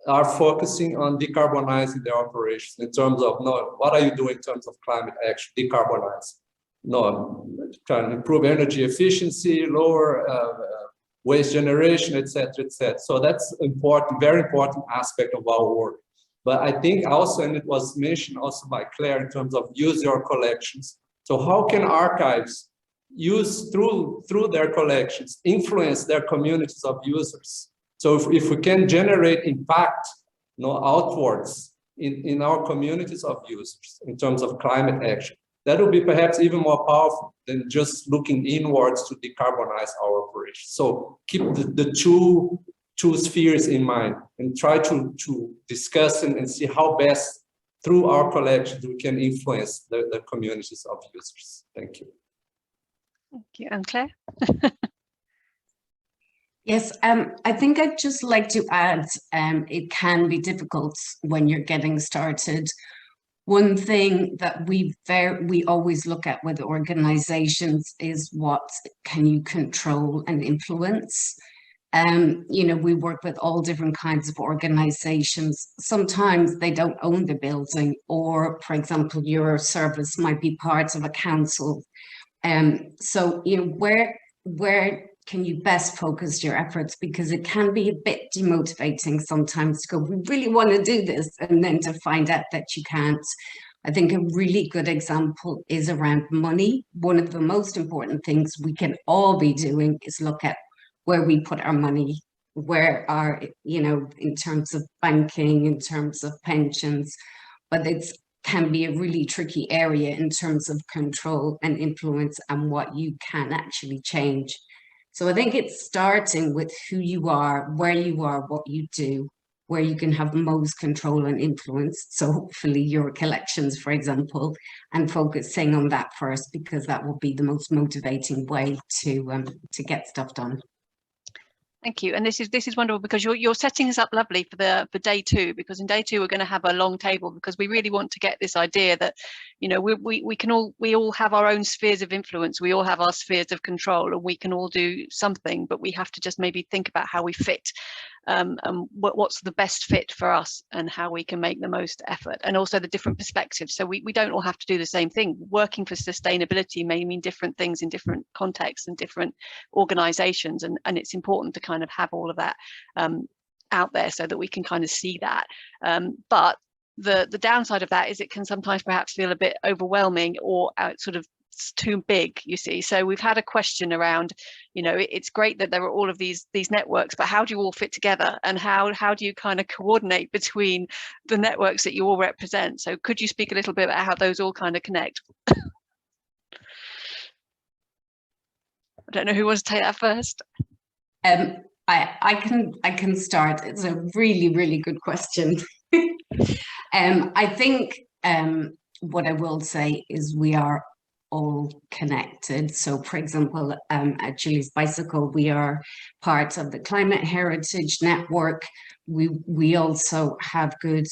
are focusing on decarbonizing their operations in terms of, no, what are you doing in terms of climate action, decarbonize. No, trying to improve energy efficiency, lower waste generation, etc., etc. So that's important, very important aspect of our work. But I think also, and it was mentioned also by Claire in terms of use your collections. So how can archives use through their collections, influence their communities of users? So if we can generate impact, outwards in our communities of users in terms of climate action, that will be perhaps even more powerful than just looking inwards to decarbonize our operations. So keep the two spheres in mind and try to discuss and see how best through our collections we can influence the communities of users. Thank you. Thank you. And Claire? Yes, I think I'd just like to add, it can be difficult when you're getting started. One thing that we always look at with organizations is what can you control and influence. We work with all different kinds of organizations. Sometimes they don't own the building, or for example, your service might be part of a council. So, where can you best focus your efforts? Because it can be a bit demotivating sometimes to go, we really want to do this, and then to find out that you can't. I think a really good example is around money. One of the most important things we can all be doing is look at where we put our money, where our, in terms of banking, in terms of pensions, but it's can be a really tricky area in terms of control and influence and what you can actually change. So I think it's starting with who you are, where you are, what you do, where you can have most control and influence. So hopefully your collections, for example, and focusing on that first, because that will be the most motivating way to get stuff done. Thank you. And this is wonderful, because you're setting us up lovely for day two, because in day two we're going to have a long table, because we really want to get this idea that we all have our own spheres of influence, we all have our spheres of control, and we can all do something, but we have to just maybe think about how we fit, and what's the best fit for us and how we can make the most effort, and also the different perspectives. So we don't all have to do the same thing. Working for sustainability may mean different things in different contexts and different organizations, and it's important to kind of have all of that out there so that we can kind of see that. But the downside of that is it can sometimes perhaps feel a bit overwhelming, or sort of too big, you see. So we've had a question around, it's great that there are all of these networks, but how do you all fit together, and how do you kind of coordinate between the networks that you all represent? So could you speak a little bit about how those all kind of connect? I don't know who wants to take that first. I can start. It's a really, really good question. I think what I will say is we are all connected. So for example, at Julie's Bicycle, we are part of the Climate Heritage Network. We also have good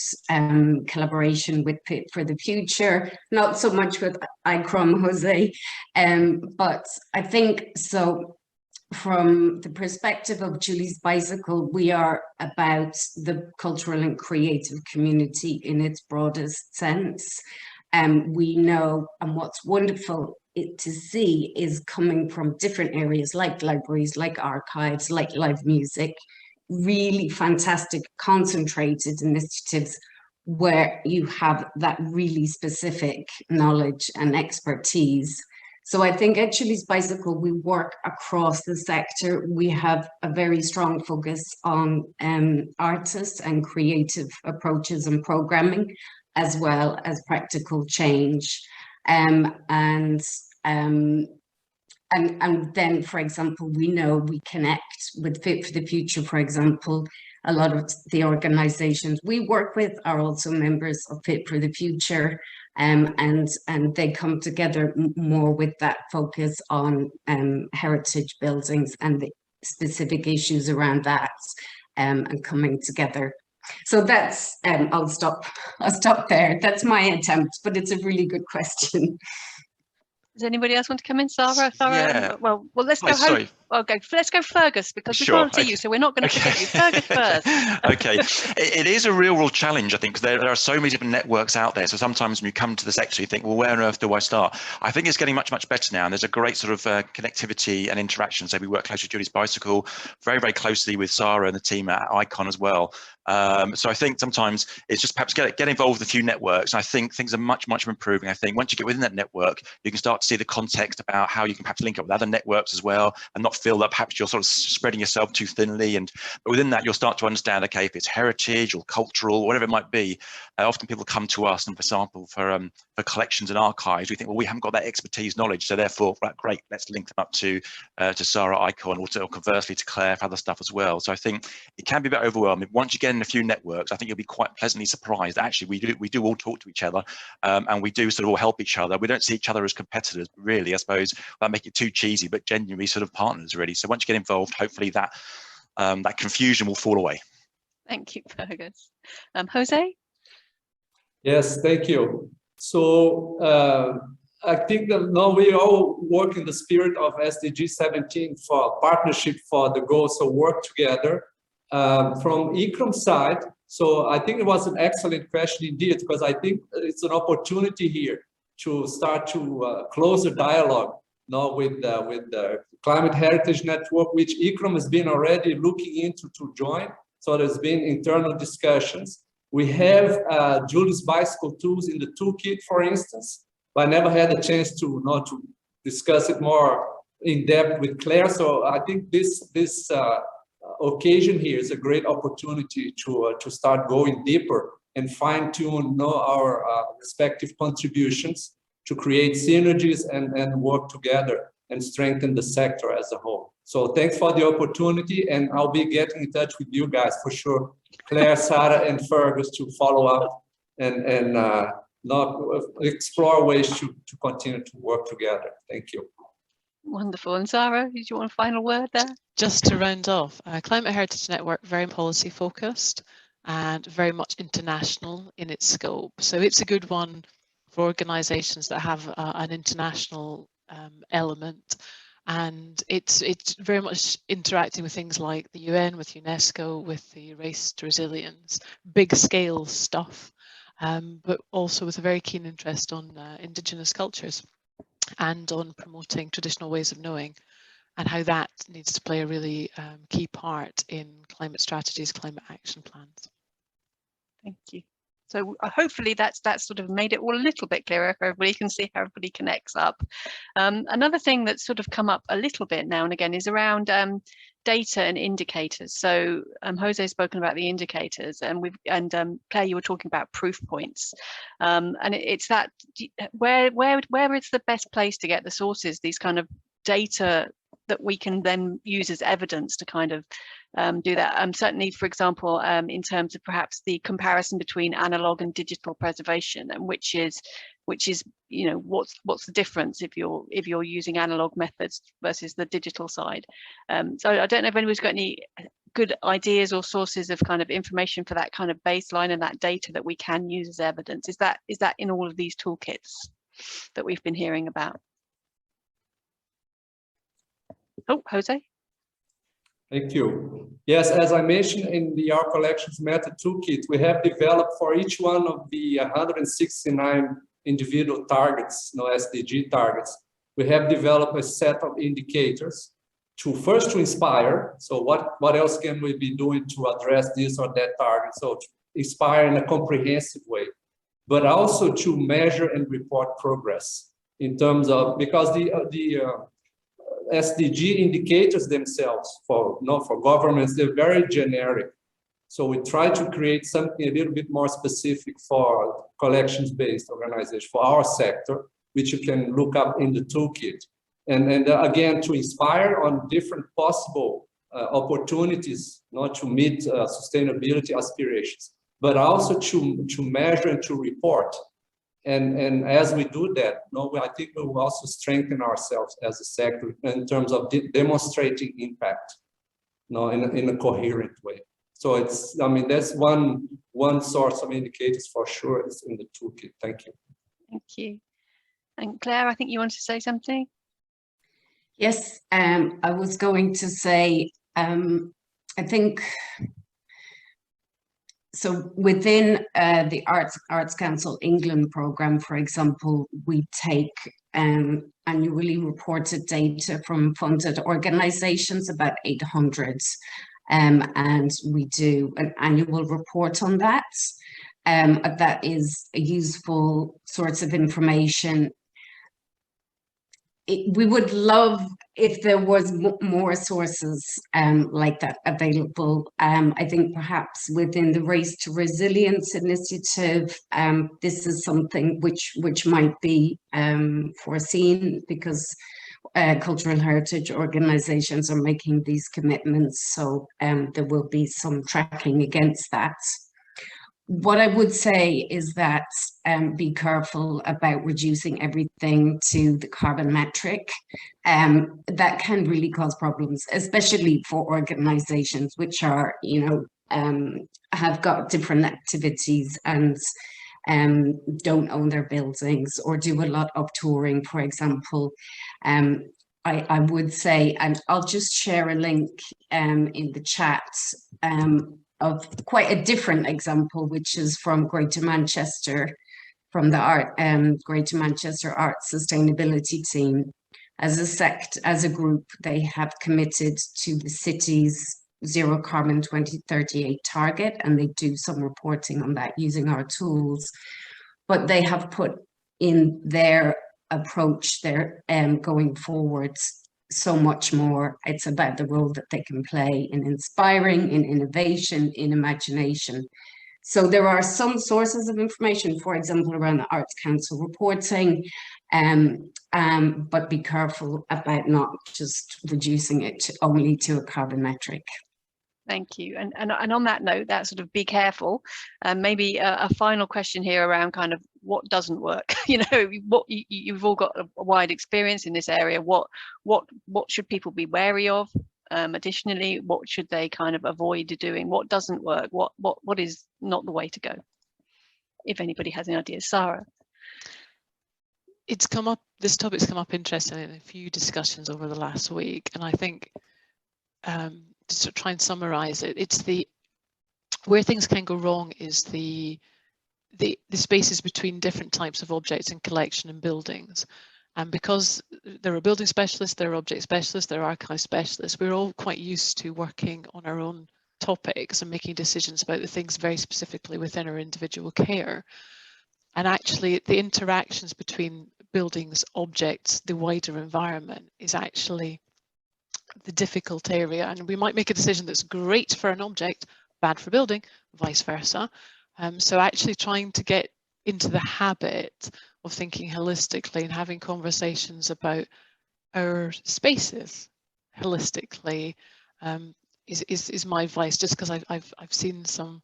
collaboration with Fit for the Future, not so much with ICCROM, Jose, but I think so. From the perspective of Julie's Bicycle, we are about the cultural and creative community in its broadest sense. We know, and what's wonderful to see is coming from different areas like libraries, like archives, like live music, really fantastic concentrated initiatives where you have that really specific knowledge and expertise. So I think at Chilly's Bicycle, we work across the sector. We have a very strong focus on artists and creative approaches and programming, as well as practical change. And then, for example, we know we connect with Fit for the Future, for example. A lot of the organizations we work with are also members of Fit for the Future, and they come together more with that focus on heritage buildings and the specific issues around that, and coming together. So that's, I'll stop there. That's my attempt, but it's a really good question. Does anybody else want to come in? Sara? Yeah. Well, let's go home. Let's go Fergus, because we can't see you, so we're not going to forget you. Fergus first. Okay. It is a real world challenge, I think, because there are so many different networks out there. So sometimes when you come to the sector, you think, well, where on earth do I start? I think it's getting much, much better now. And there's a great sort of connectivity and interaction. So we work closely with Julie's Bicycle, very, very closely with Sara and the team at ICCROM as well. So I think sometimes it's just perhaps get involved with a few networks. And I think things are much, much improving. I think once you get within that network, you can start to see the context about how you can perhaps link up with other networks as well, and not feel that perhaps you're sort of spreading yourself too thinly. But within that, you'll start to understand, okay, if it's heritage or cultural, whatever it might be, often people come to us, and for example, for collections and archives, we think, well, we haven't got that expertise knowledge, so therefore, right, great, let's link them up to Sara, ICCROM, or conversely to Claire for other stuff as well. So I think it can be a bit overwhelming. Once you get in a few networks, I think you'll be quite pleasantly surprised. Actually, we do all talk to each other, and we do sort of all help each other. We don't see each other as competitors, really, I suppose, without making it too cheesy, but genuinely sort of partners, really. So once you get involved, hopefully that that confusion will fall away. Thank you, Fergus. José? Yes, thank you. So I think that now we all work in the spirit of SDG 17 for partnership for the goals, so work together. From ICCROM side, so I think it was an excellent question indeed, because I think it's an opportunity here to start to close a dialogue now with the Climate Heritage Network, which ICCROM has been already looking into to join. So there's been internal discussions. We have Julie's Bicycle tools in the toolkit, for instance, but I never had a chance to discuss it more in depth with Claire. So I think this occasion here is a great opportunity to start going deeper and fine-tune our respective contributions to create synergies and work together and strengthen the sector as a whole. So thanks for the opportunity, and I'll be getting in touch with you guys for sure, Claire, Sara, and Fergus, to follow up and explore ways to continue to work together. Thank you. Wonderful. And Sara, did you want a final word there? Just to round off, Climate Heritage Network, very policy focused and very much international in its scope. So it's a good one for organisations that have an international element, and it's very much interacting with things like the UN, with UNESCO, with the Race to Resilience, big scale stuff, but also with a very keen interest on Indigenous cultures and on promoting traditional ways of knowing, and how that needs to play a really key part in climate strategies, climate action plans. Thank you. So hopefully that's sort of made it all a little bit clearer for everybody. You can see how everybody connects up. Another thing that's sort of come up a little bit now and again is around data and indicators. So José's spoken about the indicators, and Claire, you were talking about proof points, and it's that where is the best place to get the sources, these kind of data that we can then use as evidence to kind of do that. Certainly, for example, in terms of perhaps the comparison between analog and digital preservation, and which is what's the difference if you're using analog methods versus the digital side. So I don't know if anybody's got any good ideas or sources of kind of information for that kind of baseline and that data that we can use as evidence. Is that in all of these toolkits that we've been hearing about? Oh, José. Thank you. Yes, as I mentioned in the Our Collections Method Toolkit, we have developed for each one of the 169 individual targets, SDG targets, we have developed a set of indicators to inspire. So what else can we be doing to address this or that target? So to inspire in a comprehensive way, but also to measure and report progress. in terms of, because the SDG indicators themselves for governments, they're very generic. So we try to create something a little bit more specific for collections-based organization, for our sector, which you can look up in the toolkit. And again, to inspire on different possible opportunities, not to meet sustainability aspirations, but also to measure and to report. And as we do that, I think we will also strengthen ourselves as a sector in terms of demonstrating impact, in a coherent way. So it's, I mean, that's one source of indicators for sure is in the toolkit. Thank you. Thank you. And Claire, I think you wanted to say something. Yes, I was going to say, I think, so within the Arts Council England programme, for example, we take annually reported data from funded organisations, about 800, and we do an annual report on that. That is a useful source of information. We would love if there was more sources like that available. I think perhaps within the Race to Resilience initiative, this is something which might be foreseen, because cultural heritage organizations are making these commitments, so there will be some tracking against that. What I would say is that be careful about reducing everything to the carbon metric. That can really cause problems, especially for organizations which are, have got different activities and don't own their buildings or do a lot of touring, for example. I would say, and I'll just share a link in the chat, of quite a different example, which is from Greater Manchester, from the Greater Manchester Arts Sustainability Team. As a group, they have committed to the city's zero carbon 2038 target, and they do some reporting on that using our tools. But they have put in their approach there going forwards so much more. It's about the role that they can play in inspiring, in innovation, in imagination. So there are some sources of information, for example, around the Arts Council reporting, but be careful about not just reducing it only to a carbon metric. Thank you. And on that note, that sort of be careful. Maybe a final question here around kind of what doesn't work. What you've all got a wide experience in this area. What should people be wary of? Additionally, what should they kind of avoid doing? What doesn't work? What is not the way to go? If anybody has any ideas, Sara. It's come up. This topic's come up interestingly in a few discussions over the last week, and I think. Just to try and summarize it, it's where things can go wrong is the spaces between different types of objects in collection and buildings. And because there are building specialists, there are object specialists, there are archive specialists, we're all quite used to working on our own topics and making decisions about the things very specifically within our individual care. And actually the interactions between buildings, objects, the wider environment is actually the difficult area, and we might make a decision that's great for an object, bad for building, vice versa. So actually trying to get into the habit of thinking holistically and having conversations about our spaces holistically is my advice, just because I've seen some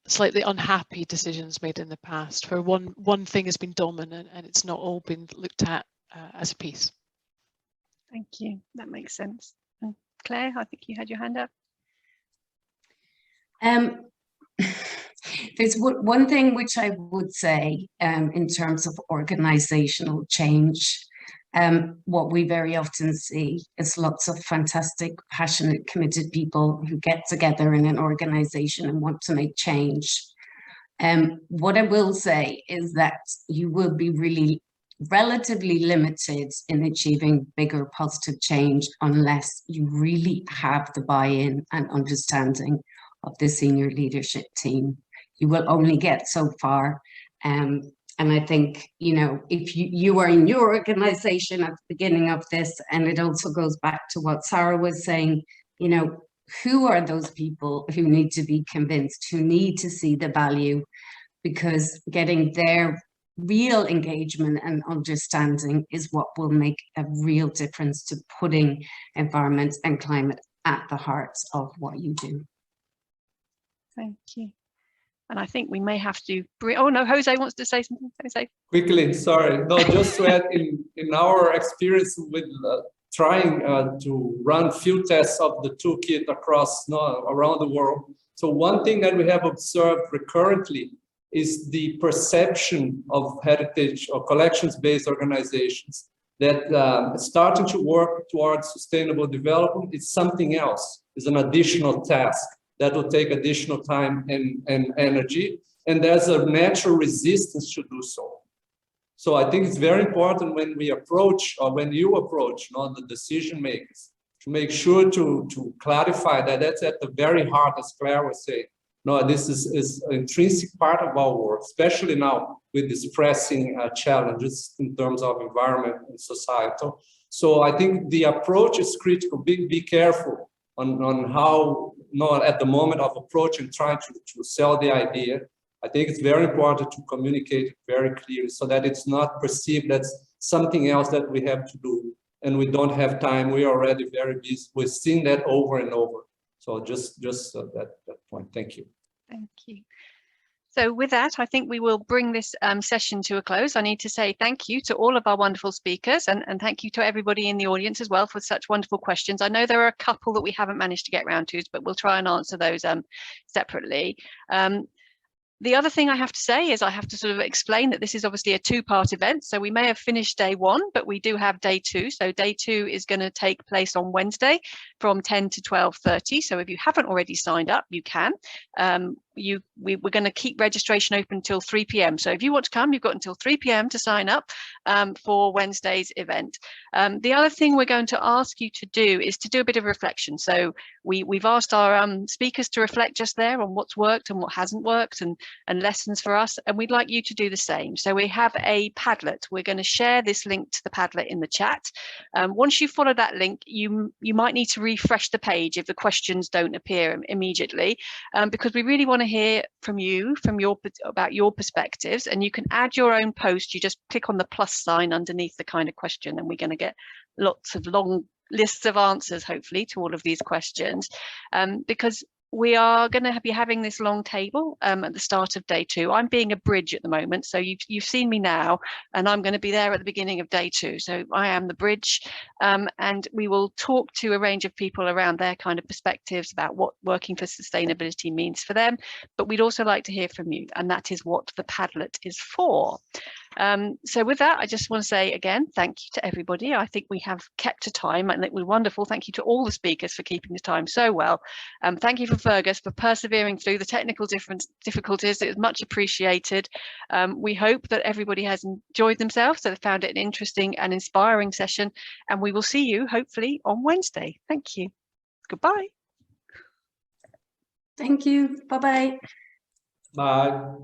slightly unhappy decisions made in the past where one thing has been dominant and it's not all been looked at as a piece. Thank you, that makes sense. And Claire, I think you had your hand up. There's one thing which I would say in terms of organizational change. What we very often see is lots of fantastic, passionate, committed people who get together in an organization and want to make change. What I will say is that you will be really relatively limited in achieving bigger positive change unless you really have the buy-in and understanding of the senior leadership team. You will only get so far. And I think, you know, if you are in your organization at the beginning of this, and it also goes back to what Sara was saying, you know, who are those people who need to be convinced, who need to see the value, because getting their real engagement and understanding is what will make a real difference to putting environment and climate at the heart of what you do. Thank you. And I think we may have to bring, oh no, Jose wants to say something. Jose. Quickly, sorry. No, just to add, in our experience with trying to run field tests of the toolkit across around the world. So one thing that we have observed recurrently is the perception of heritage or collections-based organizations that starting to work towards sustainable development is something else, is an additional task that will take additional time and energy, and there's a natural resistance to do so. So I think it's very important when we approach, or when you approach the decision makers, to make sure to clarify that that's at the very heart, as Claire was saying. No, this is an intrinsic part of our work, especially now with these pressing challenges in terms of environment and societal. So I think the approach is critical. Be careful on how, at the moment of approaching, trying to sell the idea. I think it's very important to communicate it very clearly so that it's not perceived as something else that we have to do and we don't have time. We are already very busy. We've seen that over and over. So just that point. Thank you. Thank you. So with that, I think we will bring this session to a close. I need to say thank you to all of our wonderful speakers, and thank you to everybody in the audience as well for such wonderful questions. I know there are a couple that we haven't managed to get around to, but we'll try and answer those separately. The other thing I have to say is I have to sort of explain that this is obviously a two-part event. So we may have finished day one, but we do have day two. So day two is going to take place on Wednesday from 10 to 12:30. So if you haven't already signed up, you can. We're going to keep registration open until 3 p.m. So if you want to come, you've got until 3 p.m. to sign up for Wednesday's event. The other thing we're going to ask you to do is to do a bit of reflection. So we've asked our speakers to reflect just there on what's worked and what hasn't worked and lessons for us, and we'd like you to do the same. So we have a Padlet. We're going to share this link to the Padlet in the chat. Once you follow that link, you might need to refresh the page if the questions don't appear immediately, because we really want to hear from you, about your perspectives, and you can add your own post. You just click on the plus sign underneath the kind of question, and we're going to get lots of long lists of answers, hopefully, to all of these questions, because we are going to be having this long table at the start of day two. I'm being a bridge at the moment, so you've seen me now, and I'm going to be there at the beginning of day two. So I am the bridge, and we will talk to a range of people around their kind of perspectives about what working for sustainability means for them. But we'd also like to hear from you, and that is what the Padlet is for. So with that, I just want to say again, thank you to everybody. I think we have kept to time, and it was wonderful. Thank you to all the speakers for keeping the time so well. Thank you for Fergus for persevering through the technical difficulties. It was much appreciated. We hope that everybody has enjoyed themselves, that they found it an interesting and inspiring session, and we will see you hopefully on Wednesday. Thank you. Goodbye. Thank you. Bye-bye. Bye.